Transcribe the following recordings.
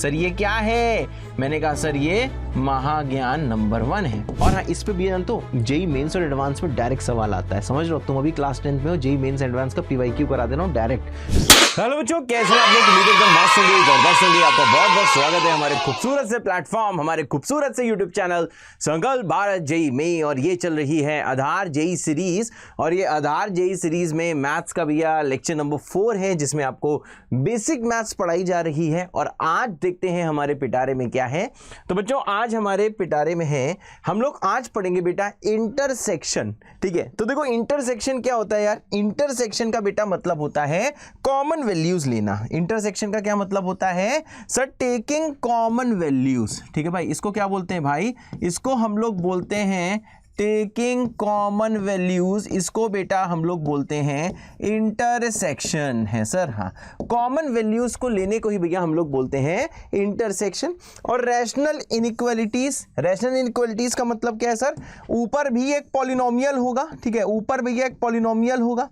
Sir ये क्या है? मैंने कहा सर ये महाज्ञान नंबर 1 है। और हाँ, इस पे भी तो जेई मेंस और एडवांस में डायरेक्ट सवाल आता है, समझ रहे हो? तुम अभी क्लास 10th में हो, जेई मेंस एडवांस का पीवाईक्यू करा दे रहा हूँ डायरेक्ट। हेलो बच्चों, कैसे हैं आप लोग? उम्मीद एकदम मस्त होंगे, जबरदस्त होंगे। आपका बहुत बहुत स्वागत है हमारे खूबसूरत से प्लेटफॉर्म, हमारे खूबसूरत से यूट्यूब चैनल संकल्प भारत जेई में। और ये चल रही है आधार जेई सीरीज, और ये आधार जेई सीरीज में मैथ्स का भैया लेक्चर नंबर 4 है, जिसमें आपको बेसिक मैथ्स पढ़ाई जा रही है। और आज देखते हैं हमारे पिटारे में क्या है। तो बच्चों, आज हमारे पिटारे में है, हम लोग आज पढ़ेंगे बेटा इंटरसेक्शन। ठीक है, तो देखो इंटरसेक्शन क्या होता है यार? इंटरसेक्शन का बेटा मतलब होता है कॉमन वैल्यूज लेना। इंटरसेक्शन का क्या मतलब होता है सर? Taking common values. ठीक है भाई, इसको क्या बोलते हैं भाई? इसको हम लोग बोलते हैं टेकिंग कॉमन वैल्यूज। इसको बेटा हम लोग बोलते हैं इंटरसेक्शन है सर। हाँ, कॉमन वैल्यूज को लेने को ही भैया हम लोग बोलते हैं इंटरसेक्शन। और रैशनल इनइक्वालिटीज, रैशनल इनइक्वालिटीज का मतलब क्या है सर? ऊपर भी एक पॉलिनोमियल होगा, ठीक है, ऊपर भैया एक पॉलिनोमियल होगा,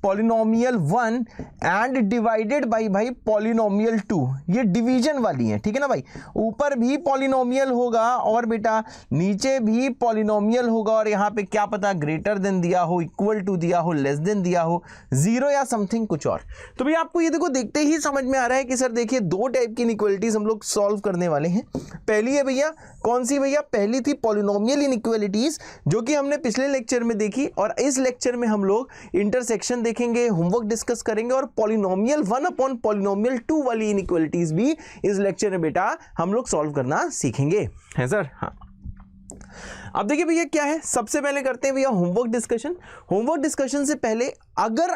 पॉलिनोमियल 1 एंड डिवाइडेड बाई भाई पॉलिनोमियल 2। ये डिवीजन वाली है, ठीक है ना भाई? ऊपर भी पॉलिनोमियल होगा और बेटा नीचे भी पॉलिनोमियल होगा, और यहाँ पे क्या पता ग्रेटर देन दिया हो, इक्वल टू दिया हो, लेस देन दिया हो, जीरो या समथिंग कुछ और। तो भैया आपको ये देखो देखते ही समझ में आ रहा है कि सर देखिए दो टाइप की इनइक्वालिटीज हम लोग सॉल्व करने वाले हैं। पहली है भैया, कौन सी भैया? पहली थी पॉलिनोमियल इनइक्वालिटीज, जो कि हमने पिछले लेक्चर में देखी, और इस लेक्चर में हम लोग इंटरसेक्शन देखेंगे, होमवर्क डिस्कस करेंगे, और पॉलिनोमियल 1 अपॉन पॉलिनोमियल 2 वाली इनइक्वालिटीज भी इस लेक्चर में बेटा हम लोग सॉल्व करना सीखेंगे, है सर? हाँ, अब देखिए भैया क्या है, सबसे पहले करते हैं भैया होमवर्क डिस्कशन। होमवर्क डिस्कशन से पहले अगर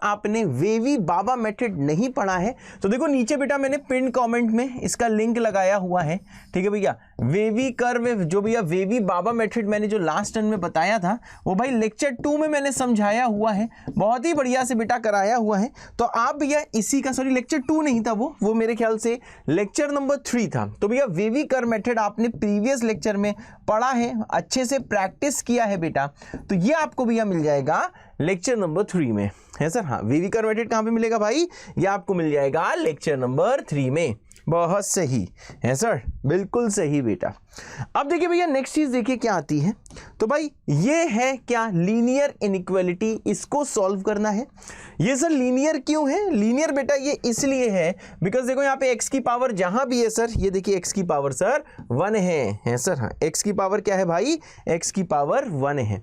आपने वेवी बाबा मेथड नहीं पढ़ा है तो देखो नीचे बेटा मैंने पिन कमेंट में इसका लिंक लगाया हुआ है, ठीक है भैया। वेवी कर्व, जो भैया वेवी बाबा मेथड मैंने जो लास्ट टर्न में बताया था, वो भाई लेक्चर 2 में मैंने समझाया हुआ है, बहुत ही बढ़िया से बेटा कराया हुआ है। तो आप भैया इसी का, सॉरी लेक्चर 2 नहीं था वो मेरे ख्याल से लेक्चर नंबर 3 था। तो भैया वेवी कर्व मेथड आपने प्रीवियस लेक्चर में पढ़ा है, अच्छे से प्रैक्टिस किया है बेटा, तो ये आपको भैया मिल जाएगा लेक्चर नंबर 3 में, है सर? हाँ, वेवी कर्व मेथड कहां पे मिलेगा भाई? ये आपको मिल जाएगा लेक्चर नंबर 3 में। बहुत सही है सर, बिल्कुल सही बेटा। अब देखिए भैया नेक्स्ट चीज देखिए क्या आती है। तो भाई ये है क्या? लीनियर इनइक्वालिटी, इसको सॉल्व करना है। ये सर लीनियर क्यों है? लीनियर बेटा ये इसलिए है बिकॉज देखो यहाँ पे x की पावर जहां भी है सर, ये देखिए x की पावर सर 1 है सर। हाँ, x की पावर क्या है भाई? x की पावर 1 है।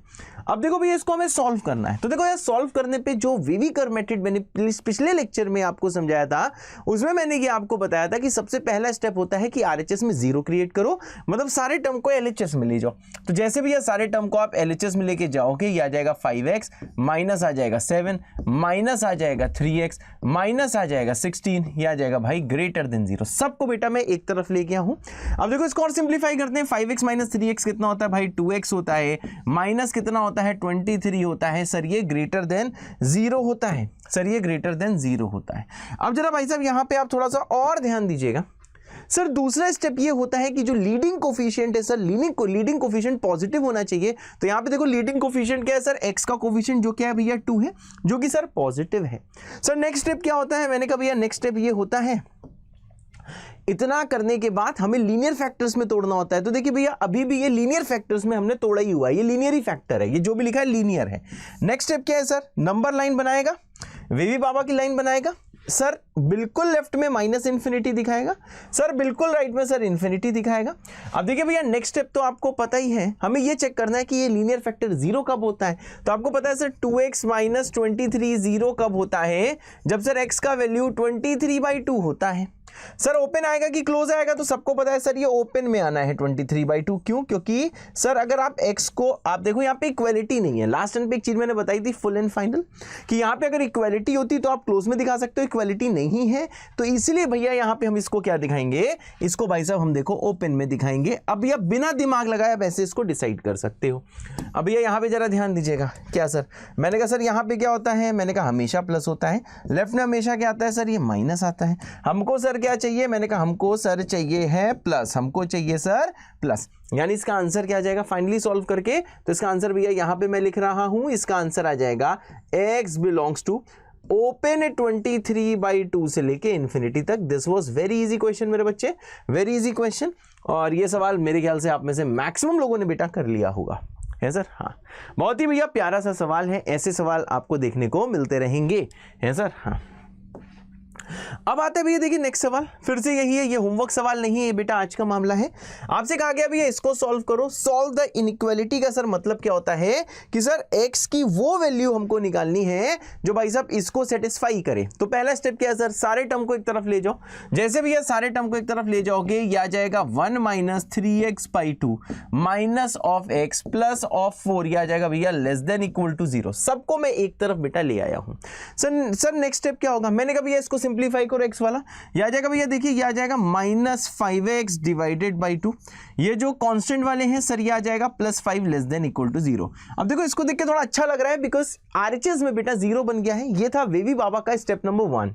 अब देखो भैया इसको हमें सॉल्व करना है। तो देखो यार, सॉल्व करने पे जो वेवी कर्व मेथड मैंने पिछले लेक्चर में आपको समझाया था, उसमें मैंने ये आपको बताया था कि सबसे पहला स्टेप होता है कि आरएचएस में 0 क्रिएट करो, मतलब सारे टर्म को एलएचएस में ले जाओ। तो जैसे भैया सारे टर्म को आप एलएचएस में लेके जाओगे, ये आ जाएगा 5x, माइनस आ जाएगा 7, माइनस आ जाएगा 3x, माइनस आ जाएगा 16, ये आ जाएगा भाई ग्रेटर देन 0। सबको बेटा मैं एक तरफ ले गया हूं। अब देखो इसको और सिंप्लीफाई करते हैं। 5x माइनस 3x कितना होता है भाई? 2x होता है। माइनस कितना होता है? 23 होता है सर, ये ग्रेटर देन 0 होता है सर, ये ग्रेटर देन 0 होता है। अब जरा भाई साहब यहां पे आप थोड़ा सा और ध्यान दीजिएगा सर। दूसरा स्टेप ये होता है कि जो लीडिंग कोफिशिएंट है सर, लीडिंग कोफिशिएंट पॉजिटिव होना चाहिए। तो यहां पे देखो लीडिंग कोफिशिएंट क्या है सर? x का कोफिशिएंट जो क्या है भैया? 2 है, जो कि सर पॉजिटिव है। सर नेक्स्ट स्टेप क्या होता है? मैंने कहा भैया नेक्स्ट स्टेप ये होता है, इतना करने के बाद हमें लीनियर फैक्टर्स में तोड़ना होता है। तो देखिए भैया अभी भी ये लीनियर फैक्टर्स में हमने तोड़ा ही हुआ है, ये लीनियर ही फैक्टर है, ये जो भी लिखा है लीनियर है। नेक्स्ट स्टेप क्या है सर? नंबर लाइन बनाएगा, वेवी बाबा की लाइन बनाएगा सर, बिल्कुल लेफ्ट में माइनस इन्फिनिटी दिखाएगा सर, बिल्कुल राइट में सर इन्फिनिटी दिखाएगा। अब देखिए भैया नेक्स्ट स्टेप तो आपको पता ही है, हमें ये चेक करना है कि ये लीनियर फैक्टर 0 कब होता है। तो आपको पता है सर 2x माइनस 23 0 कब होता है? जब सर x का वैल्यू 23/2 होता है। सर ओपन आएगा कि क्लोज आएगा? तो सबको पता है सर ये ओपन में आना है 23/2। क्यों? क्योंकि सर अगर आप x को, आप देखो यहाँ पे इक्वालिटी नहीं है। लास्ट टाइम पे एक चीज मैंने बताई थी फुल एंड फाइनल, कि यहाँ पे अगर इक्वालिटी होती तो आप क्लोज में दिखा सकते हो, इक्वालिटी नहीं है, तो इसलिए भैया यहाँ पे हम इसको क्या दिखाएंगे? इसको भाई साहब हम देखो ओपन में दिखाएंगे। अब भैया बिना दिमाग लगाए वैसे इसको डिसाइड कर सकते हो। अब भैया यहाँ पे जरा ध्यान दीजिएगा। क्या सर? मैंने कहा सर यहाँ पे क्या होता है? मैंने कहा हमेशा प्लस होता है। लेफ्ट में हमेशा क्या आता है सर? ये माइनस आता है। हमको सर क्या चाहिए? मैंने कहा हमको सर चाहिए है प्लस, हमको चाहिए सर प्लस, यानी इसका आंसर क्या आ जाएगा फाइनली सॉल्व करके? तो इसका आंसर भैया यहां पे मैं लिख रहा हूं, इसका आंसर आ जाएगा x बिलोंग्स टू ओपन है 23/2 से लेके इन्फिनिटी तक। This was very easy question मेरे बच्चे, वेरी इजी क्वेश्चन। और ये सवाल मेरे ख्याल से आप में से मैक्सिमम लोगों ने बेटा कर लिया होगा, है सर। हाँ, बहुत ही भैया प्यारा सा सवाल है, ऐसे सवाल आपको देखने को मिलते रहेंगे, है सर। हाँ, अब आते हैं भैया देखिए नेक्स्ट सवाल, फिर से यही है, ये होमवर्क सवाल नहीं है, ये बेटा आज का मामला है। आपसे कहा गया भैया इसको सॉल्व करो। सॉल्व द इनइक्वालिटी का सर मतलब क्या होता है कि सर x की वो वैल्यू हमको निकालनी है जो भाई साहब इसको सेटिस्फाई करे। तो पहला स्टेप क्या है सर, सारे टर्म को एक तरफ ले जाओ। जैसे भैया सारे टर्म को एक तरफ ले जाओगे, ये आ जाएगा 1 - 3x/2 minus of x plus of 4, ये आ जाएगा भैया लेस देन इक्वल टू 0। सबको मैं एक तरफ बेटा ले आया हूं। सर नेक्स्ट स्टेप क्या होगा, मैंने कहा भैया इसको सिंप्लीफाई करो x वाला, ये आ जाएगा भैया देखिए, ये आ जाएगा -5x डिवाइडेड बाई 2। ये जो कांस्टेंट वाले हैं सर, ये आ जाएगा +5 लेस देन इक्वल टू 0। अब देखो इसको देख के थोड़ा अच्छा लग रहा है बिकॉज आरएचएस में बेटा 0 बन गया है। ये था वेवी बाबा का स्टेप नंबर 1।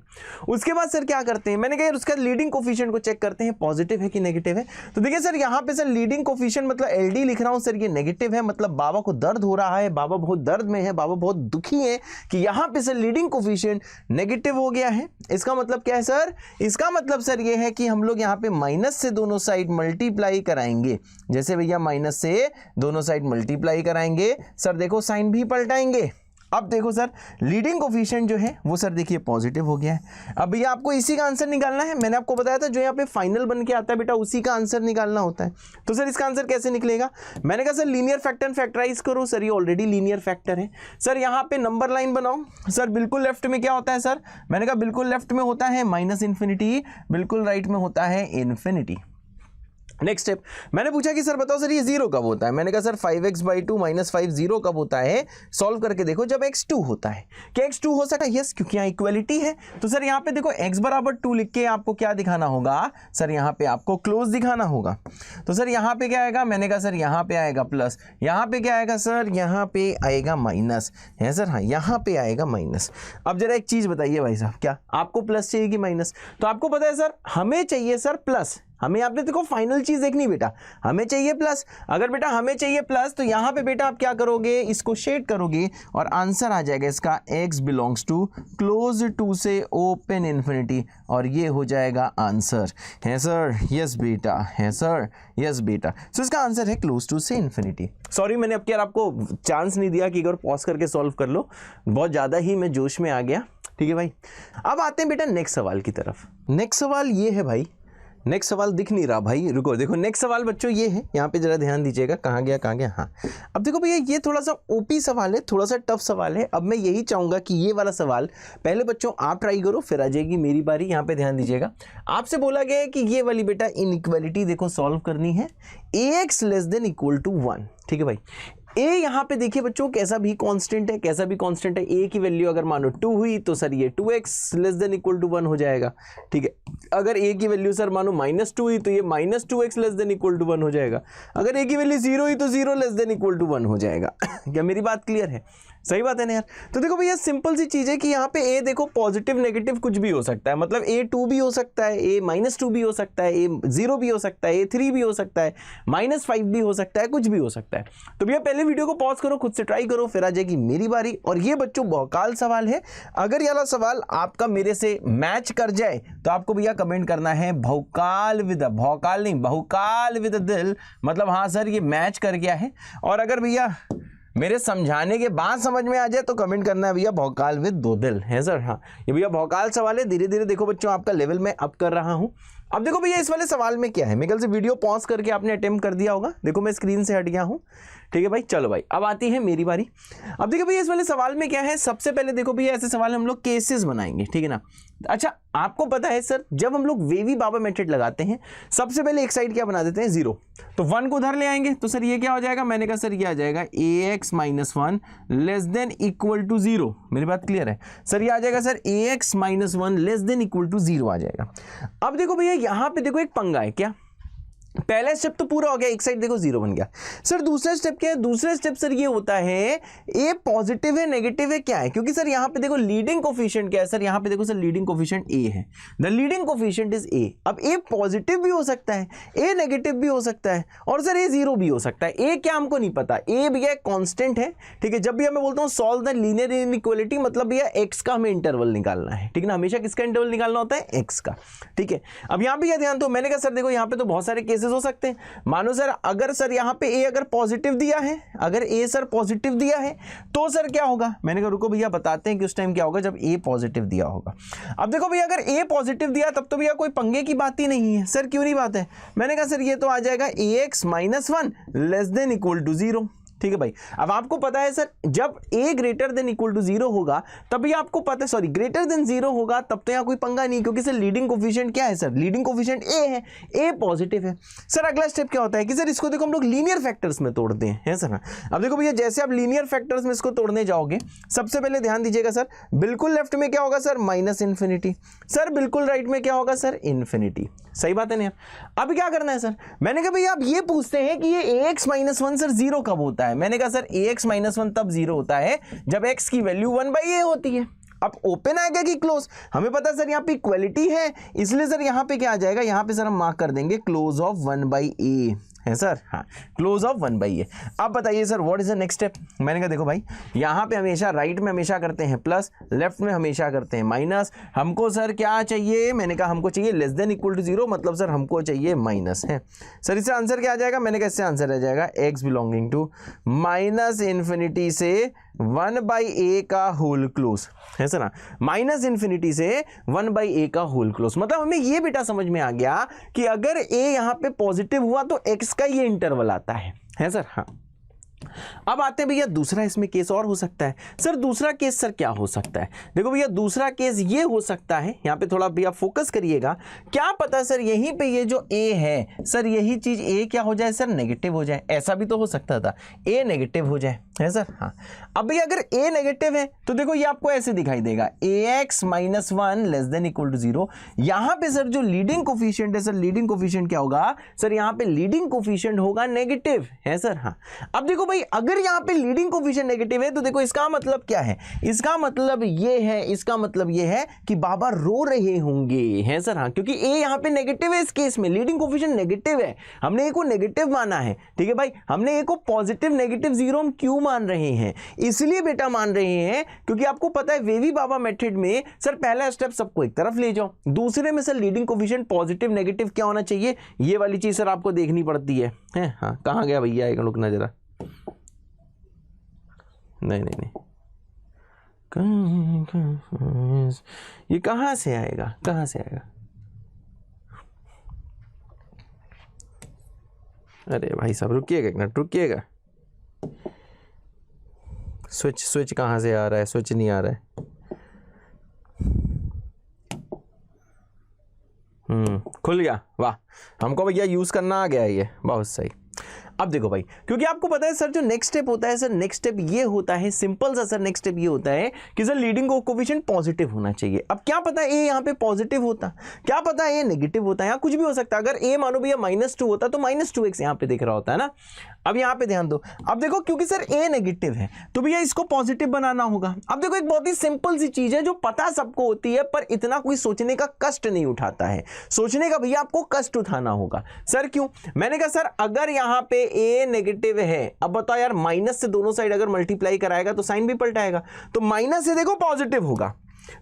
उसके बाद सर क्या करते हैं, मैंने कहा उसका लीडिंग कोफिशिएंट को चेक करते हैं, पॉजिटिव है कि नेगेटिव है। तो देखिए सर यहाँ पे सर लीडिंग कोफिशिएंट मतलब एलडी लिख रहा हूं सर, ये नेगेटिव है, मतलब बाबा को दर्द हो रहा है, बाबा बहुत दर्द में है, बाबा बहुत दुखी है कि यहाँ पे सर लीडिंग कोफिशिएंट नेगेटिव हो गया है। इसका मतलब क्या है सर, इसका मतलब सर ये है कि हम लोग यहाँ पे माइनस से दोनों साइड मल्टीप्लाई कराएंगे। जैसे भैया माइनस से दोनों साइड मल्टीप्लाई कराएंगे सर, देखो साइन भी पलटाएंगे। अब देखो सर लीडिंग कोफिशिएंट जो है वो सर देखिए पॉजिटिव हो गया है। अब भैया आपको इसी का आंसर निकालना है, मैंने आपको बताया था जो यहाँ पे फाइनल बन के आता है बेटा उसी का आंसर निकालना होता है। तो सर इसका आंसर कैसे निकलेगा, मैंने कहा सर लीनियर फैक्टर फैक्टराइज करो। सर ये ऑलरेडी लीनियर फैक्टर है। सर यहाँ पे नंबर लाइन बनाओ। सर बिल्कुल लेफ्ट में क्या होता है सर, मैंने कहा बिल्कुल लेफ्ट में होता है -इन्फिनिटी, बिल्कुल राइट में होता है इन्फिनिटी। नेक्स्ट स्टेप मैंने पूछा कि सर बताओ सर ये 0 कब होता है, मैंने कहा सर 5x/2 - 5 0 कब होता है, सॉल्व करके देखो जब x 2 होता है। क्या x 2 हो सकता है, यस, क्योंकि यहाँ इक्वलिटी है। तो सर यहाँ पे देखो x = 2 लिख के आपको क्या दिखाना होगा सर, यहाँ पे आपको क्लोज दिखाना होगा। तो सर यहाँ पे क्या आएगा, मैंने कहा सर यहाँ पे आएगा प्लस, यहाँ पे क्या आएगा सर, यहाँ पे आएगा माइनस, है सर। हाँ, यहाँ पे आएगा माइनस। अब जरा एक चीज बताइए भाई साहब, क्या आपको प्लस चाहिए कि माइनस, तो आपको पता है सर हमें चाहिए सर प्लस। हमें आपने देखो फाइनल चीज देखनी बेटा, हमें चाहिए प्लस। अगर बेटा हमें चाहिए प्लस तो यहाँ पे बेटा आप क्या करोगे, इसको शेड करोगे और आंसर आ जाएगा इसका x belongs to close two से ओपन इन्फिनिटी, और ये हो जाएगा आंसर, है सर। यस बेटा, है सर, यस बेटा। सो इसका आंसर है क्लोज टू से इन्फिनिटी। सॉरी मैंने अब क्या आपको चांस नहीं दिया कि एक बार पॉज करके सॉल्व कर लो, बहुत ज़्यादा ही मैं जोश में आ गया। ठीक है भाई, अब आते हैं बेटा नेक्स्ट सवाल की तरफ। नेक्स्ट सवाल ये है भाई, नेक्स्ट सवाल दिख नहीं रहा भाई, रुको देखो नेक्स्ट सवाल बच्चों ये है, यहाँ पे जरा ध्यान दीजिएगा, कहाँ गया कहाँ गया। हाँ, अब देखो भैया ये थोड़ा सा ओपी सवाल है, थोड़ा सा टफ सवाल है। अब मैं यही चाहूँगा कि ये वाला सवाल पहले बच्चों आप ट्राई करो, फिर आ जाएगी मेरी बारी। यहाँ पे ध्यान दीजिएगा, आपसे बोला गया है कि ये वाली बेटा इनइक्वालिटी देखो सॉल्व करनी है, ax < 1। ठीक है भाई, a यहाँ पे देखिए बच्चों कैसा भी कांस्टेंट है, कैसा भी कांस्टेंट है। a की वैल्यू अगर मानो 2 हुई तो सर ये 2x < 1 हो जाएगा। ठीक है, अगर a की वैल्यू सर मानो -2 हुई तो ये -2x < 1 हो जाएगा। अगर a की वैल्यू 0 हुई तो 0 < 1 हो जाएगा। क्या मेरी बात क्लियर है, सही बात है ना यार। तो देखो भैया सिंपल सी चीज है कि यहाँ पे a देखो पॉजिटिव नेगेटिव कुछ भी हो सकता है, मतलब a 2 भी हो सकता है, a -2 भी हो सकता है, a 0 भी हो सकता है, a 3 भी हो सकता है, -5 भी हो सकता है, कुछ भी हो सकता है। तो भैया पहले वीडियो को पॉज करो, खुद से ट्राई करो, फिर आ जाएगी मेरी बारी। और ये बच्चों भौकाल सवाल है, अगर ये वाला सवाल आपका मेरे से मैच कर जाए तो आपको भैया कमेंट करना है भौकाल विद, भौकाल नहीं बहुकाल विद दिल, मतलब हाँ सर ये मैच कर गया है। और अगर भैया मेरे समझाने के बाद समझ में आ जाए तो कमेंट करना है भैया भौकाल विद 2 दिल, है सर। हाँ, ये भैया भौकाल सवाल है, धीरे धीरे देखो बच्चों आपका लेवल में अप कर रहा हूं। अब देखो भैया इस वाले सवाल में क्या है, मेरे ख्याल से वीडियो पॉज करके आपने अटेम्प्ट कर दिया होगा। देखो मैं स्क्रीन से हट गया हूं। ठीक है भाई, चलो भाई अब आती है मेरी बारी। अब देखो भैया इस वाले सवाल में क्या है, सबसे पहले देखो भैया ऐसे सवाल हम लोग केसेस बनाएंगे, ठीक है ना। अच्छा आपको पता है सर जब हम लोग वेवी बाबा मेथड लगाते हैं सबसे पहले एक साइड क्या बना देते हैं 0, तो 1 को उधर ले आएंगे। तो सर ये क्या हो जाएगा, मैंने कहा सर ये आ जाएगा ax - 1 < 0। मेरी बात क्लियर है सर, ये आ जाएगा सर ax - 1 < 0 आ जाएगा। अब देखो भैया यहाँ पे देखो एक पंगा है, क्या पहला स्टेप तो पूरा हो गया, एक साइड देखो 0 बन गया। सर दूसरा स्टेप क्या है? दूसरा स्टेप सर ये होता है ए पॉजिटिव है नेगेटिव है क्या है, क्योंकि सर यहाँ पे देखो लीडिंग कोफिशिएंट क्या है सर, यहाँ पे देखो सर लीडिंग कोफिशिएंट ए है, the leading coefficient is a. अब ए पॉजिटिव भी हो सकता है, ए नेगेटिव भी हो सकता है, और सर ए 0 भी हो सकता है। ए क्या हमको नहीं पता, ए भैया कांस्टेंट है, ठीक है। जब भी मैं बोलता हूँ सॉल्व द लीनियर इनइक्वालिटी, मतलब भैया एक्स का हमें इंटरवल निकालना है, ठीक है ना, हमेशा किसका इंटरवल निकालना होता है? एक्स का, ठीक है। अब यहाँ पे क्या ध्यान दो, मैंने कहा सर देखो यहाँ पे तो बहुत सारे केसेस हो सकते हैं। मानो सर अगर सर यहाँ पे ए अगर पॉजिटिव दिया है, अगर ए सर पॉजिटिव दिया है तो सर क्या होगा? मैंने कहा रुको भैया बताते हैं कि उस टाइम क्या होगा जब ए पॉजिटिव दिया होगा। अब देखो भैया अगर ए पॉजिटिव दिया तब तो भैया कोई पंगे की बात ही नहीं है। सर क्यों नहीं बात है? मैंने कहा सर ये तो आ जाएगा ax - 1 less than equal to 0, ठीक है भाई। अब आपको पता है सर जब a greater than equal to 0 होगा तभी आपको पता है, सॉरी ग्रेटर देन 0 होगा तब तो यहाँ कोई पंगा नहीं, क्योंकि सर लीडिंग कोफिशिएंट क्या है सर? लीडिंग कोफिशिएंट a है, a पॉजिटिव है। सर अगला स्टेप क्या होता है कि सर इसको देखो हम लोग लीनियर फैक्टर्स में तोड़ते हैं सर। अब देखो भैया जैसे आप लीनियर फैक्टर्स में इसको तोड़ने जाओगे, सबसे पहले ध्यान दीजिएगा सर, बिल्कुल लेफ्ट में क्या होगा सर? -इन्फिनिटी। सर बिल्कुल राइट में क्या होगा सर? इन्फिनिटी। सही बात है ना यार। अब क्या करना है सर? मैंने कहा भैया आप ये पूछते हैं कि ये ax - 1 सर 0 कब होता है? मैंने कहा सर ax - 1 तब 0 होता है जब x की वैल्यू 1/a होती है। अब ओपन आएगा कि क्लोज? हमें पता है सर यहाँ पे इक्वलिटी है, इसलिए सर यहाँ पे क्या आ जाएगा? यहाँ पे सर हम मार्क कर देंगे क्लोज ऑफ 1/a है सर, हाँ क्लोज ऑफ 1/a। अब बताइए sir what is the next step? मैंने कहा देखो भाई यहाँ पे हमेशा राइट में हमेशा करते हैं प्लस, लेफ्ट में हमेशा करते हैं माइनस। हमको सर क्या चाहिए? मैंने कहा हमको चाहिए लेस देन इक्वल टू 0, मतलब सर हमको चाहिए माइनस है। सर इससे आंसर क्या आ जाएगा? मैंने कहा इससे आंसर आ जाएगा x बिलोंगिंग टू -इन्फिनिटी से 1/a का होल क्लोज है सर ना, -इन्फिनिटी से 1/a का होल क्लोज। मतलब हमें ये बेटा समझ में आ गया कि अगर a यहाँ पे पॉजिटिव हुआ तो x का ये इंटरवल आता है सर। हाँ अब आते हैं भैया दूसरा इसमें केस और हो सकता है। सर दूसरा केस सर क्या हो सकता है? देखो भैया दूसरा केस ये हो सकता है, यहाँ पे थोड़ा भैया फोकस करिएगा, क्या पता सर यहीं पे ये जो a है सर यही चीज a क्या हो जाए सर? नेगेटिव हो जाए। ऐसा भी तो हो सकता था, a नेगेटिव हो जाए है सर। हाँ अब भैया अगर a नेगेटिव है तो देखो ये आपको ऐसे दिखाई देगा ax - 1 less than equal to 0। यहाँ पे सर जो लीडिंग कोफिशिएंट है सर, लीडिंग कोफिशिएंट क्या होगा सर? यहाँ पे लीडिंग कोफिशिएंट होगा नेगेटिव है सर। हाँ अब देखो भाई अगर यहाँ पे लीडिंग कोफिशिएंट नेगेटिव है तो देखो इसका मतलब क्या है? इसका मतलब ये है, इसका मतलब ये है कि बाबा रो रहे होंगे है सर। हाँ क्योंकि a यहाँ पे नेगेटिव है, इस केस में लीडिंग कोफिशिएंट नेगेटिव है, हमने a को नेगेटिव माना है, ठीक है भाई। हमने a को पॉजिटिव नेगेटिव 0 हम क्यों मान रहे हैं? इसलिए बेटा मान रहे हैं क्योंकि आपको पता है वेवी बाबा मेथड में सर पहला स्टेप सबको एक तरफ ले जाओ, दूसरे में sir leading coefficient positive negative क्या होना चाहिए ये वाली चीज सर आपको देखनी पड़ती है। हाँ कहाँ गया भैया? एक लोग ना जरा, नहीं नहीं नहीं, ये कहाँ से आएगा? कहाँ से आएगा? अरे भाई साहब रुकिएगा एक मिनट, रुकिएगा। स्विच कहाँ से आ रहा है? स्विच नहीं आ रहा है। खुल गया, वाह हमको भैया यूज करना आ गया ये, बहुत सही। अब देखो भाई क्योंकि आपको पता है सर जो नेक्स्ट स्टेप होता है सर, नेक्स्ट स्टेप ये होता है सिंपल सा सर, नेक्स्ट स्टेप ये होता है कि सर लीडिंग कोफिशिएंट पॉजिटिव होना चाहिए। अब क्या पता ए यहाँ पे पॉजिटिव होता, क्या पता ए नेगेटिव होता है, यहाँ कुछ भी हो सकता है। अगर ए मानो भैया -2 होता तो -2x यहाँ पे दिख रहा होता है ना। अब यहाँ पे ध्यान दो, अब देखो क्योंकि सर ए नेगेटिव है तो भैया इसको पॉजिटिव बनाना होगा। अब देखो एक बहुत ही सिंपल सी चीज है जो पता सबको होती है पर इतना कोई सोचने का कष्ट नहीं उठाता है, सोचने का भैया आपको कष्ट उठाना होगा। सर क्यों? मैंने कहा सर अगर यहाँ पे ए नेगेटिव है, अब बताओ यार माइनस से दोनों साइड अगर मल्टीप्लाई कराएगा तो साइन भी पलटाएगा, तो माइनस से देखो पॉजिटिव होगा।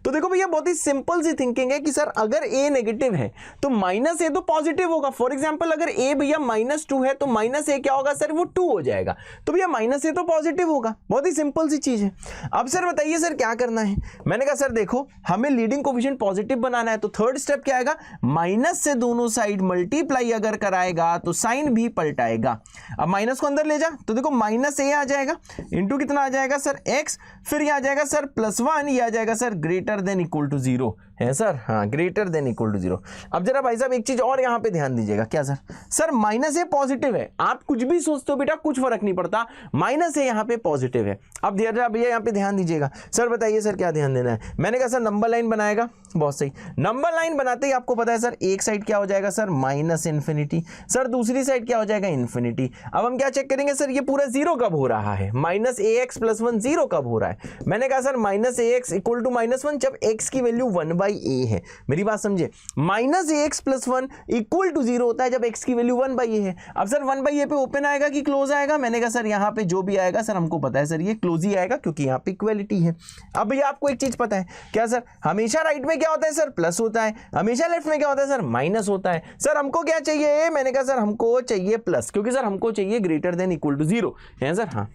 तो देखो भैया बहुत ही सिंपल सी थिंकिंग है कि सर अगर a नेगेटिव है तो माइनस a तो पॉजिटिव होगा। फॉर एग्जांपल अगर a भैया -2 है तो माइनस a क्या होगा सर? वो 2 हो जाएगा, तो भैया माइनस a तो पॉजिटिव होगा। बहुत ही सिंपल सी चीज है। अब सर बताइए सर क्या करना है? मैंने कहा सर देखो हमें लीडिंग कोफिशिएंट पॉजिटिव बनाना है तो थर्ड स्टेप क्या आएगा? माइनस से दोनों साइड मल्टीप्लाई अगर कराएगा तो साइन भी पलटाएगा। अब माइनस को अंदर ले जा तो देखो -a आ जाएगा इंटू कितना आ जाएगा सर? x, फिर ये आ जाएगा सर +1, ये आ जाएगा sir greater than equal to 0। है सर, हाँ ग्रेटर देन इक्वल टू 0। अब जरा भाई साहब एक चीज और यहाँ पे ध्यान दीजिएगा, क्या सर, सर माइनस ए पॉजिटिव है, आप कुछ भी सोचते हो बेटा कुछ फर्क नहीं पड़ता, माइनस ए यहाँ पे पॉजिटिव है। अब जरा भैया यहाँ पे ध्यान दीजिएगा, सर बताइए सर क्या ध्यान देना है। मैंने कहा सर नंबर लाइन बनाएगा, बहुत सही, नंबर लाइन बनाते ही आपको पता है सर एक साइड क्या हो जाएगा सर माइनस इन्फिनिटी, सर दूसरी साइड क्या हो जाएगा इन्फिनिटी। अब हम क्या चेक करेंगे सर ये पूरा जीरो कब हो रहा है, minus a x plus 1 zero कब हो रहा है। मैंने कहा sir minus a x equal to -1 जब एक्स की वैल्यू 1/a है, मेरी बात समझे, minus a x plus 1 equal to 0 होता है जब एक्स की वैल्यू 1/a है। अब सर 1/a पे ओपन आएगा कि क्लोज आएगा, मैंने कहा सर यहाँ पे जो भी आएगा सर हमको पता है सर ये क्लोज ही आएगा क्योंकि यहाँ पे इक्वलिटी है। अब भैया आपको एक चीज पता है क्या सर, हमेशा राइट में क्या होता है सर प्लस होता है, हमेशा लेफ्ट में क्या होता है सर माइनस होता है। सर हमको क्या चाहिए, मैंने कहा सर हमको चाहिए प्लस, क्योंकि सर हमको चाहिए ग्रेटर देन इक्वल टू 0 है सर। हाँ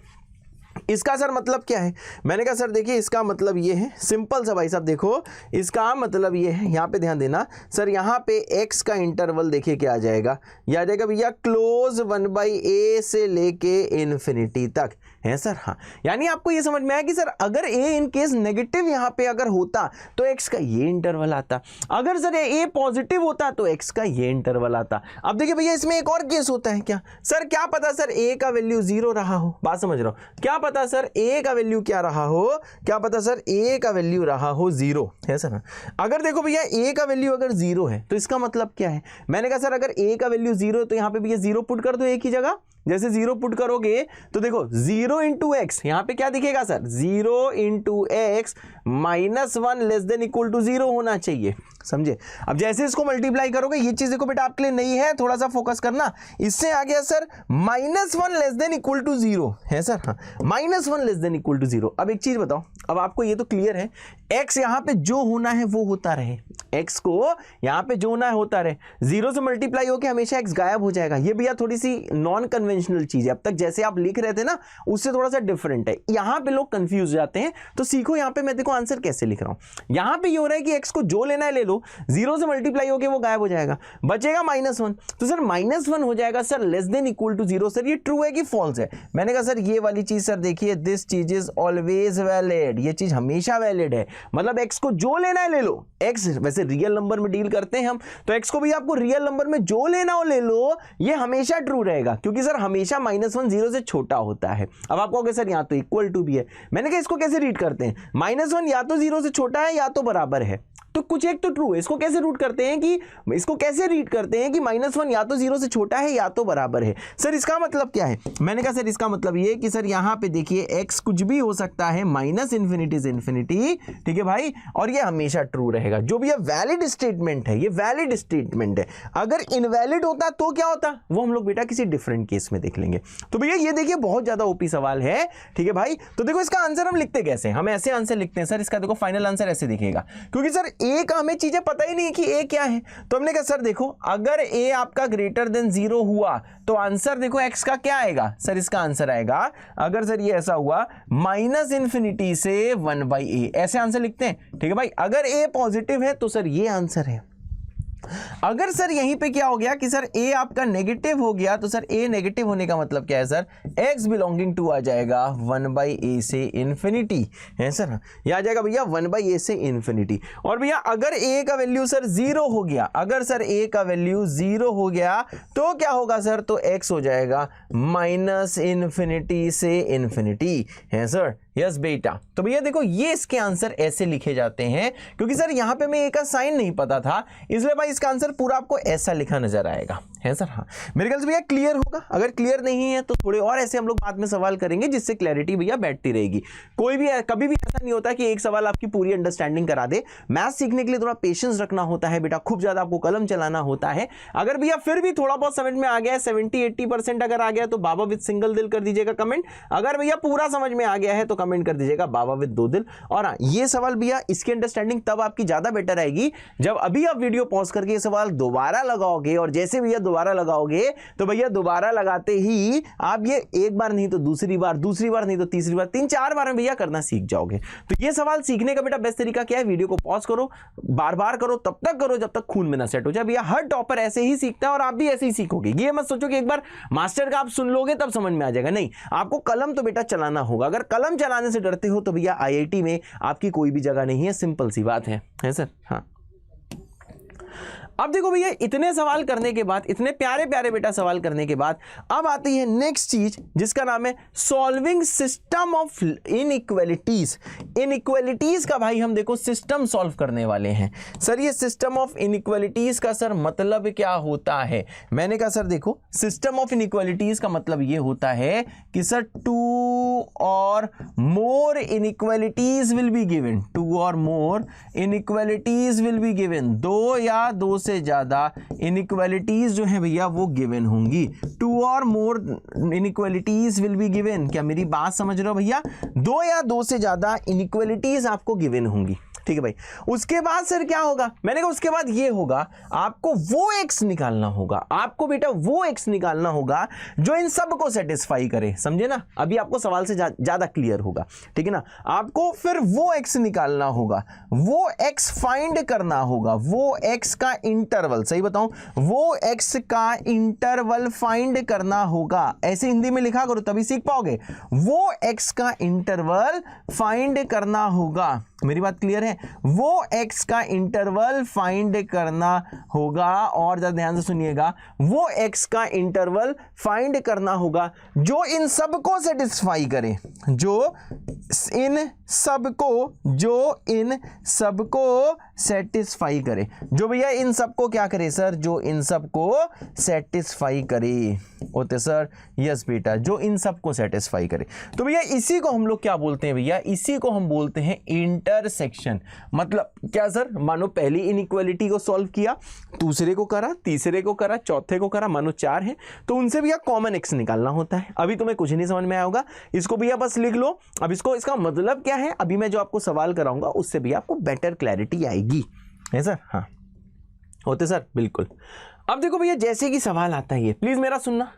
इसका सर मतलब क्या है, मैंने कहा सर देखिए इसका मतलब ये है, सिंपल सा भाई साहब देखो इसका मतलब ये है, यहाँ पे ध्यान देना सर, यहाँ पे x का इंटरवल देखिए क्या आ जाएगा, ये आ जाएगा भैया क्लोज 1/a से लेके इन्फिनिटी तक है सर। हाँ यानी आपको ये समझ में आया कि सर अगर a इन केस नेगेटिव यहाँ पे अगर होता तो x का ये इंटरवल आता, अगर सर a पॉजिटिव होता तो x का ये इंटरवल आता। अब देखिए भैया इसमें एक और केस होता है क्या सर, क्या पता सर a का वैल्यू 0 रहा हो, बात समझ रहा हो, क्या पता सर a का वैल्यू क्या रहा हो, क्या पता सर a का वैल्यू रहा हो 0 है सर। अगर देखो भैया a का वैल्यू अगर 0 है तो इसका मतलब क्या है, मैंने कहा सर अगर a का वैल्यू 0 है तो यहाँ पे भैया 0 पुट कर दो एक ही जगह, जैसे 0 पुट करोगे तो देखो 0 इंटू एक्स यहाँ पे क्या दिखेगा sir 0 into x -1 less than equal to 0 होना चाहिए, समझे। अब जैसे इसको मल्टीप्लाई करोगे ये चीज देखो बेटा आपके लिए नहीं है, थोड़ा सा फोकस करना, इससे आ गया sir -1 less than equal to 0 है सर। हाँ -1 लेस देन इक्वल टू 0। अब एक चीज बताओ, अब आपको ये तो क्लियर है x यहाँ पे जो होना है वो होता रहे, x को यहाँ पे जो होना है होता रहे, 0 से मल्टीप्लाई होके हमेशा x गायब हो जाएगा। ये भैया थोड़ी सी नॉन कन्वेंशनल चीज है, अब तक जैसे आप लिख रहे थे ना उससे थोड़ा सा डिफरेंट है, यहाँ पे लोग कंफ्यूज जाते हैं। तो सीखो यहाँ पे मैं देखो आंसर कैसे लिख रहा हूँ, यहाँ पे ये हो रहा है कि x को जो लेना है ले लो, 0 से मल्टीप्लाई होके वो गायब हो जाएगा, बचेगा -1, तो सर -1 हो जाएगा sir less than equal to 0। Sir ये ट्रू है कि फॉल्स है, मैंने कहा सर ये वाली चीज सर देखिए दिस चीज इज ऑलवेज वैलिड, ये चीज हमेशा वैलिड है, मतलब x को जो लेना है ले लो, x वैसे रियल नंबर में डील करते हैं हम, तो x को भी आपको रियल नंबर में जो लेना हो ले लो, ये हमेशा ट्रू रहेगा क्योंकि सर हमेशा -1 0 से छोटा होता है। अब आप कहोगे सर यहाँ तो इक्वल टू भी है, मैंने कहा इसको कैसे रीड करते हैं, -1 या तो 0 से छोटा है या तो बराबर है, तो कुछ एक तो ट्रू है, इसको कैसे रूट करते हैं कि इसको कैसे रीड करते हैं कि -1 या तो 0 से छोटा है या तो बराबर है। सर इसका मतलब क्या है, मैंने कहा सर इसका मतलब ये कि सर यहाँ पे देखिए x कुछ भी हो सकता है -∞ से इन्फिनिटी, ठीक है भाई, और ये हमेशा ट्रू रहेगा। जो भी ये वैलिड स्टेटमेंट है, ये वैलिड स्टेटमेंट है, अगर इनवैलिड होता तो क्या होता वो हम लोग बेटा किसी डिफरेंट केस में देख लेंगे। तो भैया ये देखिए बहुत ज्यादा ओपी सवाल है, ठीक है भाई। तो देखो इसका आंसर हम लिखते कैसे, हम ऐसे आंसर लिखते हैं सर, इसका देखो फाइनल आंसर ऐसे दिखेगा, क्योंकि सर a का हमें चीजें पता ही नहीं कि a क्या है, तो हमने कहा सर देखो अगर a आपका ग्रेटर देन 0 हुआ तो आंसर देखो x का क्या आएगा, सर इसका आंसर आएगा, अगर सर ये ऐसा हुआ -∞ से 1/a, ऐसे आंसर लिखते हैं, ठीक है भाई। अगर a पॉजिटिव है तो सर ये आंसर है, अगर सर यहीं पे क्या हो गया कि सर a आपका नेगेटिव हो गया तो सर a नेगेटिव होने का मतलब क्या है सर, x बिलोंगिंग टू आ जाएगा 1/a से इन्फिनिटी है सर, ये आ जाएगा भैया 1/a से इन्फिनिटी। और भैया अगर a का वैल्यू सर 0 हो गया, अगर सर a का वैल्यू 0 हो गया तो क्या होगा सर, तो x हो जाएगा -∞ से इन्फिनिटी है सर। यस बेटा, तो भैया देखो ये इसके आंसर ऐसे लिखे जाते हैं, क्योंकि सर यहाँ पे मैं ए का साइन नहीं पता था, इसलिए भाई इसका आंसर पूरा आपको ऐसा लिखा नजर आएगा है सर। हाँ मेरे ख्याल से भैया क्लियर होगा, अगर क्लियर नहीं है तो थोड़े और ऐसे हम लोग बाद में सवाल करेंगे जिससे क्लैरिटी भैया बैठती रहेगी। कोई भी कभी भी ऐसा नहीं होता कि एक सवाल आपकी पूरी अंडरस्टैंडिंग करा दे, मैथ्स सीखने के लिए थोड़ा पेशेंस रखना होता है बेटा, खूब ज्यादा आपको कलम चलाना होता है। अगर भैया फिर भी थोड़ा बहुत समझ में आ गया है, 70-80% अगर आ गया तो बाबा विद सिंगल दिल कर दीजिएगा कमेंट, अगर भैया पूरा समझ में आ गया है तो कमेंट कर दीजिएगा बाबा विद 2 दिल। और हाँ ये सवाल भैया इसकी अंडरस्टैंडिंग तब आपकी ज्यादा बेटर आएगी जब अभी आप वीडियो पॉज करके ये सवाल दोबारा लगाओगे, और जैसे भैया दोबारा लगाओगे तो भैया दोबारा लगाते ही आप ये एक बार नहीं तो दूसरी बार नहीं तो तीसरी बार, 3-4 बार में भैया करना सीख जाओगे। तो ये सवाल सीखने का बेटा बेस्ट तरीका क्या है, वीडियो को पॉज करो, बार बार करो, तब तक करो जब तक खून में ना सेट हो जाए। भैया हर टॉपर ऐसे ही सीखता है और आप भी ऐसे ही सीखोगे। ये मत सोचो कि एक बार मास्टर का आप सुन लोगे तब समझ में आ जाएगा, नहीं, आपको कलम तो बेटा चलाना होगा। अगर कलम चलाने से डरते हो तो भैया IIT में आपकी कोई भी जगह नहीं है, सिंपल सी बात है सर। हाँ, अब देखो भैया इतने सवाल करने के बाद, इतने प्यारे प्यारे बेटा सवाल करने के बाद अब आती है नेक्स्ट चीज जिसका नाम है solving system of inequalities. Inequalities का भाई हम देखो सिस्टम सॉल्व करने वाले हैं। सर ये सिस्टम ऑफ इनइक्वालिटीज का सर मतलब क्या होता है? मैंने कहा सर देखो सिस्टम ऑफ इनइक्वालिटीज का मतलब ये होता है कि सर 2 और मोर इनइक्वालिटीज विल बी गिवन, 2 और मोर इनइक्वालिटीज विल बी गिवन, 2 या 2 से ज्यादा इनइक्वालिटीज जो है भैया वो गिवन होंगी। 2 और मोर इनइक्वालिटीज विल बी गिवन। क्या मेरी बात समझ रहे हो भैया? 2 या 2 से ज्यादा इनइक्वालिटीज आपको गिवन होंगी, ठीक है भाई। उसके बाद सर क्या होगा? मैंने कहा उसके बाद ये होगा, आपको वो x निकालना होगा, आपको बेटा वो x निकालना होगा जो इन सब को सेटिस्फाई करे, समझे ना? अभी आपको सवाल से ज्यादा क्लियर होगा, ठीक है ना? आपको फिर वो x निकालना होगा, वो x फाइंड करना होगा, वो x का इंटरवल, सही बताऊं, वो x का इंटरवल फाइंड करना होगा। ऐसे हिंदी में लिखा करो तभी सीख पाओगे। वो x का इंटरवल फाइंड करना होगा, मेरी बात क्लियर है? वो x का इंटरवल फाइंड करना होगा। और जरा ध्यान से सुनिएगा, वो x का इंटरवल फाइंड करना होगा जो इन सब को सेटिस्फाई करे, जो इन सब को सेटिस्फाई करे, जो भैया इन सब को क्या करे सर? जो इन सब को सेटिस्फाई करे होते सर। यस बेटा, जो इन सब को सेटिस्फाई करे। तो भैया इसी को हम लोग क्या बोलते हैं भैया? इसी को हम बोलते हैं इंटरसेक्शन। मतलब क्या सर? मानो पहली इनइक्वालिटी को सॉल्व किया, दूसरे को करा, तीसरे को करा, चौथे को करा, मानो 4 है तो उनसे भैया कॉमन x निकालना होता है। अभी तुम्हें कुछ नहीं समझ में आया होगा, इसको भैया बस लिख लो। अब इसका मतलब क्या है अभी मैं जो आपको सवाल कराऊंगा उससे भी आपको बेटर क्लैरिटी आएगी, है सर? हाँ होते सर, बिल्कुल। अब देखो भैया जैसे कि सवाल आता है, ये प्लीज मेरा सुनना।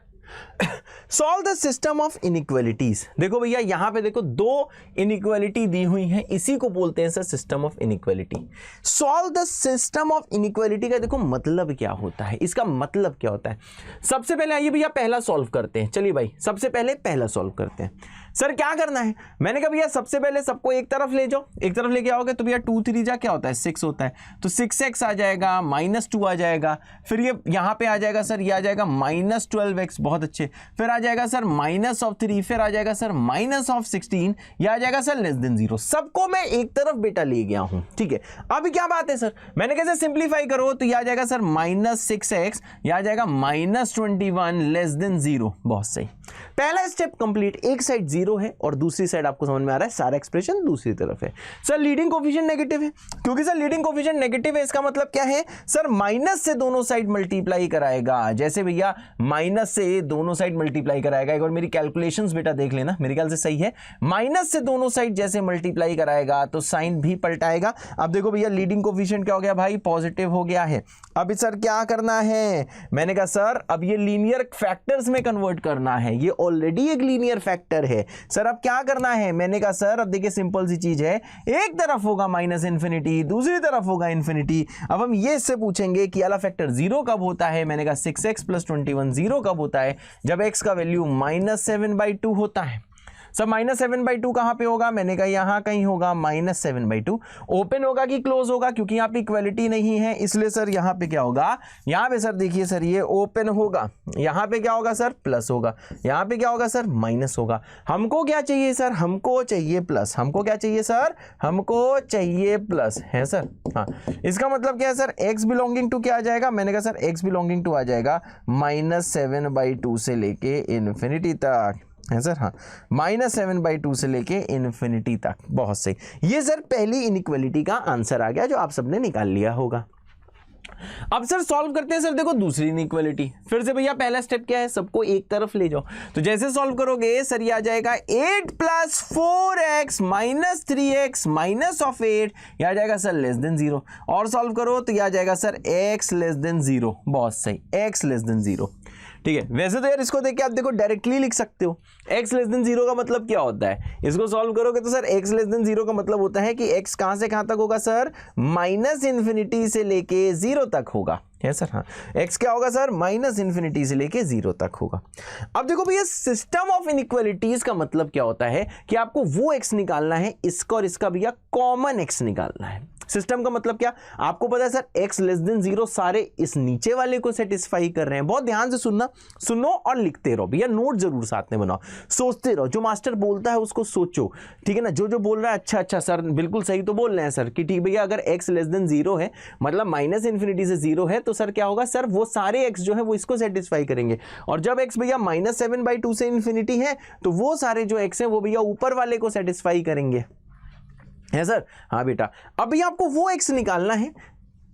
Solve the system of inequalities. देखो भैया यहां पे देखो 2 इनइक्वालिटी दी हुई हैं, इसी को बोलते हैं sir system of inequality. Solve the system of inequality का देखो मतलब क्या होता है, इसका मतलब क्या होता है? सबसे पहले आइए भैया पहला सॉल्व करते हैं। चलिए भाई सबसे पहले पहला सॉल्व करते हैं। सर क्या करना है? मैंने कहा भैया सबसे पहले सबको एक तरफ ले जाओ, एक तरफ लेके आओगे तो भैया 2 3 जा क्या होता है? 6 होता है, तो 6x आ जाएगा, -2 आ जाएगा, फिर ये यहां पे आ जाएगा सर, ये आ जाएगा -12x, बहुत अच्छे। फिर आ जाएगा सर -3, फिर आ जाएगा सर -16, ये आ जाएगा सर <0। सबको मैं एक तरफ बेटा ले गया हूं, ठीक है। अब क्या बात है सर? मैंने कैसे सिंप्लीफाई करो तो ये आ जाएगा सर -6x, ये आ जाएगा -21 0। बहुत सही, पहला स्टेप कंप्लीट। एक साइड 0 है और दूसरी साइड आपको समझ में आ रहा है सारा एक्सप्रेशन दूसरी तरफ है। सर लीडिंग कोफिशिएंट नेगेटिव है, क्योंकि सर लीडिंग कोफिशिएंट नेगेटिव है इसका मतलब क्या है सर? माइनस से दोनों साइड मल्टीप्लाई कराएगा। जैसे भैया माइनस से दोनों साइड मल्टीप्लाई कराएगा, एक बार मेरी कैलकुलेशंस बेटा देख लेना, मेरे ख्याल से सही है। माइनस से दोनों साइड जैसे मल्टीप्लाई कराएगा तो साइन भी पलटाएगा। अब देखो भैया लीडिंग कोफिशिएंट क्या हो गया भाई? पॉजिटिव हो गया है। अब सर क्या करना है? मैंने कहा सर अब ये लीनियर फैक्टर्स में कन्वर्ट करना है, ये ऑलरेडी एक लीनियर फैक्टर है सर। अब क्या करना है? मैंने कहा सर अब देखिए सिंपल सी चीज है, एक तरफ होगा -∞, दूसरी तरफ होगा ∞। अब हम ये इससे पूछेंगे कि वाला फैक्टर 0 कब होता है? मैंने कहा 6x + 21 0 कब होता है? जब x का वैल्यू -7/2 होता है। सब -7/2 कहां पे होगा? मैंने कहा यहां कहीं होगा -7/2। ओपन होगा कि क्लोज होगा? क्योंकि यहां पे इक्वालिटी नहीं है इसलिए सर यहां पे क्या होगा? यहां पे सर देखिए सर ये ओपन होगा, यहां पे क्या होगा सर? प्लस होगा, यहां पे क्या होगा सर? माइनस होगा। हमको क्या चाहिए सर? हमको चाहिए प्लस। हमको क्या चाहिए सर? हमको चाहिए प्लस, है सर? हाँ, इसका मतलब क्या है सर? x बिलोंगिंग टू क्या आ जाएगा? मैंने कहा सर x बिलोंगिंग टू आ जाएगा -7/2 से लेके इन्फिनिटी तक, है सर? हाँ, -7/2 से लेके इन्फिनिटी तक। बहुत सही, ये सर पहली इनइक्वालिटी का आंसर आ गया जो आप सबने निकाल लिया होगा। अब सर सॉल्व करते हैं सर, देखो दूसरी इनइक्वालिटी। फिर से भैया पहला स्टेप क्या है, सबको एक तरफ ले जाओ। तो जैसे सॉल्व करोगे सर ये आ जाएगा 8 + 4x - 3x -8, यह आ जाएगा सर लेस देन 0। और सॉल्व करो तो यह आ जाएगा सर x लेस देन 0। बहुत सही, x लेस देन 0। ठीक है, वैसे तो यार इसको देख के आप देखो डायरेक्टली लिख सकते हो। x लेस देन 0 का मतलब क्या होता है, इसको सॉल्व करोगे तो सर x लेस देन 0 का मतलब होता है कि x कहां से कहां तक होगा सर, -∞ से लेके 0 तक होगा, है सर। हाँ, x क्या होगा सर, -∞ से लेके 0 तक होगा। अब देखो भैया सिस्टम ऑफ इनइक्वालिटीज का मतलब क्या होता है कि आपको वो x निकालना है, इसका और इसका भैया कॉमन x निकालना है। सिस्टम का मतलब क्या, आपको पता है सर x लेस देन 0 सारे इस नीचे वाले को सेटिस्फाई कर रहे हैं। बहुत ध्यान से सुनो और लिखते रहो भैया, नोट जरूर साथ में बनाओ, सोचते रहो। जो मास्टर बोलता है उसको सोचो, ठीक है ना। जो बोल रहा है अच्छा सर बिल्कुल सही तो बोल रहे हैं सर कि ठीक भैया अगर x लेस देन 0 है मतलब -∞ से 0 है तो सर क्या होगा सर, वो सारे x जो है वो इसको सेटिस्फाई करेंगे। और जब x भैया -7/2 से इन्फिनिटी है तो वो सारे जो x है वो भैया ऊपर वाले को सेटिस्फाई करेंगे, है सर। हाँ बेटा, अभी आपको वो x निकालना है,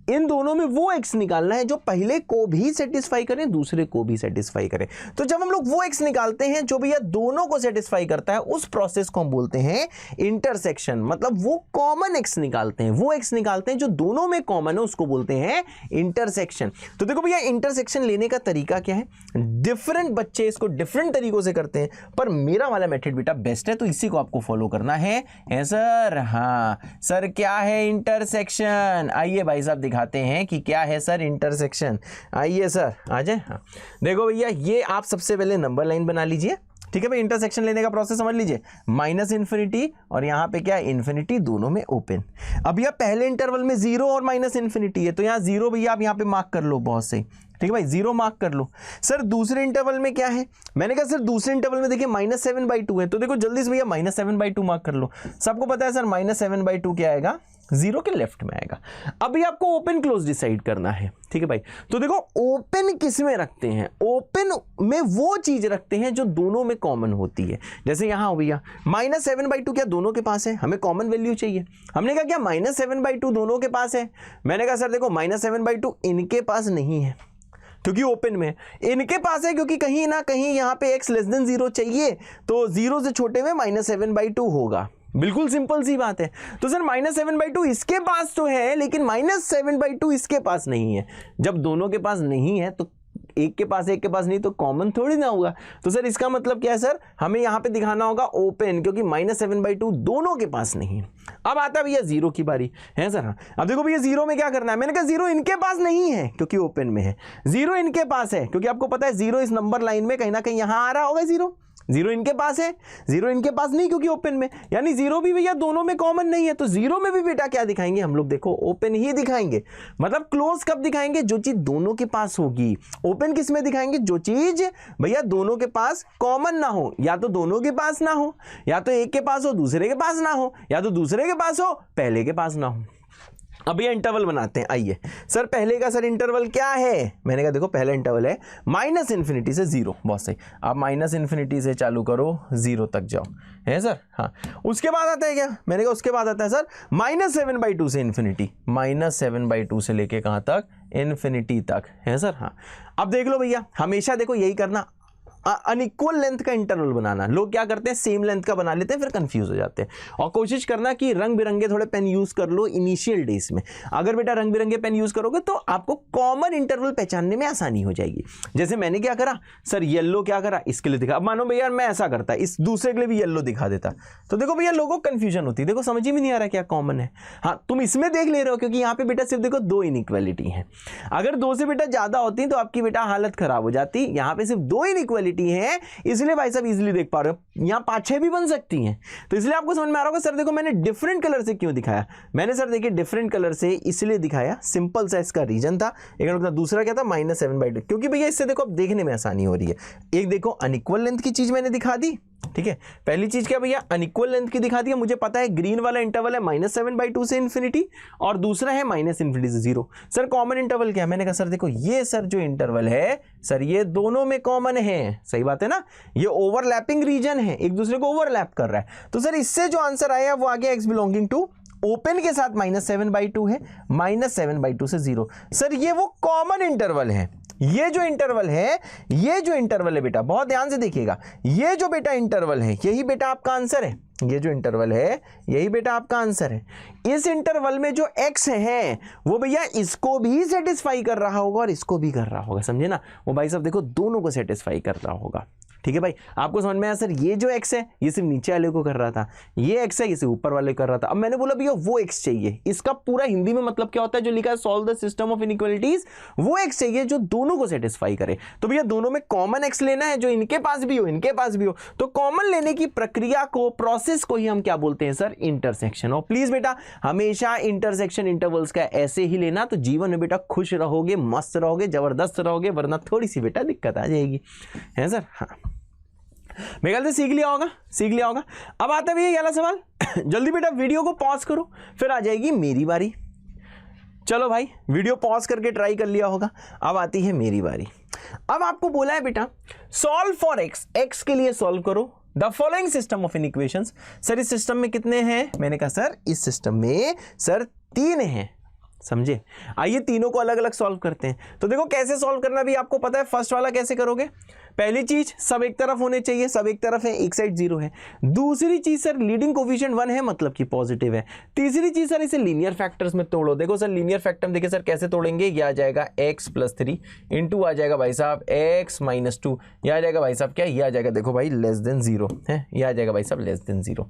इन दोनों में वो x निकालना है जो पहले को भी सेटिस्फाई करें दूसरे को भी सेटिस्फाई करें। तो जब हम लोग वो x निकालते हैं जो भैया दोनों को सेटिस्फाई करता है उस प्रोसेस को हम बोलते हैं इंटरसेक्शन। मतलब वो कॉमन x निकालते हैं, वो x निकालते हैं जो दोनों में कॉमन है, उसको बोलते हैं इंटरसेक्शन। तो देखो भैया इंटरसेक्शन लेने का तरीका क्या है, डिफरेंट बच्चे इसको डिफरेंट तरीकों से करते हैं, पर मेरा वाला मेथड बेटा बेस्ट है, तो इसी को आपको फॉलो करना है सर। हाँ सर, क्या है इंटरसेक्शन, आइए भाई साहब दिखाते हैं कि क्या है सर इंटरसेक्शन। आइए सर आ जाए। हाँ देखो भैया, ये आप सबसे पहले नंबर लाइन बना लीजिए, ठीक है भाई। इंटरसेक्शन लेने का प्रोसेस समझ लीजिए, -∞ और यहाँ पे क्या है इन्फिनिटी, दोनों में ओपन। अब यह पहले इंटरवल में 0 और -∞ है तो यहाँ 0 भैया आप यहाँ पे मार्क कर लो, बहुत सही, ठीक है भाई 0 मार्क कर लो। सर दूसरे इंटरवल में क्या है, मैंने कहा सर दूसरे इंटरवल में देखिए -7/2 है, तो देखो जल्दी से भैया -7/2 मार्क कर लो। सबको पता है सर -7/2 क्या आएगा, 0 के लेफ्ट में आएगा। अभी आपको ओपन क्लोज डिसाइड करना है, ठीक है भाई। तो देखो ओपन किस में रखते हैं, ओपन में वो चीज रखते हैं जो दोनों में कॉमन होती है। जैसे यहाँ हो भैया -7/2 क्या दोनों के पास है, हमें कॉमन वैल्यू चाहिए। हमने कहा क्या -7/2 दोनों के पास है, मैंने कहा सर देखो -7/2 इनके पास नहीं है क्योंकि ओपन में, इनके पास है क्योंकि कहीं ना कहीं यहाँ पे x लेस देन 0 चाहिए, तो 0 से छोटे में -7/2 होगा। बिल्कुल सिंपल सी बात है। तो सर -7/2 इसके पास तो है लेकिन -7/2 इसके पास नहीं है। जब दोनों के पास नहीं है तो एक के पास नहीं तो कॉमन थोड़ी ना होगा। तो सर इसका मतलब क्या है सर, हमें यहाँ पे दिखाना होगा ओपन, क्योंकि -7/2 दोनों के पास नहीं है। अब आता है भैया 0 की बारी, है सर। हाँ अब देखो भैया 0 में क्या करना है, मैंने कहा 0 इनके पास नहीं है क्योंकि ओपन में है, 0 इनके पास है क्योंकि आपको पता है 0 इस नंबर लाइन में कहीं ना कहीं यहाँ आ रहा होगा। 0 इनके पास है, 0 इनके पास नहीं क्योंकि ओपन में, यानी 0 भी भैया दोनों में कॉमन नहीं है। तो 0 में भी बेटा क्या दिखाएंगे हम लोग, देखो ओपन ही दिखाएंगे। मतलब क्लोज कब दिखाएंगे, जो चीज दोनों के पास होगी। ओपन किस में दिखाएंगे, जो चीज भैया दोनों के पास कॉमन ना हो, या तो दोनों के पास ना हो, या तो एक के पास हो दूसरे के पास ना हो, या तो दूसरे के पास हो पहले के पास ना हो। अब ये इंटरवल बनाते हैं। आइए सर, पहले का सर इंटरवल क्या है, मैंने कहा देखो पहला इंटरवल है -∞ से 0। बहुत सही, आप -∞ से चालू करो 0 तक जाओ, है सर। हाँ उसके बाद आता है क्या, मैंने कहा उसके बाद आता है सर -7/2 से इन्फिनिटी, -7/2 से लेके कहाँ तक, इन्फिनिटी तक, है सर। हाँ अब देख लो भैया, हमेशा देखो यही करना, अनइक्वल लेंथ का इंटरवल बनाना। लोग क्या करते हैं सेम लेंथ का बना लेते हैं, फिर कंफ्यूज हो जाते हैं। और कोशिश करना कि रंग बिरंगे थोड़े पेन यूज कर लो इनिशियल डेज में। अगर बेटा रंग बिरंगे पेन यूज करोगे तो आपको कॉमन इंटरवल पहचानने में आसानी हो जाएगी। जैसे मैंने क्या करा सर, येलो क्या करा इसके लिए दिखा। अब मानो भैया मैं ऐसा करता, इस दूसरे के लिए भी येलो दिखा देता, तो देखो भैया लोगों को कंफ्यूजन होती है, देखो समझ ही नहीं आ रहा क्या कॉमन है। हाँ तुम इसमें देख ले रहे हो क्योंकि यहाँ पे बेटा सिर्फ देखो 2 इनइक्वालिटी है। अगर 2 से बेटा ज्यादा होती तो आपकी बेटा हालत खराब हो जाती। यहाँ पे सिर्फ 2 इनइक्वालिटी है, इसलिए भाई साहब इजीली देख पा रहे हो। यहाँ 5-6 भी बन सकती हैं, तो इसलिए आपको समझ में आ रहा होगा सर देखो मैंने डिफरेंट कलर से क्यों दिखाया। मैंने सर देखिए डिफरेंट कलर से इसलिए दिखाया, सिंपल सा इसका रीजन था। एक दूसरा क्या था, -7/2, क्योंकि भैया इससे देखो अब देखने में आसानी हो रही है। एक देखो अनइक्वल लेंथ की चीज मैंने दिखा दी, ठीक है। पहली चीज क्या भैया, अनइक्वल लेंथ की दिखा दिया। मुझे पता है ग्रीन वाला इंटरवल है -7/2 से इन्फिनिटी और दूसरा है -∞ से 0। सर कॉमन इंटरवल क्या है, मैंने कहा सर देखो ये सर जो इंटरवल है सर ये दोनों में कॉमन है। सही बात है ना, ये ओवरलैपिंग रीजन है, एक दूसरे को ओवरलैप कर रहा है। तो सर इससे जो आंसर आया वो आ गया x बिलोंगिंग टू ओपन के साथ -7/2 है, -7/2 से 0। सर ये वो कॉमन इंटरवल है, ये जो इंटरवल है बेटा, बहुत ध्यान से देखिएगा, ये जो बेटा इंटरवल है यही बेटा आपका आंसर है, ये जो इंटरवल है यही बेटा आपका आंसर है। इस इंटरवल में जो x है वो भैया इसको भी सेटिस्फाई कर रहा होगा और इसको भी कर रहा होगा, समझे ना, वो भाई साहब देखो दोनों को सेटिस्फाई कर रहा होगा। ठीक है भाई, आपको समझ में आया सर, ये जो x है ये सिर्फ नीचे वाले को कर रहा था, ये x है ये सिर्फ ऊपर वाले को कर रहा था। अब मैंने बोला भैया वो x चाहिए, इसका पूरा हिंदी में मतलब क्या होता है, जो लिखा है solve the system of inequalities, वो x चाहिए जो दोनों को सेटिस्फाई करे। तो भैया दोनों में कॉमन x लेना है, जो इनके पास भी हो इनके पास भी हो, तो कॉमन लेने की प्रक्रिया को, प्रोसेस को ही हम क्या बोलते हैं सर, इंटरसेक्शन। और प्लीज बेटा हमेशा इंटरसेक्शन इंटरवल्स का ऐसे ही लेना, तो जीवन में बेटा खुश रहोगे, मस्त रहोगे, जबरदस्त रहोगे, वरना थोड़ी सी बेटा दिक्कत आ जाएगी, है सर। हाँ मेरे ख्याल से सीख लिया होगा। अब आता है भैया ये वाला सवाल जल्दी बेटा वीडियो को पॉज करो, फिर आ जाएगी मेरी बारी। चलो भाई वीडियो पॉज करके ट्राई कर लिया होगा, अब आती है मेरी बारी। अब आपको बोला है बेटा सॉल्व फॉर x के लिए सॉल्व करो the following system of inequations. Sir इस सिस्टम में कितने हैं, मैंने कहा सर इस सिस्टम में सर 3 हैं, समझे। आइए तीनों को अलग अलग सॉल्व करते हैं। तो देखो कैसे सॉल्व करना भी आपको पता है। फर्स्ट वाला कैसे करोगे, पहली चीज सब एक तरफ होने चाहिए, सब एक तरफ है, एक साइड 0 है। दूसरी चीज सर लीडिंग कोफिशिएंट 1 है, मतलब कि पॉजिटिव है। तीसरी चीज सर इसे लीनियर फैक्टर्स में तोड़ो। देखो सर लीनियर फैक्टर में देखिए सर कैसे तोड़ेंगे, ये आ जाएगा x+3 इंटू आ जाएगा भाई साहब x-2, यह आ जाएगा भाई साहब क्या, ये आ जाएगा देखो भाई <0 है, यह आ जाएगा भाई साहब <0।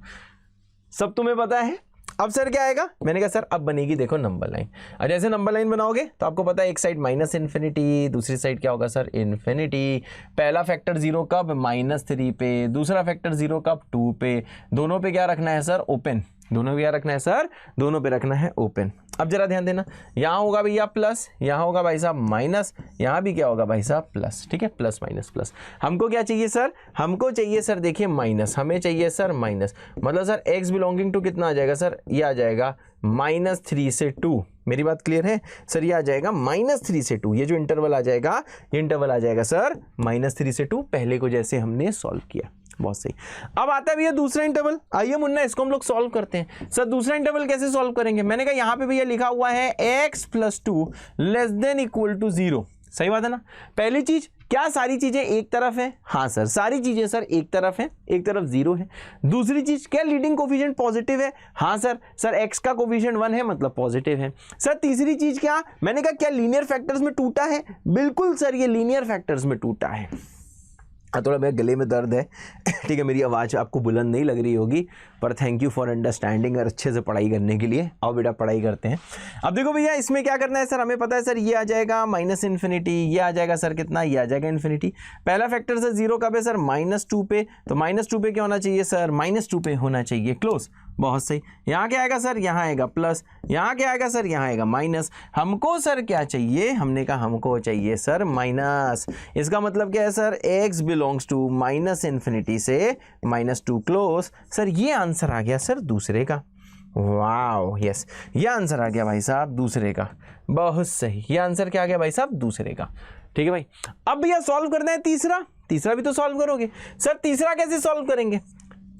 सब तुम्हें पता है। अब सर क्या आएगा, मैंने कहा सर अब बनेगी देखो नंबर लाइन। और जैसे नंबर लाइन बनाओगे तो आपको पता है एक साइड -∞, दूसरी साइड क्या होगा सर ∞। पहला फैक्टर 0 कब, -3 पे, दूसरा फैक्टर 0 कब, 2 पे। दोनों पे क्या रखना है सर, ओपन। दोनों पे क्या रखना है सर, दोनों पे रखना है ओपन। अब जरा ध्यान देना, यहाँ होगा भैया प्लस, यहाँ होगा भाई साहब माइनस, यहाँ भी क्या होगा भाई साहब प्लस। ठीक है, प्लस माइनस प्लस। हमको क्या चाहिए सर, हमको चाहिए सर देखिए माइनस, हमें चाहिए सर माइनस, मतलब सर x बिलोंगिंग टू कितना आ जाएगा सर, ये आ जाएगा -3 से 2। मेरी बात क्लियर है सर, ये आ जाएगा -3 से 2। ये जो इंटरवल आ जाएगा, ये इंटरवल आ जाएगा सर -3 से 2, पहले को जैसे हमने सॉल्व किया। बहुत सही। अब आता है भैया दूसरा इंटरवल। आइए मुन्ना इसको हम लोग सॉल्व करते हैं। सर दूसरा इंटरवल कैसे सॉल्व करेंगे, मैंने कहा यहाँ पे भैया लिखा हुआ है x+2 < 0। सही बात है ना। पहली चीज क्या सारी चीजें एक तरफ है, हाँ सर सारी चीजें सर एक तरफ है, एक तरफ 0 है। दूसरी चीज क्या लीडिंग कोफिशिएंट पॉजिटिव है, हाँ सर, सर x का कोफिशिएंट 1 है मतलब पॉजिटिव है। सर तीसरी चीज क्या, मैंने कहा क्या लीनियर फैक्टर्स में टूटा है, बिल्कुल सर ये लीनियर फैक्टर्स में टूटा है। थोड़ा मेरे गले में दर्द है ठीक है, मेरी आवाज़ आपको बुलंद नहीं लग रही होगी, पर थैंक यू फॉर अंडरस्टैंडिंग और अच्छे से पढ़ाई करने के लिए। आओ बेटा पढ़ाई करते हैं। अब देखो भैया इसमें क्या करना है सर, हमें पता है सर ये आ जाएगा -∞, ये आ जाएगा सर कितना, ये आ जाएगा ∞। पहला फैक्टर सर 0 कब है सर, -2 पे, तो -2 पे क्या होना चाहिए सर, -2 पे होना चाहिए, क्लोज। बहुत सही। यहाँ क्या आएगा सर, यहाँ आएगा प्लस, यहाँ क्या आएगा सर, यहाँ आएगा माइनस। हमको सर क्या चाहिए, हमने कहा हमको चाहिए सर माइनस। इसका मतलब क्या है सर, x बिलोंग्स टू -∞ से -2 क्लोज। सर ये आंसर आ गया सर दूसरे का। वाओ यस, ये आंसर आ गया भाई साहब दूसरे का। बहुत सही, ये आंसर क्या आ गया भाई साहब दूसरे का। ठीक है भाई। अब भैया सॉल्व करना है तीसरा, तीसरा भी तो सॉल्व करोगे। सर तीसरा कैसे सॉल्व करेंगे,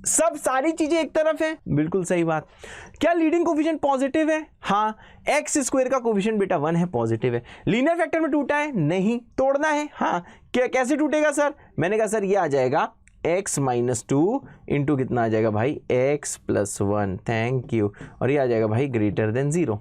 सब सारी चीजें एक तरफ है, बिल्कुल सही बात। क्या लीडिंग कोफिशिएंट पॉजिटिव है, हाँ, x² का कोफिशिएंट बेटा 1 है, पॉजिटिव है। लीनियर फैक्टर में टूटा है, नहीं, तोड़ना है, हाँ। क्या कैसे टूटेगा सर, मैंने कहा सर ये आ जाएगा x-2 इंटू कितना आ जाएगा भाई x+1, थैंक यू, और ये आ जाएगा भाई >0।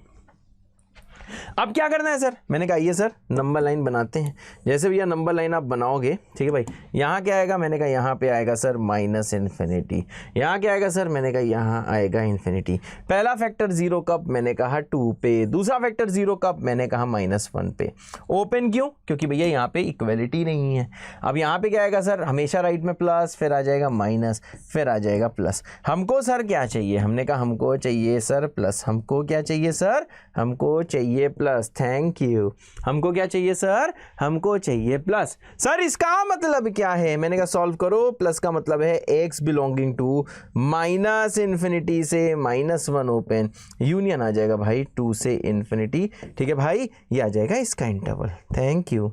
अब क्या करना है सर, मैंने कहा ये सर नंबर लाइन बनाते हैं। जैसे भैया नंबर लाइन आप बनाओगे, ठीक है भाई, यहाँ क्या आएगा, मैंने कहा यहाँ पे आएगा सर -∞। यहाँ क्या आएगा सर, मैंने कहा यहाँ आएगा ∞। पहला फैक्टर 0 कब, मैंने कहा 2 पे। दूसरा फैक्टर 0 कब, मैंने कहा -1 पे। ओपन क्यों, क्योंकि भैया यहाँ पे इक्वलिटी नहीं है। अब यहाँ पे क्या आएगा सर, हमेशा राइट में प्लस, फिर आ जाएगा माइनस, फिर आ जाएगा प्लस। हमको सर क्या चाहिए, हमने कहा हमको चाहिए सर प्लस। हमको क्या चाहिए सर, हमको चाहिए प्लस, थैंक यू। हमको क्या चाहिए सर, हमको चाहिए प्लस। सर इसका मतलब क्या है, मैंने कहा सॉल्व करो। प्लस का मतलब है x बिलोंगिंग टू -∞ से -1 ओपन, यूनियन आ जाएगा भाई 2 से ∞। ठीक है भाई, ये आ जाएगा इसका इंटरवल, थैंक यू।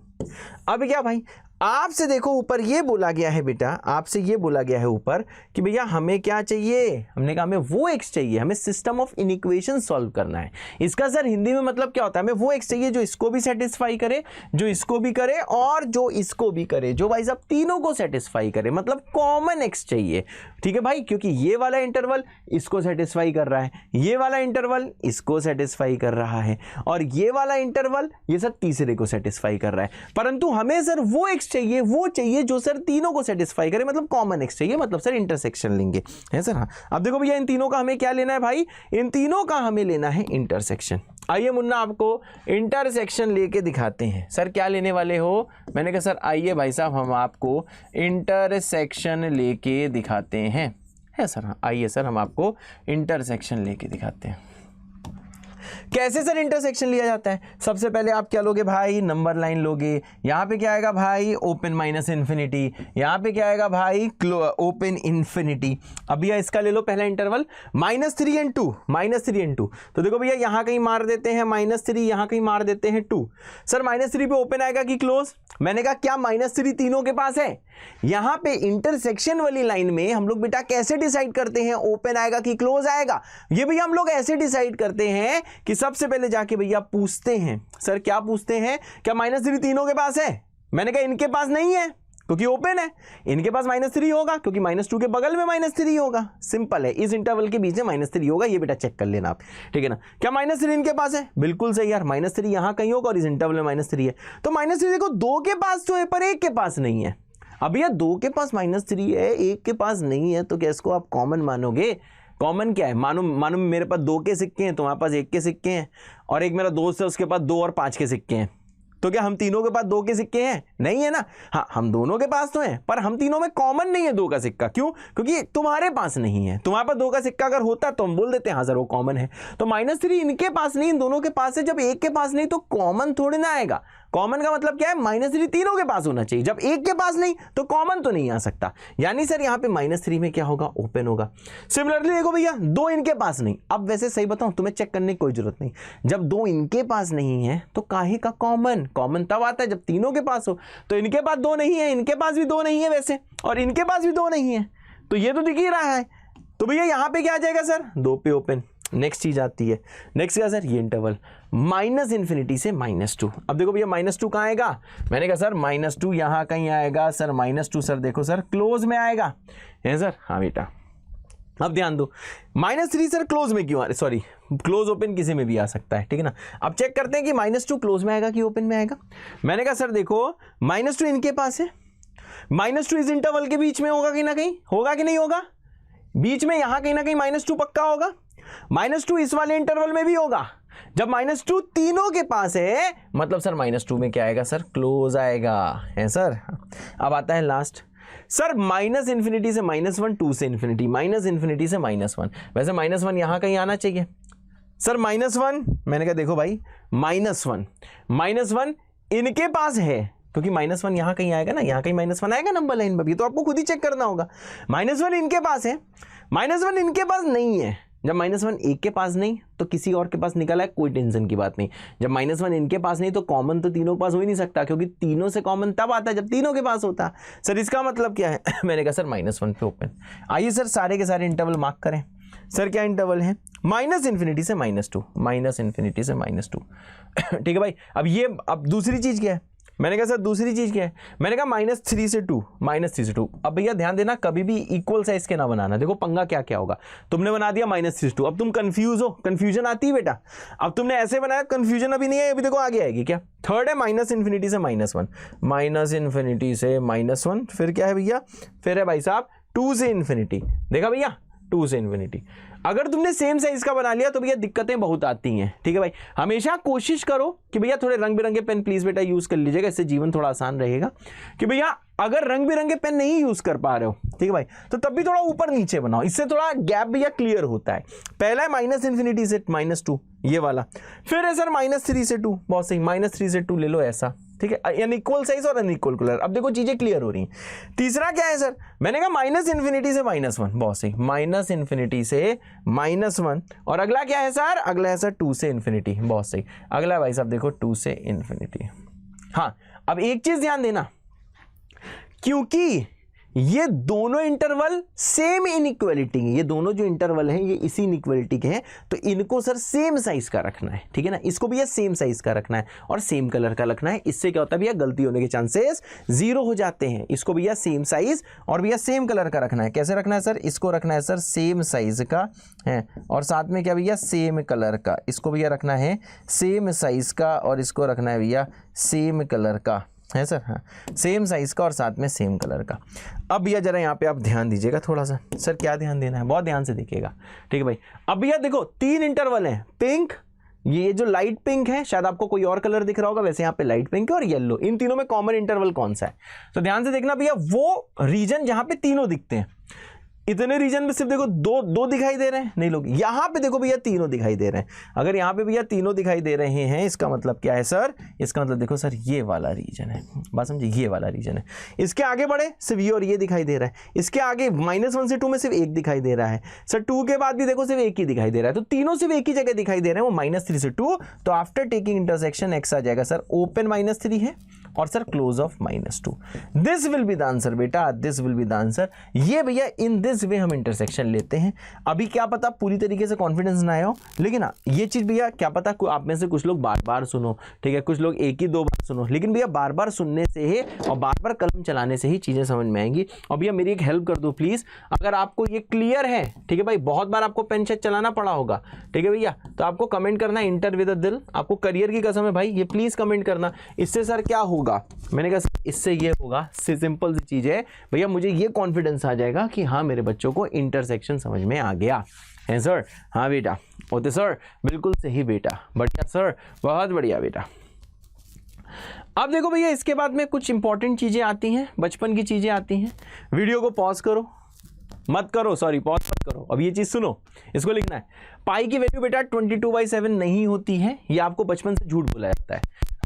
अब क्या भाई, आपसे देखो ऊपर ये बोला गया है बेटा, आपसे ये बोला गया है ऊपर कि भैया हमें क्या चाहिए, हमने कहा हमें वो एक्स चाहिए, हमें सिस्टम ऑफ इनइक्वेशन सॉल्व करना है। इसका सर हिंदी में मतलब क्या होता है, हमें वो एक्स चाहिए जो इसको भी सेटिस्फाई करे, जो इसको भी करे और जो इसको भी करे, जो भाई साहब तीनों को सेटिस्फाई करे, मतलब कॉमन एक्स चाहिए। ठीक है भाई, क्योंकि ये वाला इंटरवल इसको सेटिस्फाई कर रहा है, ये वाला इंटरवल इसको सेटिस्फाई कर रहा है, और ये वाला इंटरवल ये सर तीसरे को सेटिस्फाई कर रहा है। परंतु हमें सर वो एक्स चाहिए, वो चाहिए जो सर तीनों को सेटिस्फाई करे, मतलब कॉमन एक्स चाहिए, मतलब सर इंटरसेक्शन लेंगे, है सर। हाँ, अब देखो भैया इन तीनों का हमें क्या लेना है भाई, इन तीनों का हमें लेना है इंटरसेक्शन। आइए मुन्ना आपको इंटरसेक्शन लेके दिखाते हैं। सर क्या लेने वाले हो, मैंने कहा सर आइए भाई साहब हम आपको इंटरसेक्शन लेके दिखाते हैं, है सर। हाँ आइए सर हम आपको इंटरसेक्शन लेके दिखाते हैं। कैसे सर इंटरसेक्शन लिया जाता है, सबसे पहले आप क्या लोगे भाई, नंबर लाइन लोगे। यहाँ पे क्या आएगा भाई, ओपन माइनस इन्फिनिटी, यहाँ पे क्या आएगा भाई, ओपन इन्फिनिटी। अब भैया इसका ले लो पहला इंटरवल -3 एंड 2, -3 एंड 2। तो देखो भैया यहाँ कहीं मार देते हैं -3, यहाँ कहीं मार देते हैं 2। सर -3 पे ओपन आएगा कि क्लोज, मैंने कहा क्या -3 तीनों के पास है। यहाँ पे इंटरसेक्शन वाली लाइन में हम लोग बेटा कैसे डिसाइड करते हैं ओपन आएगा कि क्लोज आएगा, ये भैया हम लोग ऐसे डिसाइड करते हैं कि सबसे पहले जाके भैया पूछते हैं, सर क्या पूछते हैं, क्या -3 तीनों के पास है। मैंने कहा इनके पास नहीं है क्योंकि ओपन है, इनके पास -3 होगा क्योंकि -2 के बगल में -3 होगा। सिंपल है, इस इंटरवल के बीच में -3 होगा, ये बेटा चेक कर लेना आप, ठीक है ना। क्या -3 इनके पास है, बिल्कुल सही यार, -3 यहां कहीं होगा और इस इंटरवल में -3 है। तो -3 देखो 2 के पास तो है पर 1 के पास नहीं है। अब भैया 2 के पास -3 है, 1 के पास नहीं है, तो क्या इसको आप कॉमन मानोगे। कॉमन क्या है, मानो मेरे पास 2 के सिक्के हैं, तुम्हारे पास 1 के सिक्के हैं, और एक मेरा दोस्त है उसके पास 2 और 5 के सिक्के हैं, तो क्या हम तीनों के पास 2 के सिक्के हैं, नहीं है ना। हाँ हम दोनों के पास तो हैं पर हम तीनों में कॉमन नहीं है 2 का सिक्का, क्यों, क्योंकि तुम्हारे पास नहीं है। तुम्हारे पास 2 का सिक्का अगर होता तो हम बोल देते हैं हाँ सर वो कॉमन है। तो -3 इनके पास नहीं, इन दोनों के पास है, जब 1 के पास नहीं तो कॉमन थोड़ी ना आएगा। कॉमन का मतलब क्या है, -3 तीनों के पास होना चाहिए, जब 1 के पास नहीं तो कॉमन तो नहीं आ सकता, यानी सर यहाँ पे -3 में क्या होगा, ओपन होगा। सिमिलरली देखो भैया 2 इनके पास नहीं, अब वैसे सही बताऊं तुम्हें चेक करने की कोई जरूरत नहीं, जब 2 इनके पास नहीं है तो काहे का कॉमन, कॉमन तब आता है जब तीनों के पास हो। तो इनके पास 2 नहीं है, इनके पास भी 2 नहीं है वैसे, और इनके पास भी 2 नहीं है, तो ये तो दिख ही रहा है। तो भैया यहाँ पे क्या आ जाएगा सर, 2 पे ओपन। नेक्स्ट चीज आती है, नेक्स्ट क्या सर, ये इंटरवल -∞ से -2। अब देखो भैया -2 कहाँ आएगा, मैंने कहा सर -2 यहाँ कहीं आएगा सर, -2 सर देखो सर क्लोज में आएगा, है सर। हाँ बेटा अब ध्यान दो, -3 सर क्लोज में क्यों आ रहा है, सॉरी क्लोज ओपन किसी में भी आ सकता है, ठीक है ना। अब चेक करते हैं कि -2 क्लोज में आएगा कि ओपन में आएगा। मैंने कहा सर देखो -2 इनके पास है, -2 इस इंटरवल के बीच में होगा कि ना कहीं, होगा कि नहीं होगा, बीच में यहां कहीं ना कहीं -2 पक्का होगा, -2 इस वाले इंटरवल में भी होगा। जब -2 तीनों के पास है मतलब सर -2 में क्या आएगा सर, क्लोज आएगा, है सर। अब आता है लास्ट सर, -∞ से -1, 2 से इन्फिनिटी, -∞ से -1, वैसे -1 यहां कहीं आना चाहिए सर। -1 मैंने कहा देखो भाई -1 इनके पास है क्योंकि -1 यहां कहीं आएगा ना, यहां कहीं -1 आएगा नंबर लाइन में भी, तो आपको खुद ही चेक करना होगा। -1 इनके पास है, -1 इनके पास नहीं है। जब -1 एक के पास नहीं तो किसी और के पास निकला है, कोई टेंशन की बात नहीं। जब -1 इनके पास नहीं तो कॉमन तो तीनों के पास हो ही नहीं सकता, क्योंकि तीनों से कॉमन तब आता है जब तीनों के पास होता। सर इसका मतलब क्या है मैंने कहा सर -1 पे ओपन। आइए सर सारे के सारे इंटरवल मार्क करें। सर क्या इंटरवल है, -∞ से -2, -∞ से -2 ठीक है भाई। अब दूसरी चीज क्या है, मैंने कहा सर दूसरी चीज क्या है, मैंने कहा -3 से 2। अब भैया ध्यान देना कभी भी इक्वल साइज के ना बनाना, देखो पंगा क्या क्या होगा। तुमने बना दिया -3 से 2, अब तुम कंफ्यूज हो, कंफ्यूजन आती है बेटा। अब तुमने ऐसे बनाया, कंफ्यूजन अभी नहीं है, अभी देखो आगे आएगी क्या। थर्ड है -∞ से -1, से -1, फिर क्या है भैया, फिर है भाई साहब 2 से इन्फिनिटी। देखा भैया 2 से इन्फिनिटी। अगर तुमने सेम साइज का बना लिया तो भैया दिक्कतें बहुत आती हैं, ठीक है भाई। हमेशा कोशिश करो कि भैया थोड़े रंग बिरंगे पेन प्लीज बेटा यूज कर लीजिएगा, इससे जीवन थोड़ा आसान रहेगा। कि भैया अगर रंग बिरंगे पेन नहीं यूज कर पा रहे हो, ठीक है भाई, तो तब भी थोड़ा ऊपर नीचे बनाओ, इससे थोड़ा गैप भैया क्लियर होता है। पहला है -∞ से -2 ये वाला, फिर है सर -3 से 2, बहुत सही, -3 से 2 ले लो ऐसा, ठीक है, यानी इक्वल साइज और अनइक्वल कलर। अब देखो चीजें क्लियर हो रही हैं। तीसरा क्या है सर, मैंने कहा -∞ से -1, बहुत सही, -∞ से -1, और अगला क्या है सर, अगला है सर 2 से इन्फिनिटी, बहुत सही। अगला भाई साहब देखो 2 से इन्फिनिटी। हाँ अब एक चीज ध्यान देना, क्योंकि ये दोनों इंटरवल सेम इनइक्वालिटी है, ये दोनों जो इंटरवल हैं ये इसी इनइक्वालिटी के हैं, तो इनको सर सेम साइज का रखना है, ठीक है ना, इसको भैया सेम साइज का रखना है और सेम कलर का रखना है। इससे क्या होता है भैया, गलती होने के चांसेस जीरो हो जाते हैं। इसको भैया सेम साइज और भैया सेम कलर का रखना है। कैसे रखना है सर, इसको रखना है सर सेम साइज का है और साथ में क्या भैया सेम कलर का, इसको भैया रखना है सेम साइज का और इसको रखना है भैया सेम कलर का है सर, हाँ सेम साइज का और साथ में सेम कलर का। अब भैया जरा यहाँ पे आप ध्यान दीजिएगा थोड़ा सा, सर क्या ध्यान देना है, बहुत ध्यान से देखिएगा, ठीक है भाई। अब भैया देखो तीन इंटरवल हैं, पिंक, ये जो लाइट पिंक है, शायद आपको कोई और कलर दिख रहा होगा, वैसे यहाँ पे लाइट पिंक है और येलो, इन तीनों में कॉमन इंटरवल कौन सा है, तो ध्यान से देखना भैया, वो रीजन जहां पे तीनों दिखते हैं। इतने रीजन में सिर्फ देखो दो दिखाई दे रहे हैं, नहीं लोग, यहां पे देखो भैया तीनों दिखाई दे रहे हैं। अगर यहां पे भैया तीनों दिखाई दे रहे हैं, इसका मतलब क्या है सर, इसका मतलब देखो सर ये वाला रीजन है, बात समझे, ये वाला रीजन है। इसके आगे बढ़े सिर्फ ये और ये दिखाई दे रहा है, इसके आगे -1 से 2 में सिर्फ एक दिखाई दे रहा है सर, 2 के बाद भी देखो सिर्फ एक ही दिखाई दे रहा है, तो तीनों सिर्फ एक ही जगह दिखाई दे रहे हैं, वो -3 से 2। तो आफ्टर टेकिंग इंटरसेक्शन एक्स आ जाएगा सर ओपन -3 है और sir close of -2। This will be the answer बेटा, this will be the answer. ये भैया इन दिस वे हम इंटरसेक्शन लेते हैं। अभी क्या पता पूरी तरीके से कॉन्फिडेंस ना आया हो, लेकिन हाँ ये चीज भैया क्या पता आप में से कुछ लोग बार बार सुनो, ठीक है, कुछ लोग एक ही 2 बार सुनो, लेकिन भैया बार बार सुनने से ही और बार बार कलम चलाने से ही चीजें समझ में आएंगी। और भैया मेरी एक हेल्प कर दो प्लीज, अगर आपको ये क्लियर है, ठीक है भाई, बहुत बार आपको पेन शेड चलाना पड़ा होगा, ठीक है भैया, तो आपको कमेंट करना इंटर विद अ दिल, आपको करियर की कसम है भाई, ये प्लीज कमेंट करना। इससे सर क्या होगा, मैंने कहा इससे ये होगा, सिंपल सी चीज है भैया, मुझे ये कॉन्फिडेंस आ जाएगा कि हाँ मेरे बच्चों को इंटरसेक्शन समझ में आ गया है सर। हाँ बेटा, ओके सर, बिल्कुल सही बेटा, बढ़िया सर, बहुत बढ़िया बेटा। अब देखो भैया इसके बाद में कुछ इंपॉर्टेंट चीजें आती हैं, बचपन की चीजें आती हैं। वीडियो को पॉज करो, मत करो, सॉरी पॉज मत करो, अब ये चीज सुनो, इसको लिखना है। पाई की वैल्यू बेटा 22/7 नहीं होती है, ये आपको बचपन से झूठ बोला जाता है।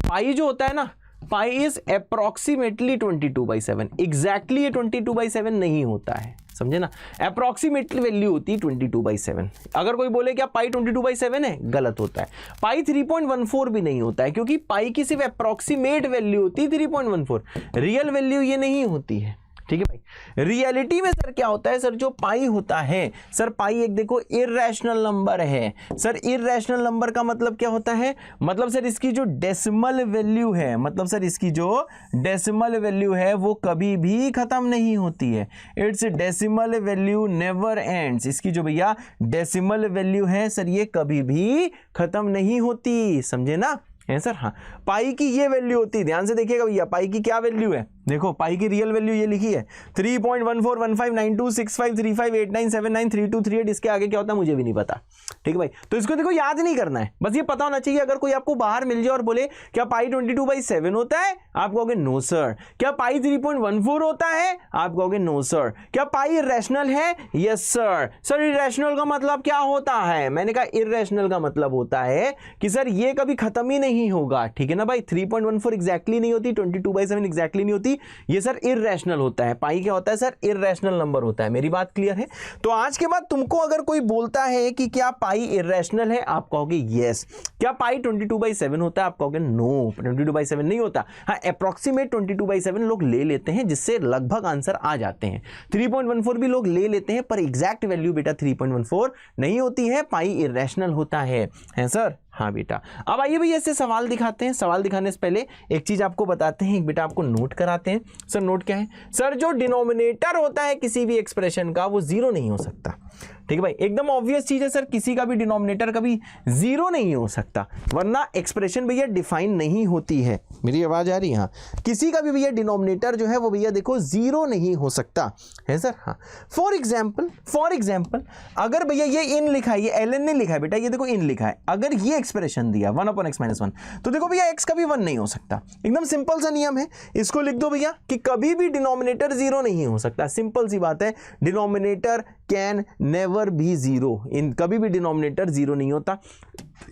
पाई जो होता है ना, पाई इज अप्रोक्सीमेटली 22/7, एग्जैक्टली ये 22/7 नहीं होता है, समझे ना, अप्रोक्सीमेटली वैल्यू होती है 22/7। अगर कोई बोले क्या पाई 22/7 है, गलत होता है। पाई 3.14 भी नहीं होता है, क्योंकि पाई की सिर्फ अप्रोक्सीमेट वैल्यू होती है 3.14, रियल वैल्यू ये नहीं होती है, ठीक है भाई। रियलिटी में सर क्या होता है सर, जो पाई होता है सर, पाई एक देखो इर्रेशनल नंबर है सर। इर्रेशनल नंबर का मतलब क्या होता है, मतलब सर इसकी जो डेसिमल वैल्यू है, मतलब सर इसकी जो डेसिमल वैल्यू है वो कभी भी खत्म नहीं होती है। It's decimal value never ends. इसकी जो भैया डेसिमल वैल्यू है सर ये कभी भी खत्म नहीं होती, समझे ना, है सर। हाँ, पाई की ये वैल्यू होती है, ध्यान से देखिएगा भैया, पाई की क्या वैल्यू है, देखो पाई की रियल वैल्यू ये लिखी है 3.141592653589793238। इसके आगे क्या होता है मुझे भी नहीं पता, ठीक है भाई, तो इसको देखो याद नहीं करना है, बस ये पता होना चाहिए। अगर कोई आपको बाहर मिल जाए और बोले क्या पाई 22/7 होता है, आप कहोगे नो सर। क्या पाई 3.14 होता है, आप कहोगे नो सर। क्या पाई इर्रेशनल है, यस सर। सर इर्रेशनल का मतलब क्या होता है, मैंने कहा इर्रेशनल का मतलब होता है कि सर ये कभी खत्म ही नहीं होगा, ठीक है ना भाई। 3.14 एग्जैक्टली नहीं होती, 22/7 एग्जैक्टली नहीं होती, ये सर इर्रेशनल होता है। पाई क्या होता है सर, इर्रेशनल नंबर होता है। मेरी बात क्लियर है। तो आज के बाद तुमको अगर कोई बोलता है कि क्या पाई इर्रेशनल है, आप कहोगे यस। क्या पाई 22/7 होता है, आप कहोगे नो, 22/7 नहीं होता। हाँ, अप्रॉक्सीमेट 22/7 लोग ले लेते हैं, जिससे लगभग आंसर आ जाते हैं। 3.14 भी लोग ले लेते हैं, पर एग्जैक्ट वैल्यू बेटा 3.14 नहीं होती है, पाई इर्रेशनल होता है सर। हाँ बेटा, अब आइए भैया ऐसे सवाल दिखाते हैं। सवाल दिखाने से पहले एक चीज आपको बताते हैं, एक बेटा आपको नोट कराते हैं। सर नोट क्या है सर, जो डिनोमिनेटर होता है किसी भी एक्सप्रेशन का वो जीरो नहीं हो सकता, ठीक है भाई, एकदम ऑब्वियस चीज है सर, किसी का भी डिनोमिनेटर कभी जीरो नहीं हो सकता, वरना एक्सप्रेशन भैया डिफाइन नहीं होती है। मेरी आवाज आ रही है, हाँ, किसी का भी भैया डिनोमिनेटर जो है वो भैया देखो जीरो नहीं हो सकता है सर। हाँ, फॉर एग्जाम्पल अगर भैया ये इन लिखा है, ये एल एन नहीं लिखा है बेटा, ये देखो इन लिखा है, अगर ये एक्सप्रेशन दिया 1/x-1, तो देखो भैया x कभी 1 नहीं हो सकता। एकदम सिंपल सा नियम है, इसको लिख दो भैया कि कभी भी डिनोमिनेटर जीरो नहीं हो सकता। सिंपल सी बात है, denominator can never be zero, इन कभी भी डिनोमिनेटर जीरो नहीं होता।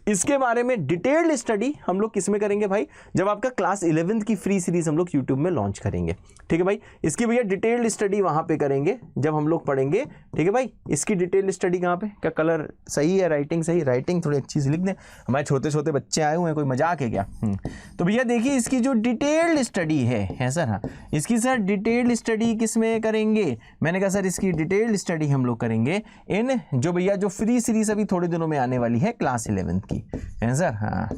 इसके बारे में डिटेल्ड स्टडी हम लोग किस में करेंगे भाई, जब आपका क्लास 11th की फ्री सीरीज हम लोग यूट्यूब में लॉन्च करेंगे। ठीक है भाई, इसकी भैया डिटेल्ड स्टडी वहां पे करेंगे जब हम लोग पढ़ेंगे। ठीक है भाई, इसकी डिटेल्ड स्टडी कहाँ पे, क्या कलर सही है, राइटिंग सही, राइटिंग थोड़ी अच्छी से लिख दें, हमारे छोटे छोटे बच्चे आए हुए हैं, कोई मजाक है क्या। तो भैया देखिए इसकी जो डिटेल्ड स्टडी है सर, हाँ इसकी सर डिटेल्ड स्टडी किस में करेंगे, मैंने कहा सर इसकी डिटेल्ड स्टडी हम लोग करेंगे इन जो भैया जो फ्री सीरीज अभी थोड़े दिनों में आने वाली है क्लास 11th की, है सर, हाँ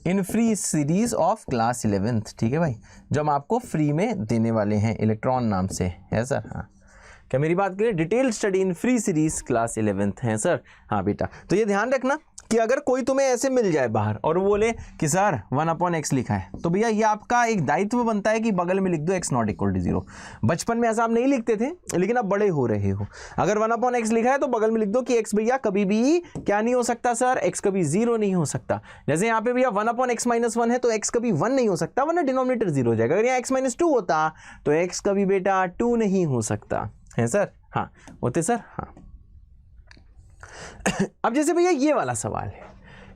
in free series of class 11th। ठीक है भाई, जो हम आपको फ्री में देने वाले हैं इलेक्ट्रॉन नाम से, है सर, हाँ क्या मेरी बात करें, detailed study in free series class 11th है सर। हाँ बेटा, तो ये ध्यान रखना कि अगर कोई तुम्हें ऐसे मिल जाए बाहर और वो बोले कि सर 1/x लिखा है, तो भैया ये आपका एक दायित्व बनता है कि बगल में लिख दो x नॉट इक्वल टू 0। बचपन में ऐसा आप नहीं लिखते थे, लेकिन अब बड़े हो रहे हो, अगर 1/x लिखा है तो बगल में लिख दो कि x भैया कभी भी क्या नहीं हो सकता सर, x कभी 0 नहीं हो सकता। जैसे यहाँ पे भैया 1/x-1 है तो x कभी 1 नहीं हो सकता, वरना डिनोमिनेटर 0 हो जाएगा। अगर यहाँ x-2 होता तो x कभी बेटा 2 नहीं हो सकता, है सर, हाँ होते सर, हाँ। अब जैसे भैया ये वाला सवाल है,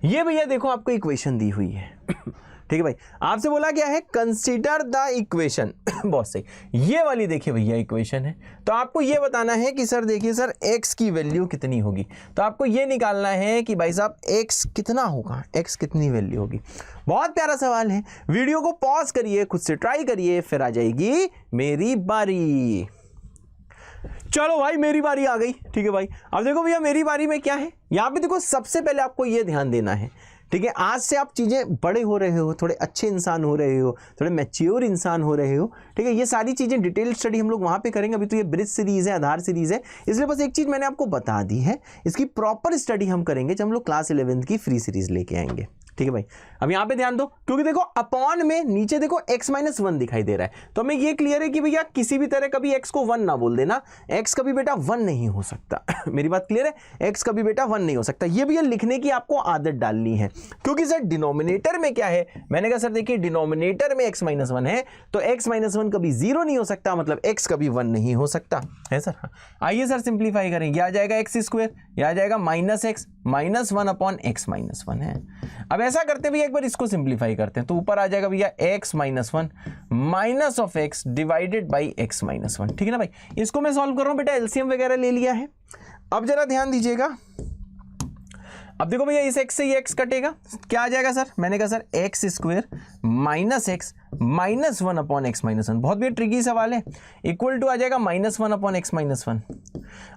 ये भैया देखो आपको इक्वेशन दी हुई है। ठीक है भाई, आपसे बोला गया है कंसीडर द इक्वेशन। बहुत सही, ये वाली देखिए भैया इक्वेशन है, तो आपको ये बताना है कि सर देखिए सर x की वैल्यू कितनी होगी, तो आपको ये निकालना है कि भाई साहब x कितना होगा, x कितनी वैल्यू होगी। बहुत प्यारा सवाल है, वीडियो को पॉज करिए, खुद से ट्राई करिए, फिर आ जाएगी मेरी बारी। चलो भाई मेरी बारी आ गई। ठीक है भाई, अब देखो भैया मेरी बारी में क्या है, यहाँ पे देखो सबसे पहले आपको ये ध्यान देना है, ठीक है, आज से आप चीज़ें बड़े हो रहे हो, थोड़े अच्छे इंसान हो रहे हो, थोड़े मैच्योर इंसान हो रहे हो। ठीक है, ये सारी चीज़ें डिटेल स्टडी हम लोग वहाँ पे करेंगे। अभी तो ये ब्रिज सीरीज़ है, आधार सीरीज़ है, इसलिए बस एक चीज़ मैंने आपको बता दी है, इसकी प्रॉपर स्टडी हम करेंगे जब हम लोग क्लास 11th की फ्री सीरीज़ लेके आएंगे। ठीक है भाई, अब यहाँ पे ध्यान दो, क्योंकि देखो अपॉन में नीचे देखो x-1 दिखाई दे रहा है, तो हमें ये क्लियर है कि भैया किसी भी तरह कभी x को 1 ना बोल देना, x कभी बेटा 1 नहीं हो सकता। मेरी बात क्लियर है, x कभी बेटा 1 नहीं हो सकता। ये भैया लिखने की आपको आदत डालनी है, क्योंकि सर डिनोमिनेटर में क्या है, मैंने कहा सर देखिए डिनोमिनेटर में x-1 है, तो x-1 कभी 0 नहीं हो सकता, मतलब x कभी 1 नहीं हो सकता, है सर। आइए सर सिंप्लीफाई करेंगे, आ जाएगा x², यह आ जाएगा -x -1/x-1 है। अब ऐसा करते भैया एक बार इसको सिंप्लीफाई करते हैं, तो ऊपर आ जाएगा भैया x-1 minus of x divided by x-1। ठीक है ना भाई, इसको मैं सॉल्व कर रहा हूं बेटा, एलसीएम वगैरह ले लिया है। अब जरा ध्यान दीजिएगा, अब देखो भैया इस x से ये x कटेगा, क्या आ जाएगा सर, मैंने कहा sir x² minus x minus 1/x-1। बहुत भी ट्रिकी सवाल है, इक्वल टू आ जाएगा -1/x-1।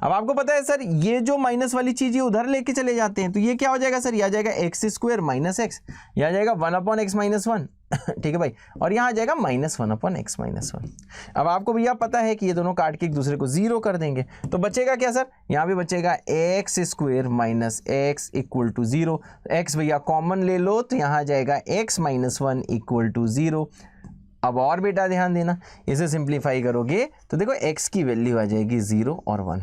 अब आपको पता है सर ये जो माइनस वाली चीज ये उधर लेके चले जाते हैं, तो ये क्या हो जाएगा सर, ये आ जाएगा x² माइनस x, ये आ जाएगा 1/x-1। ठीक है भाई, और यहाँ आ जाएगा -1/x-1। अब आपको भैया पता है कि ये दोनों काट के एक दूसरे को 0 कर देंगे, तो बचेगा क्या सर, यहाँ भी बचेगा x² minus x equal to 0। x भैया कॉमन ले लो, तो यहाँ आ जाएगा x-1 इक्वल टू 0। अब और बेटा ध्यान देना, इसे सिंप्लीफाई करोगे तो देखो x की वैल्यू आ जाएगी 0 और 1।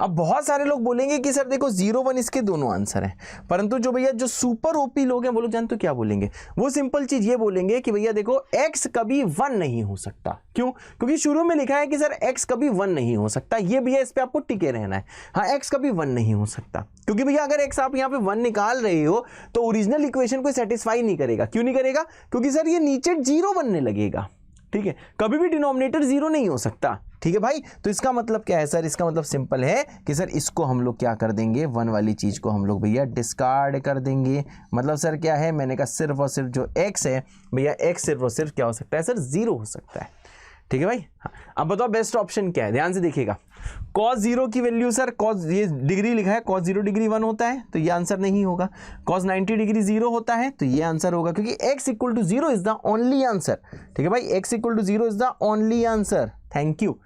अब बहुत सारे लोग बोलेंगे कि सर देखो 0 1 इसके दोनों आंसर हैं, परंतु जो भैया जो सुपर ओपी लोग हैं वो लोग जानते हो क्या बोलेंगे, वो सिंपल चीज ये बोलेंगे कि भैया देखो x कभी 1 नहीं हो सकता। क्यों, क्योंकि शुरू में लिखा है कि सर x कभी 1 नहीं हो सकता, ये भैया इस पे आपको टिके रहना है। हाँ, x कभी 1 नहीं हो सकता, क्योंकि भैया अगर x आप यहाँ पे 1 निकाल रहे हो तो ओरिजिनल इक्वेशन को सेटिस्फाई नहीं करेगा। क्यों नहीं करेगा, क्योंकि सर ये नीचे 0 बनने लगेगा। ठीक है, कभी भी डिनोमिनेटर 0 नहीं हो सकता। ठीक है भाई, तो इसका मतलब क्या है सर, इसका मतलब सिंपल है कि सर इसको हम लोग क्या कर देंगे, 1 वाली चीज को हम लोग भैया डिस्कार्ड कर देंगे। मतलब सर क्या है, मैंने कहा सिर्फ और सिर्फ जो x है भैया, x सिर्फ और सिर्फ क्या हो सकता है सर, 0 हो सकता है। ठीक है भाई, हाँ। अब बताओ बेस्ट ऑप्शन क्या है, ध्यान से देखिएगा, cos 0 की वैल्यू सर, cos ये डिग्री लिखा है, cos 0 डिग्री 1 होता है तो ये आंसर नहीं होगा। cos 90 डिग्री 0 होता है तो ये आंसर होगा, क्योंकि x equal to 0 is the only answer. ठीक है भाई, x equal to 0 is the only answer. Thank you.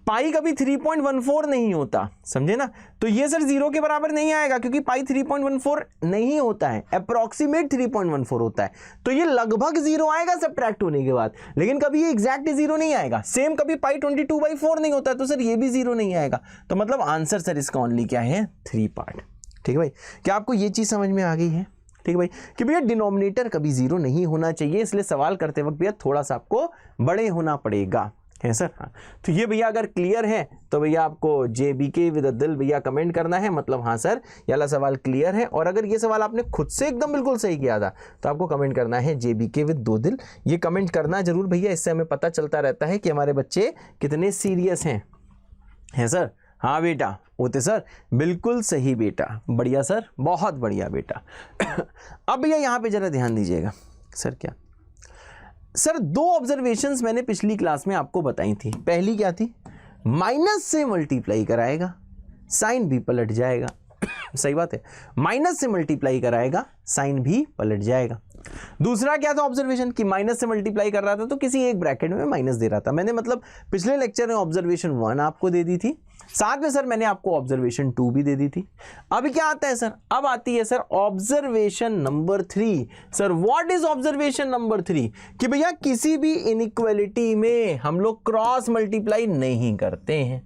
Pi कभी 3.14 नहीं होता, समझे ना, तो ये सर 0 के बराबर नहीं आएगा, क्योंकि पाई 3.14 नहीं होता है, अप्रोक्सीमेट 3.14 होता है, तो ये लगभग 0 आएगा सब्ट्रैक्ट होने के बाद, लेकिन कभी ये एग्जैक्ट 0 नहीं आएगा। सेम कभी पाई 22/4 नहीं होता है, तो सर ये भी 0 नहीं आएगा। तो मतलब आंसर सर इसका ओनली क्या है, 3 पार्ट। ठीक है भाई, क्या आपको ये चीज समझ में आ गई है। ठीक है भाई, कि भैया डिनोमिनेटर कभी 0 नहीं होना चाहिए, इसलिए सवाल करते वक्त भैया थोड़ा सा आपको बड़े होना पड़ेगा। है सर। हाँ, तो ये भैया अगर क्लियर है तो भैया आपको JBK विद दिल भैया कमेंट करना है, मतलब हाँ सर ये वाला सवाल क्लियर है। और अगर ये सवाल आपने खुद से एकदम बिल्कुल सही किया था तो आपको कमेंट करना है JBK विद 2 दिल। ये कमेंट करना जरूर भैया, इससे हमें पता चलता रहता है कि हमारे बच्चे कितने सीरियस हैं। है सर। हाँ बेटा होते सर, बिल्कुल सही बेटा, बढ़िया सर, बहुत बढ़िया बेटा। अब भैया यहाँ पे जरा ध्यान दीजिएगा। सर क्या सर, 2 ऑब्जर्वेशंस मैंने पिछली क्लास में आपको बताई थी। पहली क्या थी, माइनस से मल्टीप्लाई कराएगा साइन भी पलट जाएगा। सही बात है, माइनस से मल्टीप्लाई कराएगा साइन भी पलट जाएगा। दूसरा क्या था ऑब्जर्वेशन, कि माइनस से मल्टीप्लाई कर रहा था तो किसी एक ब्रैकेट में माइनस दे रहा था। मैंने मतलब पिछले लेक्चर में ऑब्जर्वेशन 1 आपको दे दी थी, साथ में सर मैंने आपको ऑब्जर्वेशन 2 भी दे दी थी। अभी क्या आता है सर, अब आती है sir observation number 3। Sir what is observation number 3, कि भैया किसी भी इनइक्वालिटी में हम लोग क्रॉस मल्टीप्लाई नहीं करते हैं।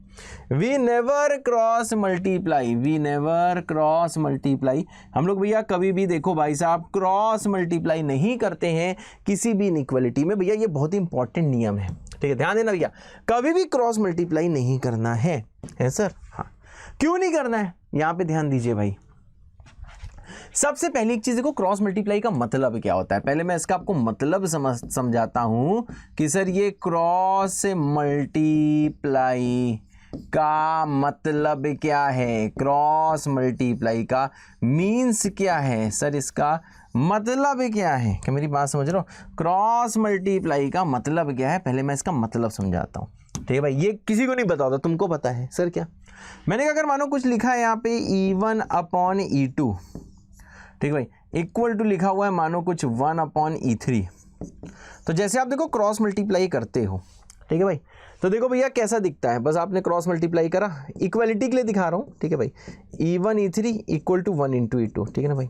We never cross multiply, we never cross multiply. हम लोग भैया कभी भी देखो भाई साहब क्रॉस मल्टीप्लाई नहीं करते हैं किसी भी इनइक्वालिटी में। भैया ये बहुत ही इंपॉर्टेंट नियम है, ठीक है, ध्यान देना भैया, कभी भी क्रॉस मल्टीप्लाई नहीं करना है सर। हाँ, क्यों नहीं करना है, यहां पे ध्यान दीजिए भाई। सबसे पहली एक चीज देखो, क्रॉस मल्टीप्लाई का मतलब क्या होता है। पहले मैं इसका आपको मतलब समझाता हूं कि सर ये क्रॉस मल्टीप्लाई का मतलब क्या है, क्रॉस मल्टीप्लाई का मीन्स क्या है सर, इसका मतलब क्या है। क्या मेरी बात समझ रहे हो, क्रॉस मल्टीप्लाई का मतलब क्या है, पहले मैं इसका मतलब समझाता हूँ। ठीक है भाई, ये किसी को नहीं पता होता, तुमको पता है। सर क्या, मैंने कहा अगर मानो कुछ लिखा है यहाँ पे E1/E2, ठीक है भाई, इक्वल टू लिखा हुआ है मानो कुछ 1/E3, तो जैसे आप देखो क्रॉस मल्टीप्लाई करते हो, ठीक है भाई, तो देखो भैया कैसा दिखता है। बस आपने क्रॉस मल्टीप्लाई करा, इक्वालिटी के लिए दिखा रहा हूँ, ठीक है भाई, E1/E3 इक्वल टू 1/E2, ठीक है ना भाई।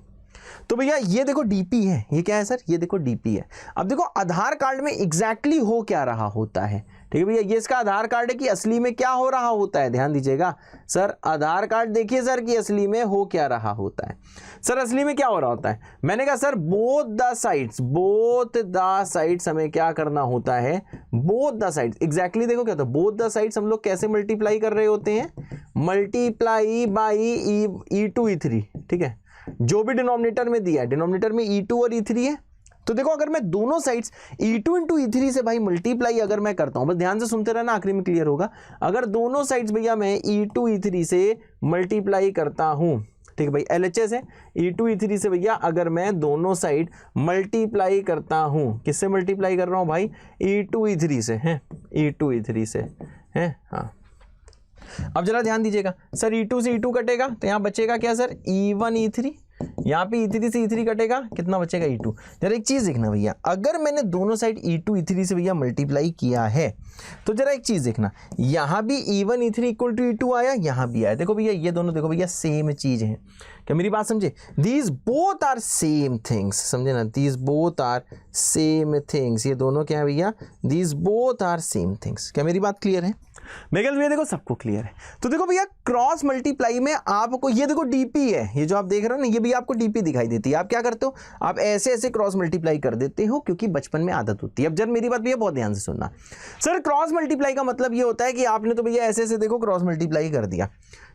तो भैया ये देखो डीपी है, ये क्या है सर, ये देखो डीपी है। अब देखो आधार कार्ड में एग्जैक्टली हो क्या रहा होता है, ठीक है भैया, ये इसका आधार कार्ड है कि असली में क्या हो रहा होता है, ध्यान दीजिएगा सर। आधार कार्ड देखिए सर कि असली में हो क्या रहा होता है। सर असली में क्या हो रहा होता है, मैंने कहा सर बोथ द साइड्स हमें क्या करना होता है, बोथ द साइड्स। एग्जैक्टली देखो क्या होता है, बोथ द साइड्स हम लोग कैसे मल्टीप्लाई कर रहे होते हैं, मल्टीप्लाई बाई E2/E3, ठीक है, जो भी डिनोमिनेटर में दिया है, डिनोमिनेटर में E2 और E3 है। तो देखो अगर मैं दोनों साइड्स E2 इंटू E3 से भाई मल्टीप्लाई अगर मैं करता हूं, बस ध्यान से सुनते रहना, आखिरी में क्लियर होगा। अगर दोनों साइड्स भैया मैं E2 E3 से मल्टीप्लाई करता हूं, ठीक है भाई, LHS है, E2 E3 से भैया अगर मैं दोनों साइड मल्टीप्लाई करता हूं, किससे मल्टीप्लाई कर रहा हूं भाई, E2 E3 से है, E2 E3 से है। हाँ, अब जरा ध्यान दीजिएगा सर, E2 से E2 कटेगा तो यहां बचेगा क्या सर, E1/E3, यहाँ पे E3 से E3 कटेगा, कितना बचेगा E2। जरा एक चीज देखना भैया, अगर मैंने दोनों साइड E2 E3 से भैया मल्टीप्लाई किया है तो जरा एक चीज देखना, यहाँ भी E1 E3 equal to E2 आया, यहाँ भी आया। देखो भैया ये दोनों देखो भैया सेम चीज है, क्या मेरी बात समझे, these both are same things, समझे ना, these both are same things, ये दोनों क्या है भैया, these both are same things. क्या मेरी बात क्लियर है, मेगल भैया देखो सबको क्लियर है। तो देखो भैया क्रॉस मल्टीप्लाई में आपको ये देखो डीपी है, ये जो आप देख रहे हो ना, ये भी आपको डीपी दिखाई देती है। आप क्या करते हो, आप ऐसे ऐसे क्रॉस मल्टीप्लाई कर देते हो, क्योंकि बचपन में आदत होती है। अब जब मेरी बात भैया बहुत ध्यान से सुनना, सर क्रॉस मल्टीप्लाई का मतलब ये होता है कि आपने तो भैया ऐसे ऐसे देखो क्रॉस मल्टीप्लाई कर दिया,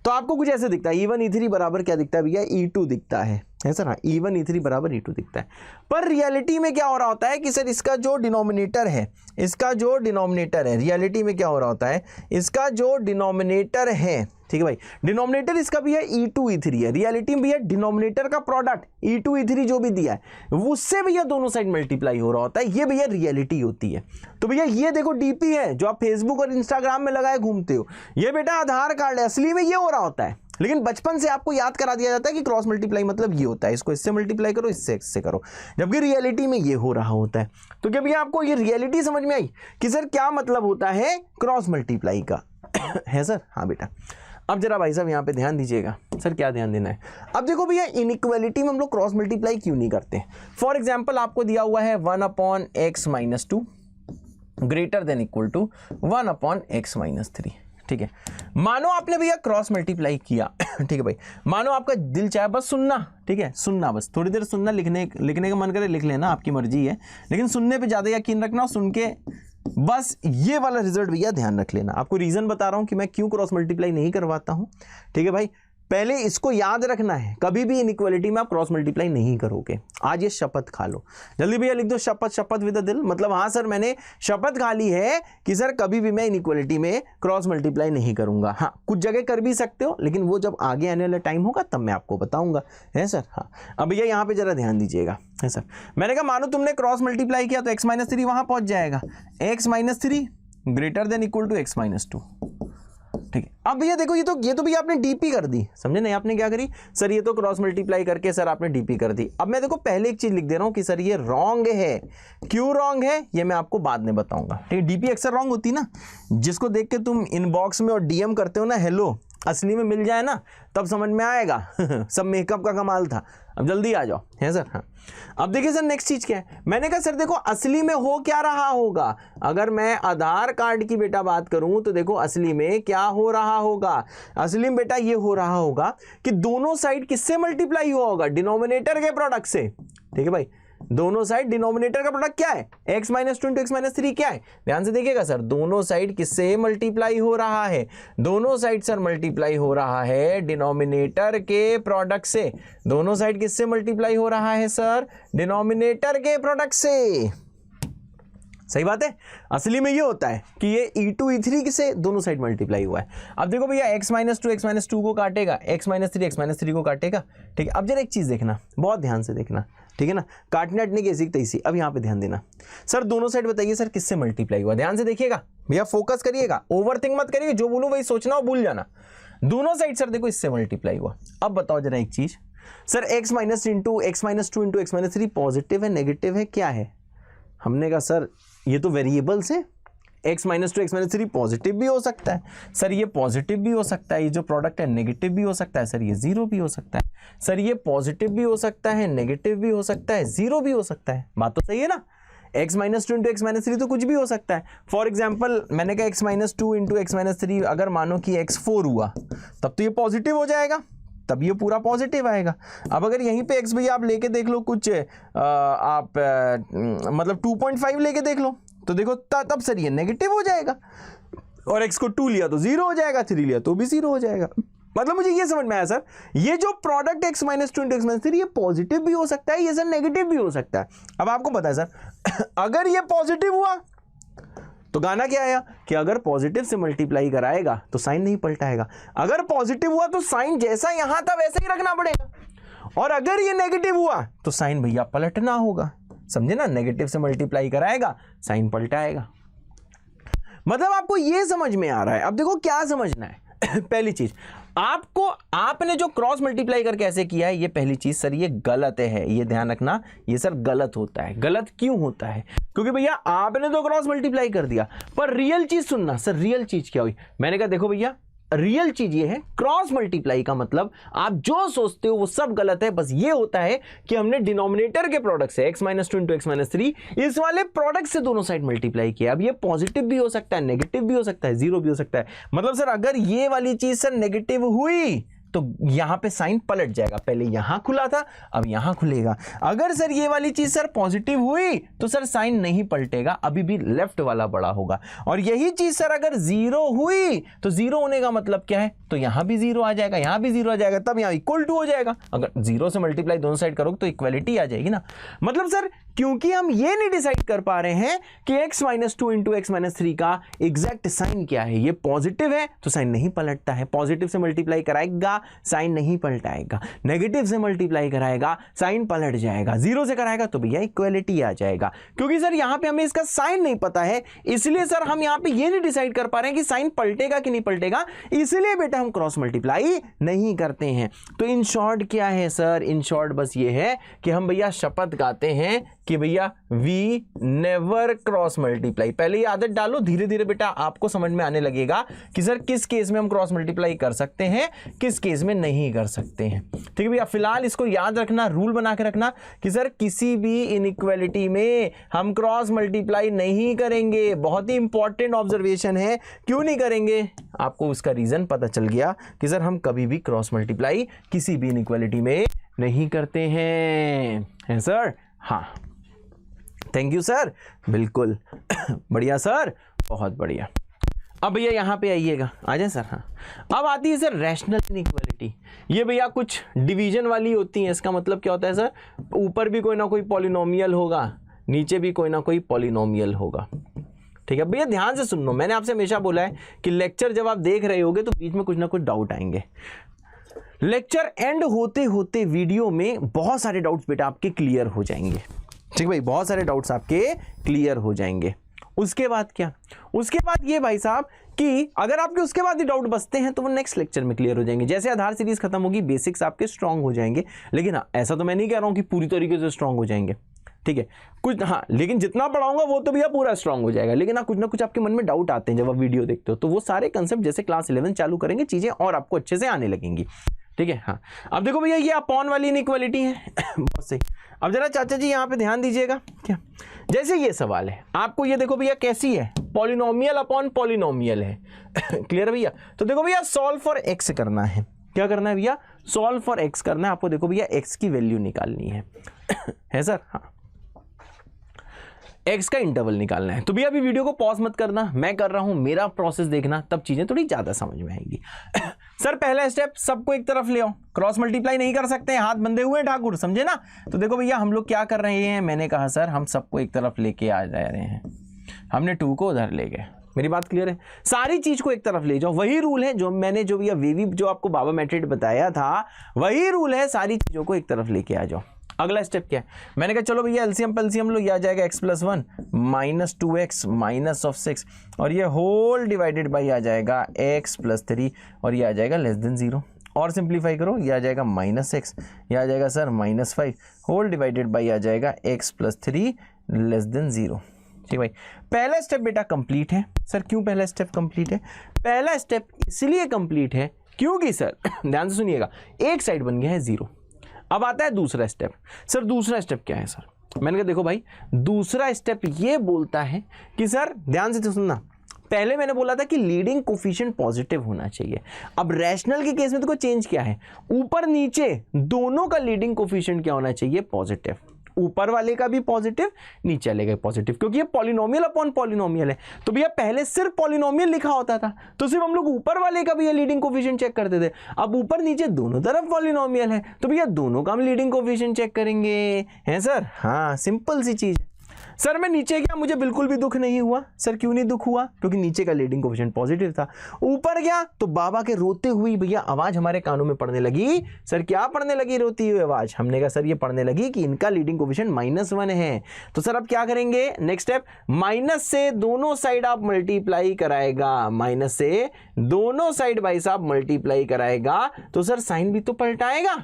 तो आपको कुछ ऐसे दिखता है, E1 E3 बराबर क्या दिखता है भैया, E2 दिखता है सर। हाँ, E1 E3 बराबर E2 दिखता है। पर रियलिटी में क्या हो रहा होता है कि सर इसका जो डिनोमिनेटर है, इसका जो डिनोमिनेटर है, रियलिटी में क्या हो रहा होता है, इसका जो डिनोमिनेटर है, ठीक है भाई, डिनोमिनेटर इसका भी है E2 E3 है, रियलिटी में भैया डिनोमिनेटर का प्रोडक्ट E2 E3 जो भी दिया है उससे भैया दोनों साइड मल्टीप्लाई हो रहा होता है, ये भैया रियलिटी होती है। तो भैया ये देखो डीपी है जो आप फेसबुक और इंस्टाग्राम में लगाए घूमते हो, ये बेटा आधार कार्ड है, असली में ये हो रहा होता है। लेकिन बचपन से आपको याद करा दिया जाता है कि क्रॉस मल्टीप्लाई मतलब ये होता है, इसको इससे मल्टीप्लाई करो, इससे इससे करो, जबकि रियलिटी में ये हो रहा होता है। तो क्या भैया आपको ये रियलिटी समझ में आई कि सर क्या मतलब होता है क्रॉस मल्टीप्लाई का, है सर। हाँ बेटा, अब जरा भाई साहब यहाँ पे ध्यान दीजिएगा। सर क्या ध्यान देना है, अब देखो भैया इनइक्वालिटी में हम लोग क्रॉस मल्टीप्लाई क्यों नहीं करते। फॉर एग्जाम्पल आपको दिया हुआ है 1/x-2 greater than equal to 1/x-3, ठीक है। मानो आपने भैया क्रॉस मल्टीप्लाई किया, ठीक है भाई, मानो आपका दिल चाहे बस सुनना, ठीक है, सुनना, बस थोड़ी देर सुनना, लिखने का मन करे लिख लेना, आपकी मर्जी है, लेकिन सुनने पे ज़्यादा यकीन रखना, सुन के बस ये वाला रिजल्ट भैया ध्यान रख लेना। आपको रीजन बता रहा हूं कि मैं क्यों क्रॉस मल्टीप्लाई नहीं करवाता हूं, ठीक है भाई। पहले इसको याद रखना है, कभी भी इनइक्वालिटी में आप क्रॉस मल्टीप्लाई नहीं करोगे। आज ये शपथ खा लो, जल्दी भैया लिख दो शपथ, शपथ विद दिल, मतलब हाँ सर मैंने शपथ खा ली है कि सर कभी भी मैं इनइक्वालिटी में क्रॉस मल्टीप्लाई नहीं करूंगा। हाँ कुछ जगह कर भी सकते हो, लेकिन वो जब आगे आने वाला टाइम होगा तब मैं आपको बताऊंगा, है सर। हाँ अब भैया यहाँ पे जरा ध्यान दीजिएगा, है सर। मैंने कहा मानो तुमने क्रॉस मल्टीप्लाई किया तो x-3 वहां पहुंच जाएगा, x-3 greater than equal to x-2, ठीक है। अब भैया देखो ये तो भैया आपने डीपी कर दी, समझे नहीं, आपने क्या करी सर, ये तो क्रॉस मल्टीप्लाई करके सर आपने डीपी कर दी। अब मैं देखो पहले एक चीज लिख दे रहा हूं कि सर ये रॉन्ग है। क्यों रॉन्ग है ये मैं आपको बाद में बताऊंगा, ठीक है। डीपी अक्सर रॉन्ग होती ना, जिसको देख के तुम इनबॉक्स में और डीएम करते हो ना हेलो, असली में मिल जाए ना तब समझ में आएगा सब मेकअप का कमाल था। अब जल्दी आ जाओ, है सर। हाँ अब देखिए सर नेक्स्ट चीज क्या है, मैंने कहा सर देखो असली में हो क्या रहा होगा। अगर मैं आधार कार्ड की बेटा बात करूं तो देखो असली में क्या हो रहा होगा, असली में बेटा ये हो रहा होगा कि दोनों साइड किससे मल्टीप्लाई हुआ होगा, डिनोमिनेटर के प्रोडक्ट से, ठीक है भाई। दोनों साइड डिनोमिनेटर का प्रोडक्ट क्या है, x-2 इंटू x-3 क्या है, ध्यान से देखिएगा सर। दोनों साइड किससे मल्टीप्लाई हो रहा है, दोनों साइड सर मल्टीप्लाई हो रहा है डिनोमिनेटर के प्रोडक्ट से। दोनों साइड किससे मल्टीप्लाई हो रहा है सर, डिनोमिनेटर के प्रोडक्ट से, सही बात है। असली में ये होता है कि ये e2 e3 से दोनों साइड मल्टीप्लाई हुआ है। अब देखो भैया x-2 को काटेगा, x-3 को काटेगा, ठीक है। अब जरा एक चीज देखना, बहुत ध्यान से देखना, ठीक है ना, काटने हटने की ऐसी तैसी। अब यहाँ पे ध्यान देना सर, दोनों साइड बताइए सर किससे मल्टीप्लाई हुआ, ध्यान से देखिएगा भैया, फोकस करिएगा, ओवरथिंक मत करिए, जो बोलूं वही सोचना और भूल जाना। दोनों साइड सर देखो इससे मल्टीप्लाई हुआ। अब बताओ जरा एक चीज sir, x-2 into x-3 positive है नेगेटिव है क्या है। हमने कहा सर ये तो वेरिएबल्स है, x-2 x-3 पॉजिटिव भी हो सकता है सर, ये पॉजिटिव भी हो सकता है, ये जो प्रोडक्ट है नेगेटिव भी हो सकता है सर, ये जीरो भी हो सकता है सर, ये पॉजिटिव भी हो सकता है, नेगेटिव भी हो सकता है, जीरो भी हो सकता है। बात तो सही है ना, x-2 इंटू x-3 तो कुछ भी हो सकता है। फॉर एग्जाम्पल मैंने कहा x-2 इंटू x-3 अगर मानो कि x4 हुआ तब तो ये पॉजिटिव हो जाएगा, तब ये पूरा पॉजिटिव आएगा। अब अगर यहीं पे x भैया आप लेके देख लो कुछ मतलब 2.5 लेके देख लो तो देखो तब सर ये नेगेटिव हो जाएगा, और x को 2 लिया तो 0 हो जाएगा, 3 लिया तो भी 0 हो जाएगा। मतलब मुझे ये समझ में आया सर, ये जो प्रोडक्ट x-2 इंटू x-3 ये पॉजिटिव भी हो सकता है, ये सर नेगेटिव भी हो सकता है। अब आपको पता है सर अगर ये पॉजिटिव हुआ तो गाना क्या आया कि अगर पॉजिटिव से मल्टीप्लाई कराएगा तो साइन नहीं पलटाएगा, अगर पॉजिटिव हुआ तो साइन जैसा यहां था वैसे ही रखना पड़ेगा, और अगर ये नेगेटिव हुआ तो साइन भैया पलटना होगा, समझे ना। नेगेटिव से मल्टीप्लाई कराएगा साइन पलटाएगा, मतलब आपको ये समझ में आ रहा है। अब देखो क्या समझना है पहली चीज आपने जो क्रॉस मल्टीप्लाई करके ऐसे किया है, ये पहली चीज सर ये गलत है, ये ध्यान रखना, ये सर गलत होता है। गलत क्यों होता है, क्योंकि भैया आपने तो क्रॉस मल्टीप्लाई कर दिया, पर रियल चीज सुनना सर, रियल चीज क्या हुई। मैंने कहा देखो भैया रियल चीज ये है, क्रॉस मल्टीप्लाई का मतलब आप जो सोचते हो वो सब गलत है। बस ये होता है कि हमने डिनोमिनेटर के प्रोडक्ट से x-2 इंटू x-3 इस वाले प्रोडक्ट से दोनों साइड मल्टीप्लाई किया। अब ये पॉजिटिव भी हो सकता है, नेगेटिव भी हो सकता है, जीरो भी हो सकता है। मतलब सर अगर ये वाली चीज सर नेगेटिव हुई तो यहां पे साइन पलट जाएगा, पहले यहां खुला था अब यहां खुलेगा। अगर सर ये वाली चीज सर पॉजिटिव हुई तो सर साइन नहीं पलटेगा, अभी भी लेफ्ट वाला बड़ा होगा। और यही चीज सर अगर जीरो हुई तो जीरो होने का मतलब क्या है, तो यहां भी जीरो आ जाएगा, यहां भी जीरो आ जाएगा, तब यहां इक्वल टू हो जाएगा। अगर जीरो से मल्टीप्लाई दोनों साइड करोगे तो इक्वलिटी आ जाएगी ना। मतलब सर क्योंकि हम ये नहीं डिसाइड कर पा रहे हैं कि x-2 इंटू x-3 का एग्जैक्ट साइन क्या है, ये पॉजिटिव है तो साइन नहीं पलटता है, पॉजिटिव से मल्टीप्लाई कराएगा साइन नहीं पलटाएगा, नेगेटिव से मल्टीप्लाई कराएगा साइन पलट जाएगा, जीरो से कराएगा तो भैया इक्वलिटी आ जाएगा। क्योंकि सर यहां पे हमें इसका साइन नहीं पता है, इसलिए सर हम यहां पे ये नहीं डिसाइड कर पा रहे हैं कि साइन पलटेगा कि नहीं पलटेगा, इसलिए बेटा हम क्रॉस मल्टीप्लाई नहीं करते हैं। तो इन शॉर्ट क्या है सर, इन शॉर्ट बस ये है कि हम भैया शपथ गाते हैं कि भैया वी नेवर क्रॉस मल्टीप्लाई। पहले ये आदत डालो, धीरे धीरे बेटा आपको समझ में आने लगेगा कि सर किस केस में हम क्रॉस मल्टीप्लाई कर सकते हैं, किस केस में नहीं कर सकते हैं। ठीक है भैया, फिलहाल इसको याद रखना, रूल बना के रखना कि सर किसी भी इनइक्वालिटी में हम क्रॉस मल्टीप्लाई नहीं करेंगे। बहुत ही इंपॉर्टेंट ऑब्जर्वेशन है। क्यों नहीं करेंगे, आपको उसका रीजन पता चल गया कि सर हम कभी भी क्रॉस मल्टीप्लाई किसी भी इनइक्वालिटी में नहीं करते हैं, है सर। हाँ थैंक यू सर, बिल्कुल बढ़िया सर, बहुत बढ़िया। अब भैया यहाँ पे आइएगा, आ जाए सर। हाँ, अब आती है सर रैशनल इनइक्वालिटी। ये भैया कुछ डिवीजन वाली होती है। इसका मतलब क्या होता है सर, ऊपर भी कोई ना कोई पॉलिनोमियल होगा, नीचे भी कोई ना कोई पॉलिनोमियल होगा। ठीक है भैया, ध्यान से सुन लो, मैंने आपसे हमेशा बोला है कि लेक्चर जब आप देख रहे होगे तो बीच में कुछ ना कुछ डाउट आएंगे। लेक्चर एंड होते होते वीडियो में बहुत सारे डाउट्स बेटा आपके क्लियर हो जाएंगे। ठीक भाई, बहुत सारे डाउट्स आपके क्लियर हो जाएंगे। उसके बाद क्या, उसके बाद ये भाई साहब कि अगर आपके उसके बाद ही डाउट बचते हैं तो वो नेक्स्ट लेक्चर में क्लियर हो जाएंगे। जैसे आधार सीरीज खत्म होगी, बेसिक्स आपके स्ट्रांग हो जाएंगे। लेकिन हाँ, ऐसा तो मैं नहीं कह रहा हूं कि पूरी तरीके से स्ट्रांग हो जाएंगे, ठीक है कुछ, हाँ लेकिन जितना पढ़ाऊंगा वो तो भैया पूरा स्ट्रांग हो जाएगा। लेकिन हाँ, कुछ ना कुछ आपके मन में डाउट आते हैं जब आप वीडियो देखते हो, तो वो सारे कंसेप्ट जैसे क्लास 11 चालू करेंगे चीजें और आपको अच्छे से आने लगेंगी। ठीक है। हाँ, अब देखो भैया ये अपॉन वाली इनइक्वालिटी है बहुत सही। अब जरा चाचा जी यहाँ पे ध्यान दीजिएगा, क्या जैसे ये सवाल है आपको, ये देखो भैया कैसी है, पॉलिनोमियल अपॉन पॉलिनोमियल है क्लियर भैया। तो देखो भैया सॉल्व फॉर एक्स करना है, क्या करना है भैया, सॉल्व फॉर एक्स करना है आपको। देखो भैया एक्स की वैल्यू निकालनी है है सर। हाँ, एक्स का इंटरवल निकालना है। तो भैया अभी वीडियो को पॉज मत करना, मैं कर रहा हूं, मेरा प्रोसेस देखना, तब चीजें थोड़ी ज्यादा समझ में आएंगी सर पहला स्टेप, सबको एक तरफ ले आओ, क्रॉस मल्टीप्लाई नहीं कर सकते, हाथ बंधे हुए हैं ठाकुर, समझे ना। तो देखो भैया हम लोग क्या कर रहे हैं, मैंने कहा सर हम सबको एक तरफ लेके आ जा रहे हैं, हमने 2 को उधर ले गए। मेरी बात क्लियर है, सारी चीज को एक तरफ ले जाओ, वही रूल है जो मैंने जो भैया वेवी जो आपको बाबा मेथड बताया था, वही रूल है, सारी चीजों को एक तरफ लेके आ जाओ। अगला स्टेप क्या है, मैंने कहा चलो भैया एलसीएम पेलसीएम लो, ये आ जाएगा x + 1 - 2x -6 और ये होल डिवाइडेड बाई आ जाएगा x + 3 और ये आ जाएगा <0। और सिंप्लीफाई करो, ये आ जाएगा -x, ये आ जाएगा सर -5 होल डिवाइडेड बाई आ जाएगा x + 3 <0। ठीक भाई, पहला स्टेप बेटा कंप्लीट है। सर क्यों पहला स्टेप कंप्लीट है, पहला स्टेप इसलिए कंप्लीट है क्योंकि सर ध्यान से सुनिएगा, एक साइड बन गया है 0। अब आता है दूसरा स्टेप। सर दूसरा स्टेप क्या है सर, मैंने कहा देखो भाई दूसरा स्टेप ये बोलता है कि सर ध्यान से सुनना, पहले मैंने बोला था कि लीडिंग कोफिशिएंट पॉजिटिव होना चाहिए। अब रैशनल के केस में देखो चेंज क्या है, ऊपर नीचे दोनों का लीडिंग कोफिशिएंट क्या होना चाहिए, पॉजिटिव। ऊपर वाले का भी पॉजिटिव, नीचे वाले का भी पॉजिटिव, क्योंकि ये पॉलिनोमियल अपॉन पॉलिनोमियल है। तो भैया पहले सिर्फ पॉलिनोमियल लिखा होता था तो सिर्फ हम लोग ऊपर वाले का भी ये लीडिंग कोफिशिएंट चेक करते थे। अब ऊपर नीचे दोनों तरफ पॉलिनोमियल है तो भैया दोनों का हम लीडिंग कोफिशिएंट चेक करेंगे, हैं सर। हाँ, सिंपल सी चीज है। सर मैं नीचे गया, मुझे बिल्कुल भी दुख नहीं हुआ। सर क्यों नहीं दुख हुआ, क्योंकि नीचे का लीडिंग कोफिशिएंट पॉजिटिव था। ऊपर गया तो बाबा के रोते हुई भैया आवाज हमारे कानों में पड़ने लगी। सर क्या पड़ने लगी रोती हुई आवाज, हमने कहा सर ये पड़ने लगी कि इनका लीडिंग कोफिशिएंट -1 है। तो सर अब क्या करेंगे, नेक्स्ट स्टेप, माइनस से दोनों साइड आप मल्टीप्लाई कराएगा, माइनस से दोनों साइड भाई साहब मल्टीप्लाई कराएगा तो सर साइन भी तो पलटाएगा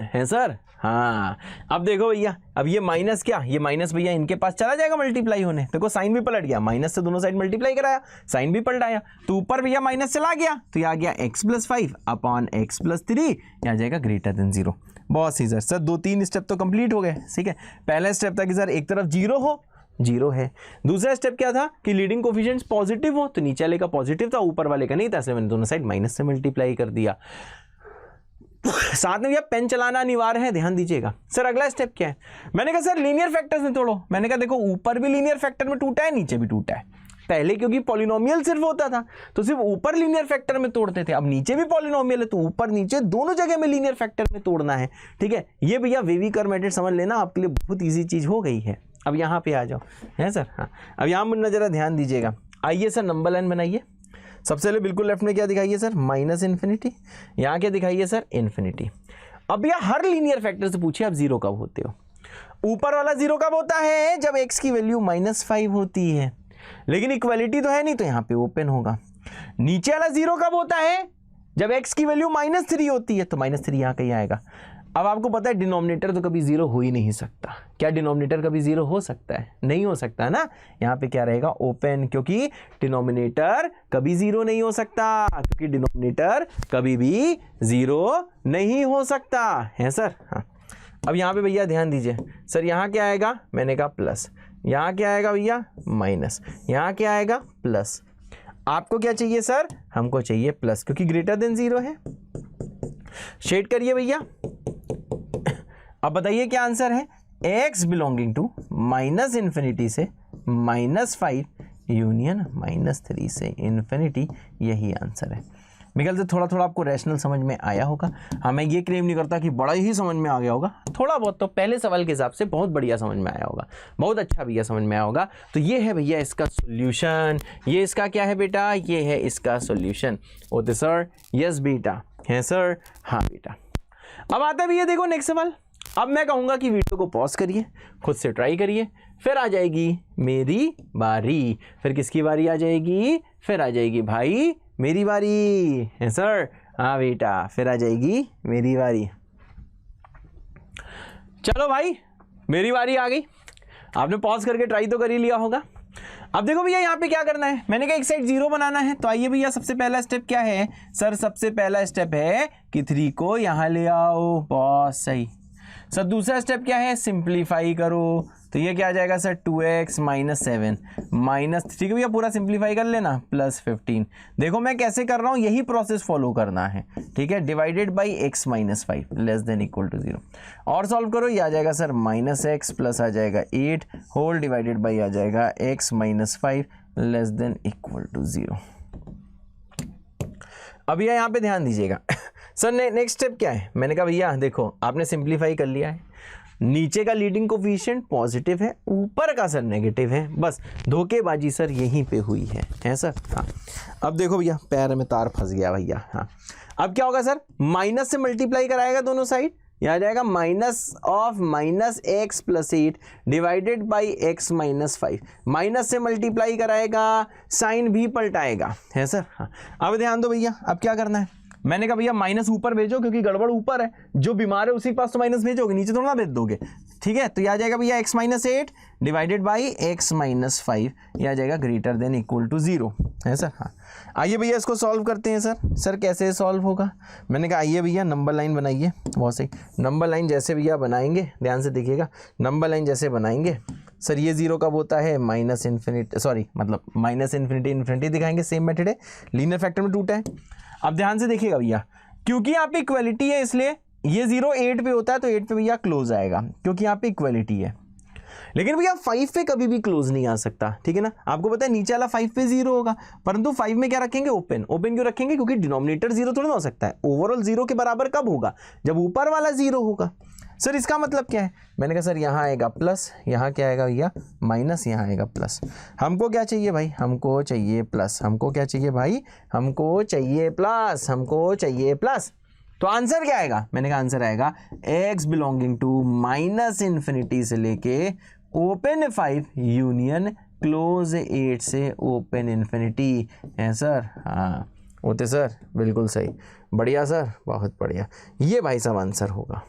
है सर। हाँ, अब देखो भैया, अब ये माइनस क्या, ये माइनस भैया इनके पास चला जाएगा मल्टीप्लाई होने, देखो साइन भी पलट गया, माइनस से दोनों साइड मल्टीप्लाई कराया, साइन भी पलटाया, तो ऊपर भैया माइनस चला गया तो ये आ गया x + 5 अपॉन x + 3, ये आ जाएगा <0। बहुत सी सर 2-3 स्टेप तो कंप्लीट हो गए। ठीक है, पहला स्टेप था कि सर एक तरफ 0 हो, 0 है। दूसरा स्टेप क्या था कि लीडिंग कोफिशिएंट्स पॉजिटिव हो, तो नीचे वाले का पॉजिटिव था, ऊपर वाले का नहीं था, इसलिए मैंने दोनों साइड माइनस से मल्टीप्लाई कर दिया। साथ में भैया पेन चलाना अनिवार्य है, ध्यान दीजिएगा। सर अगला स्टेप क्या है, मैंने कहा सर लीनियर फैक्टर्स में तोड़ो। मैंने कहा देखो ऊपर भी लीनियर फैक्टर में टूटा है, नीचे भी टूटा है। पहले क्योंकि पॉलिनोमियल सिर्फ होता था तो सिर्फ ऊपर लीनियर फैक्टर में तोड़ते थे, अब नीचे भी पॉलिनोमियल है तो ऊपर नीचे दोनों जगह में लीनियर फैक्टर में तोड़ना है। ठीक है, ये भैया वेविकर मेथड समझ लेना, आपके लिए बहुत ईजी चीज हो गई है। अब यहाँ पे आ जाओ, है सर। हाँ, अब यहाँ मुझे जरा ध्यान दीजिएगा। आइए सर नंबर लाइन बनाइए। सबसे पहले बिल्कुल लेफ्ट में क्या दिखाइए सर, -∞। यहाँ क्या दिखाइए सर, ∞। अब भैया हर लीनियर फैक्टर से पूछिए आप 0 कब होते हो। ऊपर वाला 0 कब होता है, जब x की वैल्यू -5 होती है, लेकिन इक्वालिटी तो है नहीं तो यहाँ पे ओपन होगा। नीचे वाला 0 कब होता है, जब x की वैल्यू -3 होती है, तो -3 यहाँ कहीं आएगा। अब आपको पता है डिनोमिनेटर तो कभी 0 हो ही नहीं सकता। क्या डिनोमिनेटर कभी 0 हो सकता है, नहीं हो सकता ना। यहाँ पे क्या रहेगा, ओपन, क्योंकि डिनोमिनेटर कभी 0 नहीं हो सकता, क्योंकि डिनोमिनेटर कभी भी 0 नहीं हो सकता, है सर। हाँ, अब यहाँ पे भैया ध्यान दीजिए। सर यहाँ क्या आएगा, मैंने कहा प्लस, यहाँ क्या आएगा भैया माइनस, यहाँ क्या आएगा प्लस। आपको क्या चाहिए सर, हमको चाहिए प्लस, क्योंकि <0 है। शेड करिए भैया। अब बताइए क्या आंसर है, x belonging to minus infinity से -5 यूनियन -3 से इन्फिनिटी, यही आंसर है। मेरे ख्याल से थोड़ा थोड़ा आपको रैशनल समझ में आया होगा। हाँ, मैं ये क्लेम नहीं करता कि बड़ा ही समझ में आ गया होगा, थोड़ा बहुत तो पहले सवाल के हिसाब से बहुत बढ़िया समझ में आया होगा, बहुत अच्छा भैया समझ में आया होगा। तो ये है भैया इसका सॉल्यूशन। ये इसका क्या है बेटा? ये है इसका सॉल्यूशन। ओके सर, यस बेटा, है सर, हाँ बेटा। अब आता है भैया देखो नेक्स्ट सवाल। अब मैं कहूँगा कि वीडियो को पॉज करिए, खुद से ट्राई करिए, फिर आ जाएगी मेरी बारी। फिर किसकी बारी आ जाएगी? फिर आ जाएगी भाई मेरी बारी, है सर, हाँ बेटा, फिर आ जाएगी मेरी बारी। चलो भाई, मेरी बारी आ गई। आपने पॉज करके ट्राई तो कर ही लिया होगा। अब देखो भैया यहाँ पे क्या करना है, मैंने कहा एक साइड 0 बनाना है। तो आइए भैया, सबसे पहला स्टेप क्या है सर? सबसे पहला स्टेप है कि 3 को यहाँ ले आओ। बहुत सही सर। दूसरा स्टेप क्या है? सिंप्लीफाई करो। तो ये क्या आ जाएगा सर? 2x - 7 माइनस, ठीक है भैया, पूरा सिंप्लीफाई कर लेना, +15। देखो मैं कैसे कर रहा हूँ, यही प्रोसेस फॉलो करना है, ठीक है। Divided by x - 5 < 0। और सॉल्व करो, ये आ जाएगा सर -x प्लस आ जाएगा 8 होल डिवाइडेड बाई आ जाएगा x - 5 < 0। अब ये यहाँ पे ध्यान दीजिएगा सर। नेक्स्ट स्टेप क्या है? मैंने कहा भैया देखो, आपने सिंप्लीफाई कर लिया है, नीचे का लीडिंग कोफिशिएंट पॉजिटिव है, ऊपर का सर नेगेटिव है, बस धोखेबाजी सर यहीं पे हुई है सर। हाँ, अब देखो भैया, पैर में तार फंस गया भैया। हाँ, अब क्या होगा सर? माइनस से मल्टीप्लाई कराएगा दोनों साइड, यह आ जाएगा -x + 8 divided by x - 5। Minus से मल्टीप्लाई कराएगा, साइन भी पलटाएगा, है सर। हाँ, अब ध्यान दो भैया, अब क्या करना है? मैंने कहा भैया माइनस ऊपर भेजो, क्योंकि गड़बड़ ऊपर है, जो बीमार है उसी के पास तो माइनस भेजोगे, नीचे थोड़ा ना भेज दोगे, ठीक है। तो यह आ जाएगा भैया x - 8 डिवाइडेड बाई x - 5, यह आ जाएगा > 0, है सर। हाँ, आइए भैया इसको सॉल्व करते हैं सर। सर कैसे सॉल्व होगा? मैंने कहा आइए भैया नंबर लाइन बनाइए। बहुत सही, नंबर लाइन जैसे भैया बनाएंगे, ध्यान से देखिएगा, नंबर लाइन जैसे बनाएंगे सर, ये 0 कब होता है? इन्फिनिटी दिखाएंगे, सेम मेथड है, लीनियर फैक्टर में टूटा है। अब ध्यान से देखिएगा भैया, क्योंकि यहाँ पे इक्वलिटी है इसलिए ये 0 8 पे होता है, तो 8 पे भैया क्लोज आएगा, क्योंकि यहाँ पे इक्वलिटी है। लेकिन भैया 5 पे कभी भी क्लोज नहीं आ सकता, ठीक है ना। आपको पता है नीचे वाला 5 पे 0 होगा, परंतु 5 में क्या रखेंगे? ओपन। ओपन क्यों रखेंगे? क्योंकि डिनोमिनेटर 0 थोड़ा ना हो सकता है। ओवरऑल 0 के बराबर कब होगा? जब ऊपर वाला 0 होगा। सर इसका मतलब क्या है? मैंने कहा सर यहाँ आएगा प्लस, यहाँ क्या आएगा भैया? माइनस, यहाँ आएगा प्लस। हमको क्या चाहिए भाई? हमको चाहिए प्लस। हमको क्या चाहिए भाई? हमको चाहिए प्लस, हमको चाहिए प्लस। तो आंसर क्या आएगा? मैंने कहा आंसर आएगा x बिलोंगिंग टू -इन्फिनिटी से लेके ओपन 5 यूनियन क्लोज 8 से ओपन इन्फिनिटी, है सर। हाँ होते सर, बिल्कुल सही, बढ़िया सर, बहुत बढ़िया। ये भाई साहब आंसर होगा,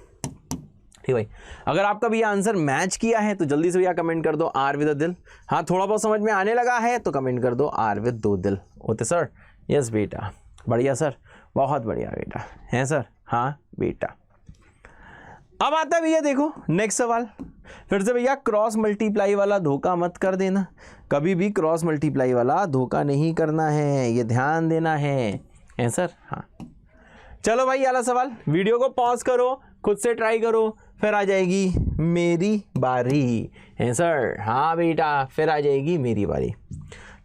ठीक भाई। अगर आपका भी आंसर मैच किया है तो जल्दी से भैया कमेंट कर दो R विद अ दिल। हाँ, थोड़ा बहुत समझ में आने लगा है तो कमेंट कर दो R विद 2 दिल। होते सर, यस बेटा, बढ़िया सर, बहुत बढ़िया बेटा, है सर, हाँ बेटा। अब आता है भैया देखो नेक्स्ट सवाल। फिर से भैया क्रॉस मल्टीप्लाई वाला धोखा मत कर देना, कभी भी क्रॉस मल्टीप्लाई वाला धोखा नहीं करना है, ये ध्यान देना है सर। हाँ चलो भाई, वाला सवाल, वीडियो को पॉज करो, खुद से ट्राई करो, फिर आ जाएगी मेरी बारी, है सर। हाँ बेटा, फिर आ जाएगी मेरी बारी।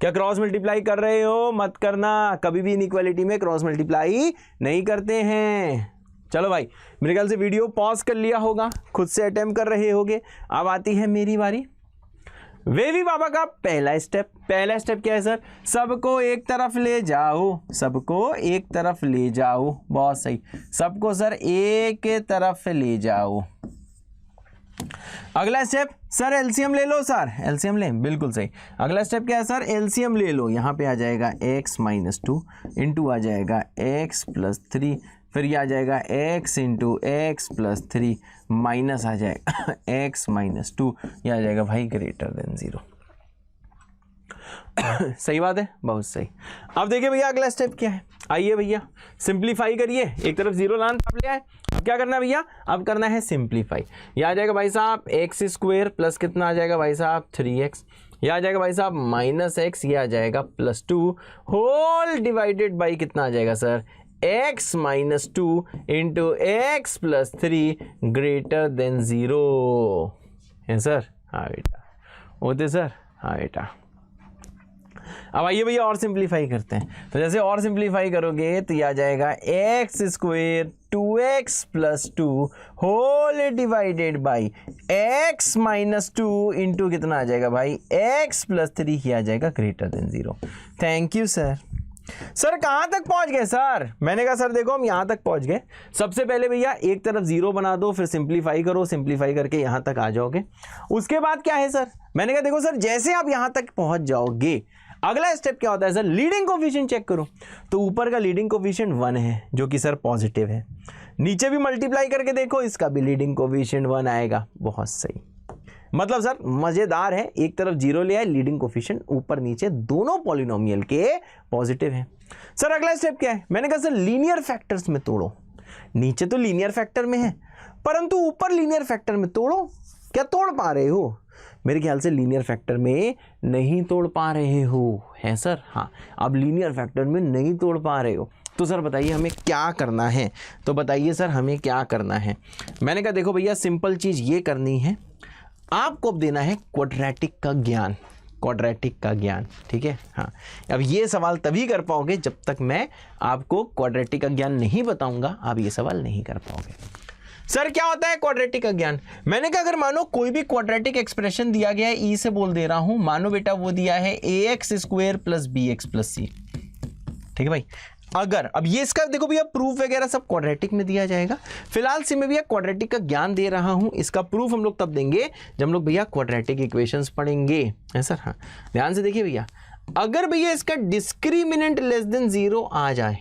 क्या क्रॉस मल्टीप्लाई कर रहे हो? मत करना, कभी भी इनइक्वालिटी में क्रॉस मल्टीप्लाई नहीं करते हैं। चलो भाई, मेरे ख्याल से वीडियो पॉज कर लिया होगा, खुद से अटेम्प्ट कर रहे होगे। अब आती है मेरी बारी। वेवी बाबा का पहला स्टेप क्या है सर? सबको एक तरफ ले जाओ, सबको एक तरफ ले जाओ। बहुत सही, सबको सर एक तरफ ले जाओ। अगला स्टेप सर एलसीएम ले लो सर, एलसीएम ले, बिल्कुल सही। अगला स्टेप क्या है सर? एलसीएम ले लो। यहाँ पे आ जाएगा x - 2 इंटू आ जाएगा x + 3, फिर ये आ जाएगा x इंटू x + 3 माइनस आ जाएगा x - 2, यह आ जाएगा भाई > 0। सही बात है, बहुत सही। अब देखिए भैया अगला स्टेप क्या है। आइए भैया सिंप्लीफाई करिए, एक तरफ 0 लान आप ले आए। अब क्या करना है भैया? अब करना है सिंप्लीफाई। यह आ जाएगा भाई साहब x² प्लस कितना आ जाएगा भाई साहब? 3x। यह आ जाएगा भाई साहब -x, यह आ जाएगा +2 होल डिवाइडेड बाई कितना आ जाएगा सर? x - 2 into x + 3 > 0। है सर? हाँ बेटा, होते सर? हाँ बेटा। अब आइए भैया और सिंप्लीफाई करते हैं। तो जैसे और सिंप्लीफाई करोगे तो ये आ जाएगा x square 2x plus 2 whole divided by x minus 2 into कितना आ जाएगा भाई, x प्लस 3 ही आ जाएगा greater than 0। Thank you sir. Sir कहाँ तक पहुंच गए सर? मैंने कहा सर देखो हम यहां तक पहुंच गए। सबसे पहले भैया एक तरफ 0 बना दो, फिर सिंप्लीफाई करो, सिंप्लीफाई करके यहां तक आ जाओगे। उसके बाद क्या है सर? मैंने कहा देखो सर जैसे आप यहां तक पहुंच जाओगे अगला स्टेप क्या होता है सर, लीडिंग कोफिशिएंट चेक करो। तो ऊपर का लीडिंग कोफिशिएंट 1 है जो कि सर पॉजिटिव है। नीचे भी मल्टीप्लाई करके देखो, इसका भी लीडिंग कोफिशिएंट 1 आएगा। बहुत सही, मतलब सर मजेदार है, एक तरफ 0 ले आए, लीडिंग कोफिशिएंट ऊपर नीचे दोनों पॉलिनोमियल के पॉजिटिव है। सर अगला स्टेप क्या है? मैंने कहा सर लीनियर फैक्टर्स में तोड़ो। नीचे तो लीनियर फैक्टर में है परंतु ऊपर लीनियर फैक्टर में तोड़ो। क्या तोड़ पा रहे हो? मेरे ख्याल से लीनियर फैक्टर में नहीं तोड़ पा रहे हो, है सर? हाँ, अब लीनियर फैक्टर में नहीं तोड़ पा रहे हो तो सर बताइए हमें क्या करना है? तो बताइए सर हमें क्या करना है? मैंने कहा देखो भैया सिंपल चीज़ ये करनी है, आपको अब देना है क्वाड्रेटिक का ज्ञान, क्वाड्रेटिक का ज्ञान, ठीक है? हाँ, अब ये सवाल तभी कर पाओगे जब तक मैं आपको क्वाड्रेटिक का ज्ञान नहीं बताऊंगा, आप ये सवाल नहीं कर पाओगे। सर क्या होता है क्वाड्रेटिक का ज्ञान? मैंने कहा अगर मानो कोई भी क्वाड्रेटिक एक्सप्रेशन दिया गया है, ई से बोल दे रहा हूं, मानो बेटा वो दिया है ax square plus bx plus c, ठीक है भाई? अगर अब ये इसका देखो भैया प्रूफ वगैरह सब क्वाड्रेटिक में दिया जाएगा। फिलहाल से मैं भैया क्वाड्रेटिक का ज्ञान दे रहा हूं, इसका प्रूफ हम लोग तब देंगे जब हम लोग भैया क्वाड्रेटिक इक्वेशंस पढ़ेंगे, है सर? हाँ, ध्यान से देखिए भैया, अगर भैया इसका डिस्क्रिमिनेंट लेस देन 0 आ जाए,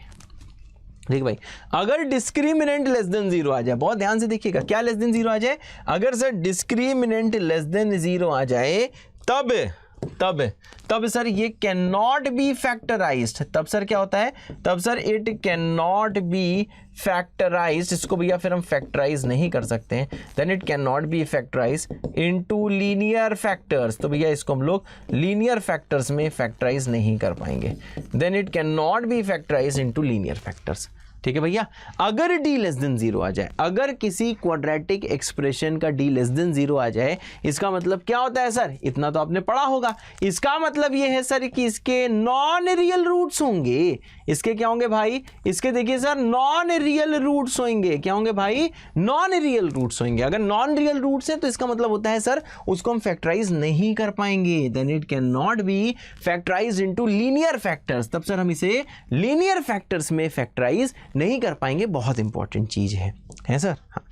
ठीक भाई, अगर डिस्क्रिमिनेंट लेस देन 0 आ जाए, बहुत ध्यान से देखिएगा, क्या लेस देन 0 आ जाए? अगर सर डिस्क्रिमिनेंट लेस देन 0 आ जाए तब सर ये कैन नॉट बी फैक्टराइज्ड। तब सर क्या होता है? तब sir it can not be factorized. इसको भैया फिर हम फैक्टराइज नहीं कर सकते हैं, then it can not be factorize into linear factors. तो भैया इसको हम लोग लीनियर फैक्टर्स में फैक्टराइज नहीं कर पाएंगे, then it can not be factorize into linear factors, ठीक है भैया? अगर d लेस देन 0 आ जाए, अगर किसी क्वाड्रेटिक एक्सप्रेशन का d लेस देन 0 आ जाए, इसका मतलब क्या होता है सर? इतना तो आपने पढ़ा होगा। इसका मतलब ये है सर कि इसके नॉन रियल रूट्स होंगे। इसके क्या होंगे भाई? इसके देखिए सर नॉन रियल रूट्स होंगे। क्या होंगे भाई? नॉन रियल रूट्स होंगे। अगर नॉन रियल रूट्स हैं तो इसका मतलब होता है सर उसको हम फैक्टराइज नहीं कर पाएंगे, then it can not be factorize into linear factors. तब सर हम इसे लीनियर फैक्टर्स में फैक्टराइज नहीं कर पाएंगे। बहुत इंपॉर्टेंट चीज है सर? हाँ,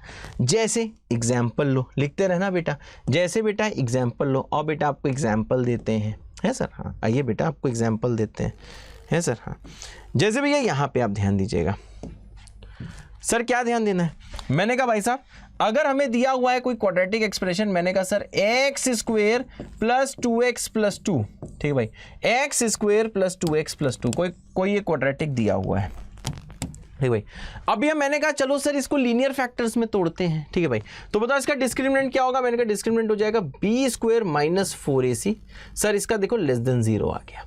जैसे एग्जाम्पल लो, लिखते रहना बेटा, जैसे बेटा एग्जाम्पल लो, और बेटा आपको एग्जाम्पल देते हैं, है सर? हाँ, आइए बेटा आपको एग्जाम्पल देते हैं, है सर? हाँ, जैसे भैया यहाँ पे आप ध्यान दीजिएगा। सर क्या ध्यान देना है? मैंने कहा भाई साहब अगर हमें दिया हुआ है कोई क्वाड्रेटिक एक्सप्रेशन, मैंने कहा sir x square plus 2x plus 2, ठीक है भाई? X square plus 2x plus 2 कोई ये क्वाड्रेटिक दिया हुआ है, ठीक भाई? अब ये मैंने कहा चलो सर इसको लीनियर फैक्टर्स में तोड़ते हैं, ठीक है भाई? तो बताओ इसका डिस्क्रिमिनेंट क्या होगा? मैंने कहा डिस्क्रिमिनेंट हो जाएगा b square minus 4ac। Sir इसका देखो लेस देन 0 आ गया।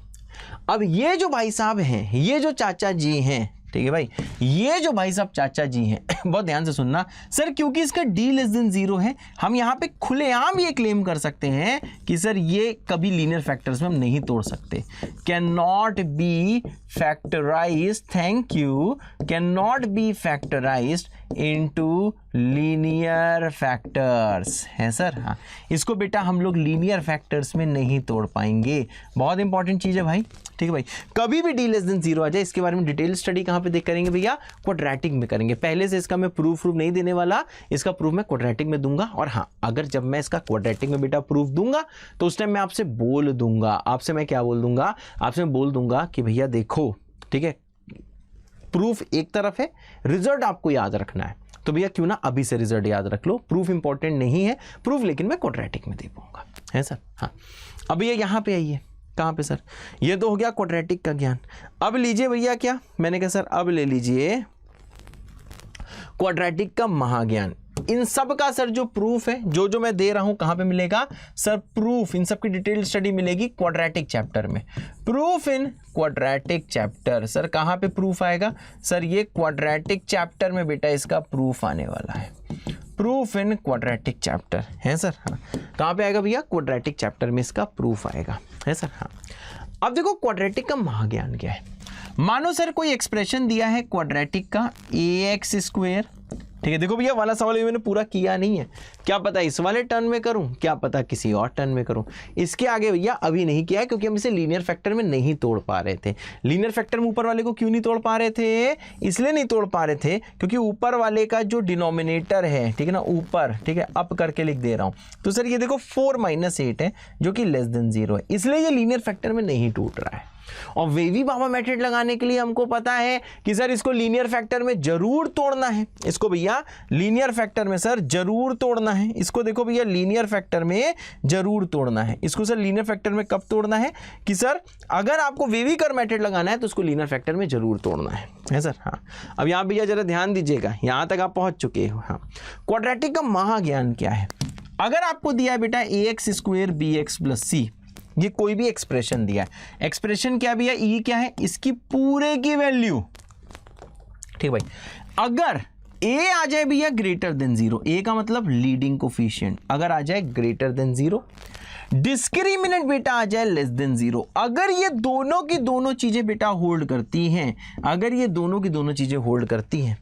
अब ये जो भाई साहब हैं, ये जो चाचा जी हैं, ठीक है भाई, ये जो भाई साहब चाचा जी हैं बहुत ध्यान से सुनना सर, क्योंकि इसका d लेस देन 0 है, हम यहाँ पे खुलेआम ये क्लेम कर सकते हैं कि सर ये कभी लीनियर फैक्टर्स में हम नहीं तोड़ सकते। Can not be factorize, thank you, can not be factorize into linear factors, है सर? हाँ, इसको बेटा हम लोग लीनियर फैक्टर्स में नहीं तोड़ पाएंगे। बहुत इंपॉर्टेंट चीज है भाई, ठीक है भाई? कभी भी d लेस देन 0 आ जाए, इसके बारे में डिटेल स्टडी कहाँ पे देख करेंगे भैया? क्वाड्रेटिक में करेंगे। पहले से इसका मैं प्रूफ नहीं देने वाला, इसका प्रूफ मैं क्वाड्रेटिक में दूंगा। और हाँ, अगर जब मैं इसका क्वाड्रेटिक में बेटा प्रूफ दूंगा तो उस टाइम मैं आपसे बोल दूंगा, आपसे मैं क्या बोल दूंगा? आपसे मैं बोल दूंगा कि भैया देखो, ठीक है, प्रूफ एक तरफ है, रिजल्ट आपको याद रखना है। तो भैया क्यों ना अभी से रिजल्ट याद रख लो, प्रूफ इंपॉर्टेंट नहीं है, प्रूफ लेकिन मैं क्वाड्रेटिक में दे पाऊंगा, है सर? हाँ, अब ये यहाँ पे आइए, कहाँ पे सर? ये तो हो गया क्वाड्रेटिक का ज्ञान। अब लीजिए भैया क्या? मैंने कहा सर अब ले लीजिए क्वाड्रेटिक का महाज्ञान। इन सब का सर जो प्रूफ है, जो मैं दे रहा हूं, कहां पे मिलेगा सर? प्रूफ इन सब की डिटेल स्टडी मिलेगी क्वाड्रेटिक चैप्टर में। Proof in quadratic chapter, sir कहां पे प्रूफ आएगा? सर ये क्वाड्रेटिक चैप्टर में बेटा इसका प्रूफ आने वाला है। प्रूफ इन क्वाड्रेटिक चैप्टर है सर। हाँ, कहाँ पे आएगा भैया? क्वाड्रेटिक चैप्टर में इसका प्रूफ आएगा, है सर। हाँ, अब देखो क्वाड्रेटिक का महाज्ञान क्या है। मानो सर कोई एक्सप्रेशन दिया है क्वाड्रेटिक का ax स्क्वायर, ठीक है। देखो भैया वाला सवाल मैंने पूरा किया नहीं है, क्या पता इस वाले टर्न में करूं, क्या पता किसी और टर्न में करूं। इसके आगे भैया अभी नहीं किया है क्योंकि हम इसे लीनियर फैक्टर में नहीं तोड़ पा रहे थे। लीनियर फैक्टर में ऊपर वाले को क्यों नहीं तोड़ पा रहे थे? इसलिए नहीं तोड़ पा रहे थे क्योंकि ऊपर वाले का जो डिनोमिनेटर है, ठीक है ना, ऊपर, ठीक है, अप करके लिख दे रहा हूं। तो सर ये देखो 4 - 8 है जो कि लेस देन 0 है, इसलिए ये लीनियर फैक्टर में नहीं टूट रहा है। और वेवी बाबा मेथड लगाने के लिए हमको पता है कि सर इसको लीनियर फैक्टर में जरूर तोड़ना है। इसको भैया लीनियर फैक्टर में सर जरूर तोड़ना है। इसको देखो भैया लीनियर फैक्टर में जरूर तोड़ना है। इसको सर लीनियर फैक्टर में कब तोड़ना है कि सर अगर आपको वेवी कर मेथड लगाना है तो उसको लीनियर फैक्टर में जरूर तोड़ना है सर। हाँ, अब यहाँ भैया जरा ध्यान दीजिएगा, यहां तक आप पहुंच चुके हो। हाँ, क्वाड्रेटिक का महाज्ञान क्या है? अगर आपको दिया है बेटा ax square bx plus c, ये कोई भी एक्सप्रेशन दिया है, एक्सप्रेशन क्या भैया? ई क्या है? इसकी पूरे की वैल्यू, ठीक भाई। अगर ए आ जाए भैया ग्रेटर देन 0, ए का मतलब लीडिंग कोफिशिएंट, अगर आ जाए ग्रेटर देन 0, डिस्क्रिमिनेंट बेटा आ जाए लेस देन 0, अगर ये दोनों की दोनों चीजें बेटा होल्ड करती हैं, अगर ये दोनों की दोनों चीजें होल्ड करती हैं,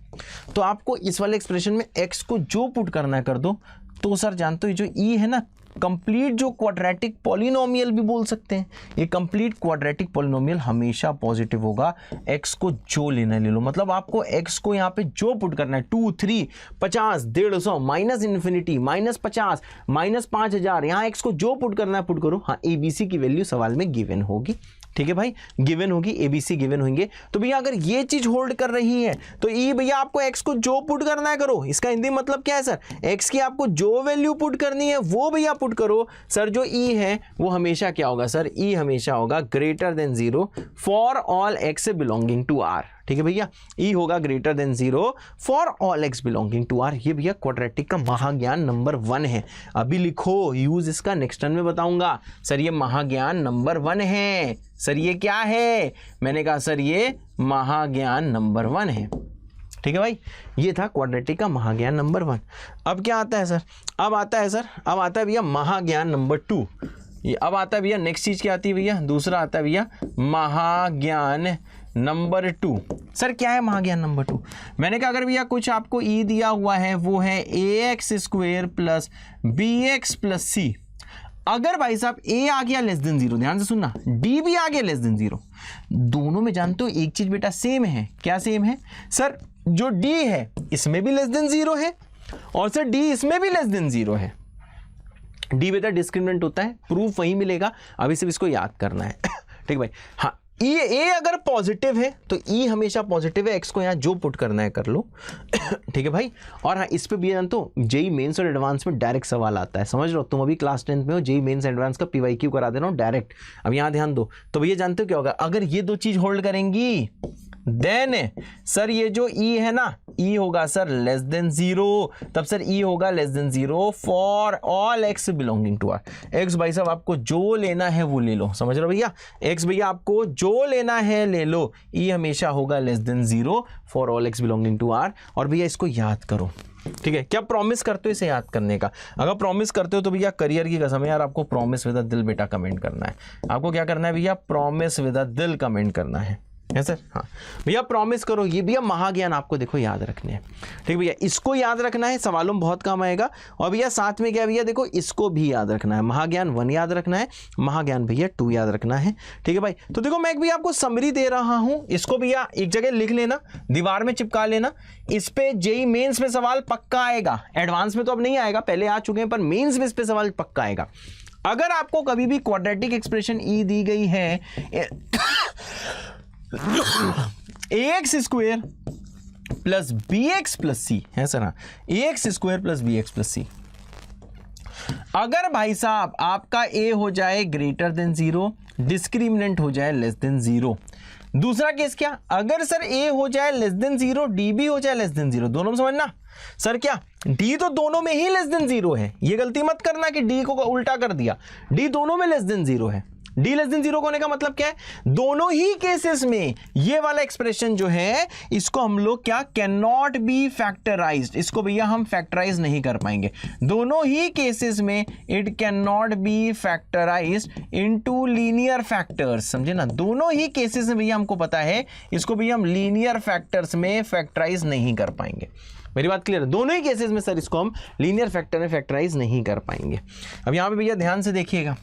तो आपको इस वाले एक्सप्रेशन में x को जो पुट करना है कर दो। तो सर जानते हो जो ई है ना, कंप्लीट जो क्वाड्रेटिक पॉलिनोमियल भी बोल सकते हैं, ये कंप्लीट क्वाड्रेटिक पॉलिनोमियल हमेशा पॉजिटिव होगा। x को जो लेना है ले लो, मतलब आपको x को यहाँ पे जो पुट करना है 2, 3, 50, 150, माइनस इन्फिनिटी, -50, -5000, यहाँ x को जो पुट करना है पुट करो। हाँ, ABC की वैल्यू सवाल में गिवन होगी, ठीक है भाई, गिवन होगी, ABC गिवन होंगे। तो भैया अगर ये चीज होल्ड कर रही है तो ई भैया आपको x को जो पुट करना है करो। इसका हिंदी मतलब क्या है सर? x की आपको जो वैल्यू पुट करनी है वो भैया पुट करो। सर जो ई है वो हमेशा क्या होगा सर? ई हमेशा होगा greater than 0 for all x belonging to r, ठीक है भैया। ई होगा greater than 0 for all x belonging to r। ये भैया क्वाड्रेटिक का महाज्ञान नंबर 1 है। अभी लिखो, यूज इसका नेक्स्ट टर्न में बताऊंगा। सर ये महाज्ञान नंबर 1 है। सर ये क्या है? मैंने कहा सर ये महाज्ञान नंबर 1 है, ठीक है भाई। ये था क्वाड्रेटिक का महाज्ञान नंबर 1। अब क्या आता है सर? अब आता है सर, अब आता है भैया महाज्ञान नंबर 2। ये अब आता है भैया नेक्स्ट चीज क्या आती है भैया? दूसरा आता है भैया महाज्ञान नंबर 2। सर क्या है महाज्ञान नंबर 2? मैंने कहा अगर भैया कुछ आपको ई दिया हुआ है वो है ax square plus bx plus c, अगर भाई साहब a आ गया लेस देन 0, ध्यान से सुनना, d भी आ गया लेस देन 0, दोनों में जानते हो एक चीज बेटा सेम है। क्या सेम है सर? जो d है इसमें भी लेस देन 0 है और सर d इसमें भी लेस देन 0 है। d बेटा डिस्क्रिमिनेंट होता है, प्रूफ वही मिलेगा, अभी सिर्फ इसको याद करना है, ठीक भाई। हाँ, ए अगर पॉजिटिव है तो ई हमेशा पॉजिटिव है, एक्स को यहाँ जो पुट करना है कर लो, ठीक है भाई। और हाँ, इस पे भी जानते हो जेई मेंस और एडवांस में डायरेक्ट सवाल आता है, समझ लो। तुम अभी क्लास 10th में हो, जेई मेंस एडवांस का PYQ करा दे रहा हूँ डायरेक्ट। अब यहाँ ध्यान दो, तो भैया जानते हो क्या होगा? अगर ये दो चीज होल्ड करेंगी देन सर ये जो ई है ना, ई होगा सर लेस देन 0, तब सर ई होगा less than 0 for all x belonging to r। x भाई साहब आपको जो लेना है वो ले लो, समझ रहे हो भैया? x भैया आपको जो लेना है ले लो, ई हमेशा होगा less than 0 for all x belonging to r। और भैया इसको याद करो, ठीक है। क्या प्रॉमिस करते हो इसे याद करने का? अगर प्रॉमिस करते हो तो भैया करियर की कसम है यार, आपको प्रॉमिस विद अ दिल बेटा कमेंट करना है। आपको क्या करना है भैया? प्रॉमिस विद अ दिल कमेंट करना है सर। हाँ भैया प्रॉमिस करो। ये भैया महाज्ञान आपको देखो याद रखने हैं, ठीक भैया, इसको याद रखना है, सवालों में बहुत काम आएगा। और भैया साथ में क्या भैया देखो, इसको भी याद रखना है, महाज्ञान 1 याद रखना है, महाज्ञान भैया 2 याद रखना है, ठीक है भाई। तो देखो मैं भैया आपको समरी दे रहा हूं, इसको भैया एक जगह लिख लेना, दीवार में चिपका लेना। इस पे जेई मेंस में सवाल पक्का आएगा, एडवांस में तो अब नहीं आएगा, पहले आ चुके हैं, पर मेंस में इस पे सवाल पक्का आएगा। अगर आपको कभी भी क्वाड्रेटिक एक्सप्रेशन ई दी गई है ax square plus bx plus c, है सर? हाँ, ax square plus bx plus c, अगर भाई साहब आपका a हो जाए ग्रेटर देन 0, डिस्क्रिमिनेंट हो जाए लेस देन 0। दूसरा केस क्या? अगर सर a हो जाए लेस देन 0, d भी हो जाए लेस देन 0, दोनों में समझना सर। क्या d तो दोनों में ही लेस देन 0 है, ये गलती मत करना कि d को उल्टा कर दिया, d दोनों में लेस देन 0 है। डी लेस देन जीरो होने का मतलब क्या है, दोनों ही केसेस में ये वाला एक्सप्रेशन जो है इसको हम लोग क्या, कैन नॉट बी फैक्टराइज्ड, इसको भैया हम फैक्टराइज नहीं कर पाएंगे। दोनों ही केसेस में it can not be factorised into linear factors, समझे ना, दोनों ही केसेस में भैया हमको पता है इसको भैया हम लीनियर फैक्टर्स में फैक्टराइज नहीं कर पाएंगे। मेरी बात क्लियर है, दोनों ही केसेस में सर इसको हम लीनियर फैक्टर में फैक्टराइज नहीं कर पाएंगे। अब यहां पे भैया ध्यान से देखिएगा,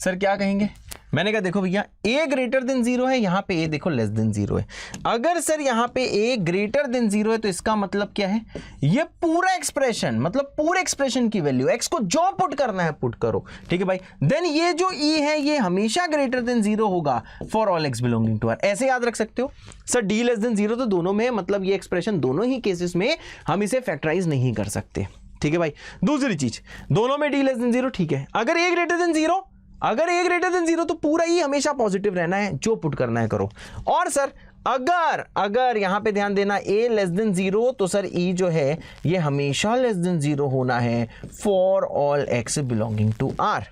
सर क्या कहेंगे, मैंने कहा देखो भैया a ग्रेटर देन जीरो है, यहां पे a देखो लेस देन जीरो है। अगर सर यहां पे a ग्रेटर देन जीरो है तो इसका मतलब क्या है, ये पूरा एक्सप्रेशन मतलब पूरे एक्सप्रेशन की वैल्यू x को जो पुट करना है पुट करो, ठीक है भाई। देन ये जो e है ये हमेशा ग्रेटर देन जीरो होगा for all x belonging to r, ऐसे याद रख सकते हो sir. d less than zero तो दोनों में, मतलब ये एक्सप्रेशन दोनों ही केसेस में हम इसे फैक्टराइज नहीं कर सकते, ठीक है भाई। दूसरी चीज, दोनों में d लेस देन जीरो, ठीक है। अगर a ग्रेटर देन जीरो, अगर a ग्रेटर देन जीरो तो पूरा ही हमेशा पॉजिटिव रहना है, जो पुट करना है करो। और सर अगर यहां पे ध्यान देना a लेस देन जीरो तो सर e जो है ये हमेशा लेस देन जीरो होना है for all x belonging to r।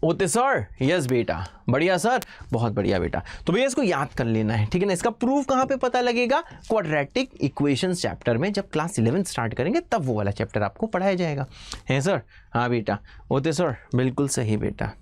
ओते सर, यस बेटा, बढ़िया सर, बहुत बढ़िया बेटा। तो भैया इसको याद कर लेना है, ठीक है ना। इसका प्रूफ कहां पे पता लगेगा, क्वाड्रेटिक इक्वेशंस चैप्टर में, जब क्लास 11 स्टार्ट करेंगे तब वो वाला चैप्टर आपको पढ़ाया जाएगा, है सर। हाँ बेटा, ओते सर, बिल्कुल सही बेटा।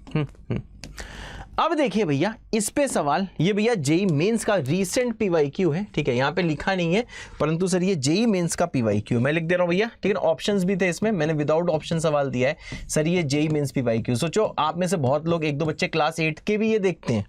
अब देखिए भैया इस पे सवाल, ये भैया जेई मेंस का रीसेंट पीवाईक्यू है, ठीक है। यहाँ पे लिखा नहीं है परंतु सर ये जेई मेंस का पीवाईक्यू मैं लिख दे रहा हूँ भैया, ठीक है। ऑप्शंस भी थे इसमें, मैंने विदाउट ऑप्शन सवाल दिया है सर, ये जेई मेंस पीवाईक्यू। सोचो आप में से बहुत लोग, एक दो बच्चे क्लास 8 के भी ये देखते हैं,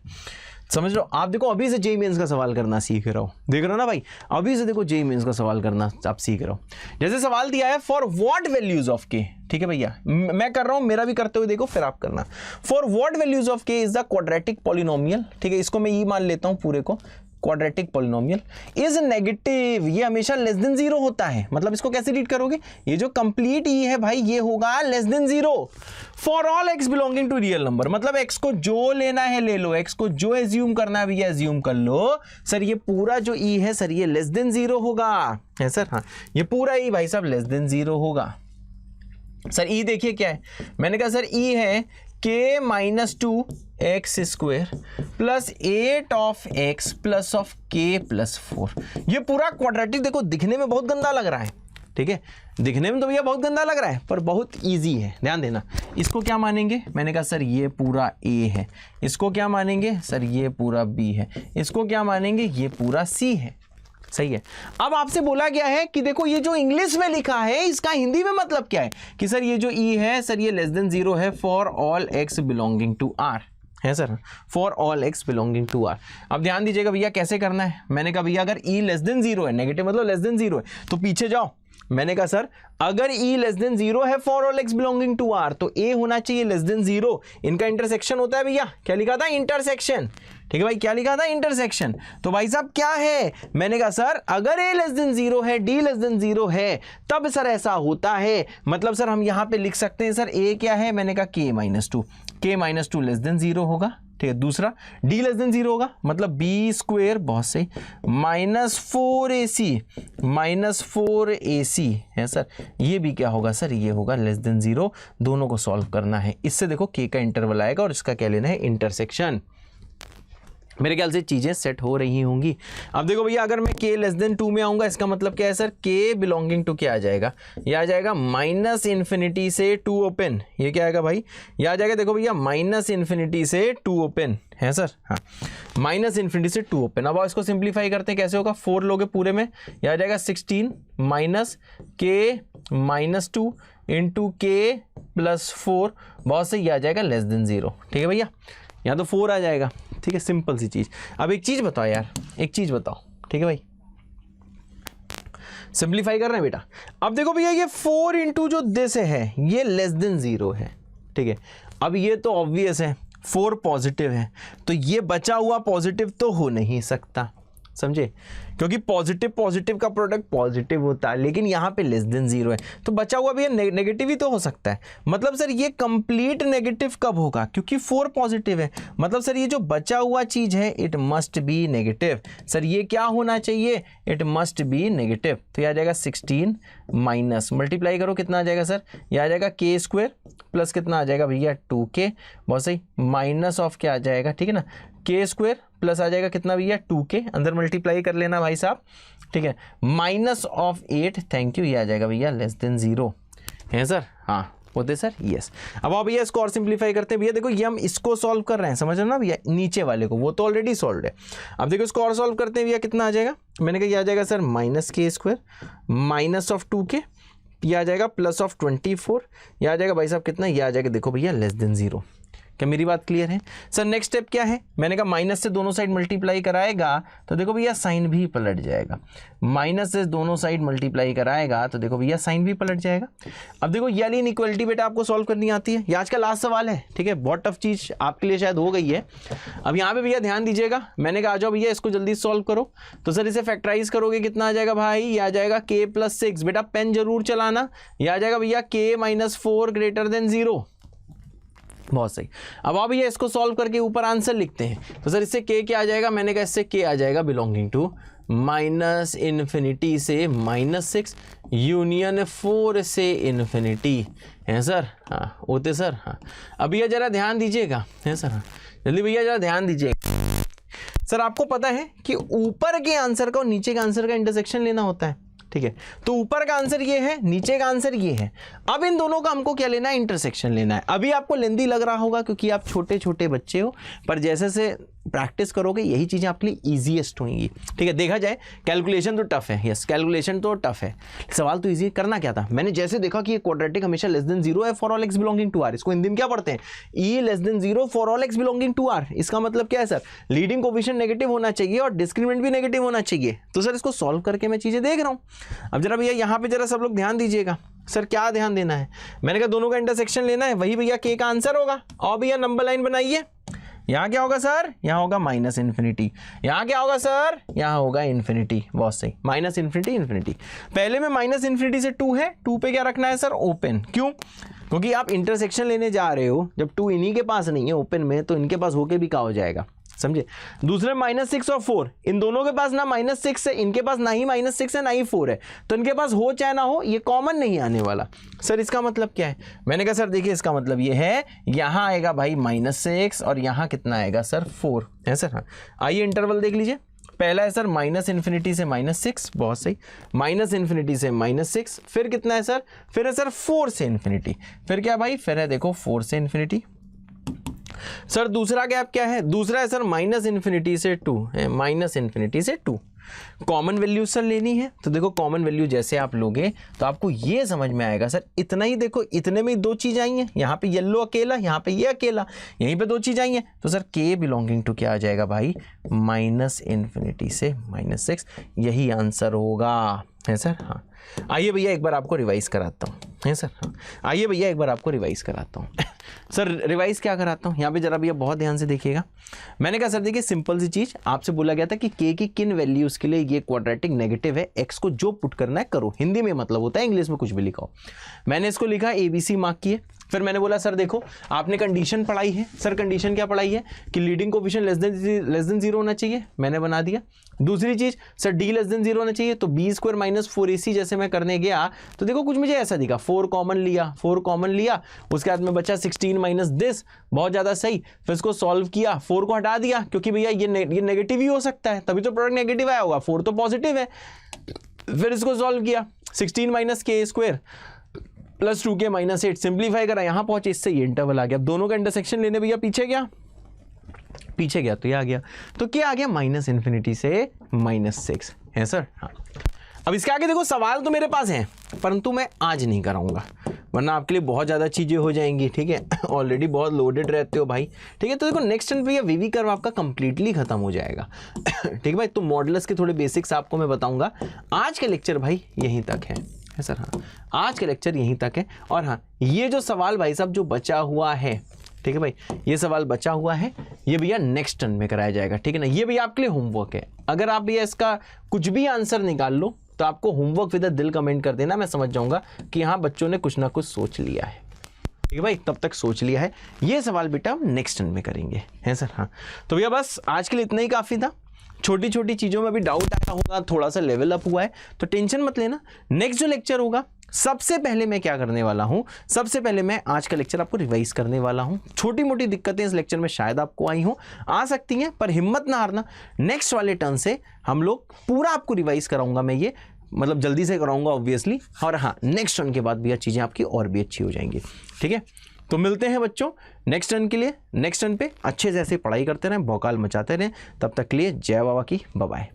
समझ लो। आप देखो अभी से जेई मेंस का सवाल करना सीख रहे हो, देख रहे हो ना भाई, अभी से देखो जेई मेंस का सवाल करना आप सीख रहे हो। जैसे सवाल दिया है फॉर व्हाट वैल्यूज ऑफ के, ठीक है भैया, मैं कर रहा हूं, मेरा भी करते हुए देखो फिर आप करना। फॉर व्हाट वैल्यूज ऑफ के इज द क्वाड्रेटिक पॉलिनोमियल, ठीक है, इसको मैं ये मान लेता हूं पूरे को, क्वाड्रेटिक पॉलिनोमियल इज नेगेटिव, ये हमेशा लेस देन जीरो होता है। मतलब इसको कैसे रीड करोगे, ये जो कंप्लीट ई है भाई ये होगा less than zero for all x belonging to real number. मतलब x को जो लेना है ले लो, x को जो एज्यूम करना है भैया एज्यूम कर लो। सर ये पूरा जो ई है सर ये लेस देन जीरो होगा, है सर। हाँ, ये पूरा ई भाई साहब लेस देन जीरो होगा। सर ई देखिए क्या है, मैंने कहा सर ई है k minus 2x square plus 8 of x plus of k plus 4। ये पूरा क्वाड्रेटिक देखो दिखने में बहुत गंदा लग रहा है, ठीक है, दिखने में तो भैया बहुत गंदा लग रहा है पर बहुत इजी है, ध्यान देना। इसको क्या मानेंगे, मैंने कहा सर ये पूरा a है, इसको क्या मानेंगे सर ये पूरा b है, इसको क्या मानेंगे ये पूरा c है, सही है। अब आपसे बोला गया है कि देखो ये जो इंग्लिश में लिखा है इसका हिंदी में मतलब क्या है, कि सर ये जो ई है सर ये लेस देन जीरो है for all x belonging to r, है sir, for all x belonging to r। अब ध्यान दीजिएगा भैया कैसे करना है, मैंने कहा भैया अगर e लेस देन जीरो है, नेगेटिव मतलब लेस देन जीरो है, तो पीछे जाओ। मैंने कहा सर अगर e लेस देन जीरो है for all x belonging to r तो a होना चाहिए लेस देन जीरो, इनका इंटरसेक्शन होता है भैया, क्या लिखा था इंटरसेक्शन, ठीक है भाई, क्या लिखा था इंटरसेक्शन। तो भाई साहब क्या है, मैंने कहा सर अगर a लेस देन जीरो है d लेस देन जीरो है तब सर ऐसा होता है। मतलब सर हम यहां पे लिख सकते हैं सर a क्या है, मैंने कहा k minus two less than zero होगा, ठीक है। दूसरा d लेस देन जीरो होगा मतलब b स्क्वेयर, बहुत सही, माइनस 4ac है सर, ये भी क्या होगा सर ये होगा लेस देन जीरो। दोनों को सॉल्व करना है, इससे देखो k का इंटरवल आएगा और इसका क्या लेना है इंटरसेक्शन। मेरे ख्याल से चीजें सेट हो रही होंगी। अब देखो भैया अगर मैं k लेस देन 2 में आऊंगा इसका मतलब क्या है सर, k बिलोंगिंग टू क्या आ जाएगा, ये आ जाएगा माइनस इन्फिनिटी से 2 ओपन, ये क्या आएगा भाई, ये आ जाएगा देखो भैया माइनस इन्फिनिटी से 2 ओपन, है सर। हाँ, माइनस इन्फिनिटी से 2 ओपन। अब इसको सिंप्लीफाई करते हैं, कैसे होगा, 4 लोगे पूरे में, यह आ जाएगा 16 minus k minus 2 into k plus 4, बहुत सही, आ जाएगा लेस देन जीरो, ठीक है भैया, यहाँ तो 4 आ जाएगा, ठीक है, सिंपल सी चीज। अब एक चीज बताओ यार, एक चीज बताओ, ठीक है भाई, सिंप्लीफाई कर रहे हैं बेटा। अब देखो भैया ये 4 इंटू जो दिस है ये लेस देन जीरो है, ठीक है। अब ये तो ऑब्वियस है 4 पॉजिटिव है तो ये बचा हुआ पॉजिटिव तो हो नहीं सकता, समझे, क्योंकि पॉजिटिव पॉजिटिव का प्रोडक्ट पॉजिटिव होता है, लेकिन यहाँ पे लेस देन 0 है तो बचा हुआ भी नेगेटिव ही तो हो सकता है। मतलब सर ये कंप्लीट नेगेटिव कब होगा, क्योंकि 4 पॉजिटिव है, मतलब सर ये जो बचा हुआ चीज है it must be negative. Sir ये क्या होना चाहिए, इट मस्ट बी नेगेटिव। तो ये आ जाएगा 16 माइनस, मल्टीप्लाई करो कितना आ जाएगा सर, ये आ जाएगा k स्क्वायर प्लस कितना आ जाएगा भैया 2k, बहुत सही, माइनस ऑफ क्या आ जाएगा, ठीक है ना, k स्क्वायर प्लस आ जाएगा कितना भैया 2k, अंदर मल्टीप्लाई कर लेना भाई साहब, ठीक है, माइनस ऑफ 8, थैंक यू, ये आ जाएगा भैया लेस देन 0 है सर, हाँ होते सर, यस। अब आप भैया इसको और सिंप्लीफाई करते हैं भैया, देखो ये हम इसको सॉल्व कर रहे हैं, समझ रहे हो ना भैया, नीचे वाले को, वो तो ऑलरेडी सॉल्व है। अब देखो इसको और सॉल्व करते हैं भैया, कितना आ जाएगा, मैंने कहा ये आ जाएगा sir minus k square minus of 2k, ये आ जाएगा प्लस ऑफ 24, ये आ जाएगा भाई साहब कितना, ये आ जाएगा देखो भैया लेस देन 0। क्या मेरी बात क्लियर है सर? नेक्स्ट स्टेप क्या है, मैंने कहा माइनस से दोनों साइड मल्टीप्लाई कराएगा तो देखो भैया साइन भी पलट जाएगा, माइनस से दोनों साइड मल्टीप्लाई कराएगा तो देखो भैया साइन भी पलट जाएगा। अब देखो ये वाली इनइक्वालिटी बेटा आपको सॉल्व करनी आती है, ये आज का लास्ट सवाल है, ठीक है, बहुत टफ चीज आपके लिए शायद हो गई है। अब यहाँ पे भैया ध्यान दीजिएगा, मैंने कहा आ जाओ भैया इसको जल्दी सॉल्व करो, तो सर इसे फैक्टराइज करोगे कितना आ जाएगा भाई, ये आ जाएगा k + 6, बेटा पेन जरूर चलाना, ये आ जाएगा भैया k - 4 > 0, बहुत सही। अब आप भैया इसको सॉल्व करके ऊपर आंसर लिखते हैं, तो सर इससे k क्या आ जाएगा, मैंने कहा इससे k आ जाएगा बिलोंगिंग टू -∞ से -6 यूनियन 4 से इन्फिनिटी है सर, हाँ होते सर, हाँ। अब भैया जरा ध्यान दीजिएगा, है सर, हाँ जल्दी भैया जरा ध्यान दीजिएगा। सर आपको पता है कि ऊपर के आंसर का और नीचे के आंसर का इंटरसेक्शन लेना होता है, ठीक है, तो ऊपर का आंसर ये है, नीचे का आंसर ये है। अब इन दोनों का हमको क्या लेना है, इंटरसेक्शन लेना है। अभी आपको लेंदी लग रहा होगा क्योंकि आप छोटे छोटे बच्चे हो, पर जैसे से प्रैक्टिस करोगे यही चीजें आपके लिए ईजीएस्ट होंगी, ठीक है। देखा जाए कैलकुलेशन तो टफ है, यस कैलकुलेशन तो टफ है, सवाल तो ईजी। करना क्या था, मैंने जैसे देखा कि ये क्वाड्रेटिक हमेशा लेस देन 0 है for all x belonging to r, इसको हिंदी में क्या पढ़ते हैं, e less than 0 for all x belonging to r। इसका मतलब क्या है सर, लीडिंग कोफिशिएंट नेगेटिव होना चाहिए और डिस्क्रिमिनेंट भी नेगेटिव होना चाहिए। तो सर इसको सॉल्व करके मैं चीजें देख रहा हूं। अब जरा भैया यहाँ पे जरा सब लोग ध्यान दीजिएगा, सर क्या ध्यान देना है, मैंने कहा दोनों का इंटरसेक्शन लेना है, वही भैया k का आंसर होगा। और भैया नंबर लाइन बनाइए, यहाँ क्या होगा सर, यहाँ होगा -∞, यहाँ क्या होगा सर, यहाँ होगा इन्फिनिटी, बहुत सही, -∞ इन्फिनिटी। पहले में -∞ से 2 है, 2 पे क्या रखना है सर, ओपन, क्यों, क्योंकि आप इंटरसेक्शन लेने जा रहे हो, जब 2 इन्हीं के पास नहीं है ओपन में तो इनके पास होके भी क्या हो जाएगा, समझे। दूसरे -6 और 4, इन दोनों के पास ना -6 है, इनके पास ना ही -6 है ना ही 4 है, तो इनके पास हो चाहे ना हो ये कॉमन नहीं आने वाला। सर इसका मतलब क्या है, मैंने कहा सर देखिए इसका मतलब ये है, यहाँ आएगा भाई -6 और यहाँ कितना आएगा सर 4 है सर, हाँ। आइए इंटरवल देख लीजिए, पहला है सर -∞ से -6, बहुत सही, -∞ से -6, फिर कितना है सर, फिर है सर 4 से इन्फिनिटी, फिर क्या भाई, फिर है देखो 4 से इन्फिनिटी। सर दूसरा गैप क्या है, दूसरा है सर -∞ से 2 है, -∞ से 2। कॉमन वैल्यू सर लेनी है, तो देखो कॉमन वैल्यू जैसे आप लोगे तो आपको ये समझ में आएगा सर, इतना ही देखो, इतने में ही 2 चीज आई हैं, यहाँ पे येलो अकेला, यहाँ पे ये अकेला, यहीं पे 2 चीज आई हैं, तो सर k बिलोंगिंग टू क्या आ जाएगा भाई, -∞ से -6, यही आंसर होगा, है सर, हाँ। आइए भैया एक बार आपको रिवाइज कराता हूँ, है सर, हाँ। आइए भैया एक बार आपको रिवाइज कराता हूँ सर रिवाइज क्या कराता हूँ, यहाँ पे जरा भैया बहुत ध्यान से देखिएगा। मैंने कहा सर देखिए सिंपल सी चीज, आपसे बोला गया था कि k की किन वैल्यूज के लिए ये क्वाड्रेटिक नेगेटिव है, x को जो पुट करना है करो, हिंदी में मतलब होता है, इंग्लिश में कुछ भी लिखा हो। मैंने इसको लिखा ABC मार्क किए, फिर मैंने बोला सर देखो आपने कंडीशन पढ़ाई है, सर कंडीशन क्या पढ़ाई है कि लीडिंग कोफिशिएंट लेस देन 0 होना चाहिए, मैंने बना दिया। दूसरी चीज सर d लेस देन 0 होना चाहिए, तो b² - 4ac जैसे मैं करने गया तो देखो कुछ मुझे ऐसा दिखा, 4 कॉमन लिया, उसके बाद में बचा 16 - दिस, बहुत ज्यादा सही। फिर इसको सॉल्व किया, 4 को हटा दिया क्योंकि भैया ये नेगेटिव ही हो सकता है, तभी तो प्रोडक्ट नेगेटिव आया होगा, 4 तो पॉजिटिव है। फिर इसको सॉल्व किया, 16 - k² + 2k - 8, सिंप्लीफाई करा, यहां पहुंचे, इससे ये इंटरवल आ गया। दोनों का इंटरसेक्शन लेने भैया पीछे गया तो ये आ गया, तो क्या आ गया, -∞ से -6 है सर, हाँ। अब इसके आगे देखो सवाल तो मेरे पास हैं, परंतु मैं आज नहीं कराऊंगा, वरना आपके लिए बहुत ज़्यादा चीज़ें हो जाएंगी, ठीक है। ऑलरेडी बहुत लोडेड रहते हो भाई, ठीक है। तो देखो नेक्स्ट टाइम भैया वीवी कर्व आपका कंप्लीटली खत्म हो जाएगा, ठीक है भाई। तो मॉडुलस के थोड़े बेसिक्स आपको मैं बताऊंगा। आज का लेक्चर भाई यहीं तक है सर, हाँ। आज का लेक्चर यहीं तक है, और हाँ ये जो सवाल भाई साहब जो बचा हुआ है, ठीक है भाई, ये सवाल बचा हुआ है, ये भैया नेक्स्ट टर्न में कराया जाएगा, ठीक है ना। ये भैया आपके लिए होमवर्क है, अगर आप भैया इसका कुछ भी आंसर निकाल लो तो आपको होमवर्क विद दिल कमेंट कर देना, मैं समझ जाऊंगा कि हाँ बच्चों ने कुछ ना कुछ सोच लिया है, ठीक है भाई, तब तक सोच लिया है। ये सवाल बेटा हम नेक्स्ट टर्न में करेंगे, है सर। हाँ तो भैया बस आज के लिए इतना ही काफ़ी था। छोटी छोटी चीज़ों में भी डाउट आया होगा, थोड़ा सा लेवल अप हुआ है तो टेंशन मत लेना। नेक्स्ट जो लेक्चर होगा सबसे पहले मैं क्या करने वाला हूं, सबसे पहले मैं आज का लेक्चर आपको रिवाइज करने वाला हूं। छोटी मोटी दिक्कतें इस लेक्चर में शायद आपको आई हो, आ सकती हैं, पर हिम्मत ना हारना, नेक्स्ट वाले टर्न से हम लोग पूरा आपको रिवाइज कराऊंगा मैं, ये मतलब जल्दी से कराऊंगा ऑब्वियसली। और हाँ नेक्स्ट टर्न के बाद भी चीज़ें आपकी और भी अच्छी हो जाएंगी, ठीक है। तो मिलते हैं बच्चों नेक्स्ट टर्न के लिए। नेक्स्ट टर्न पे अच्छे से ऐसे पढ़ाई करते रहें, भौकाल मचाते रहें। तब तक के लिए जय बाबा की, बाय बाय।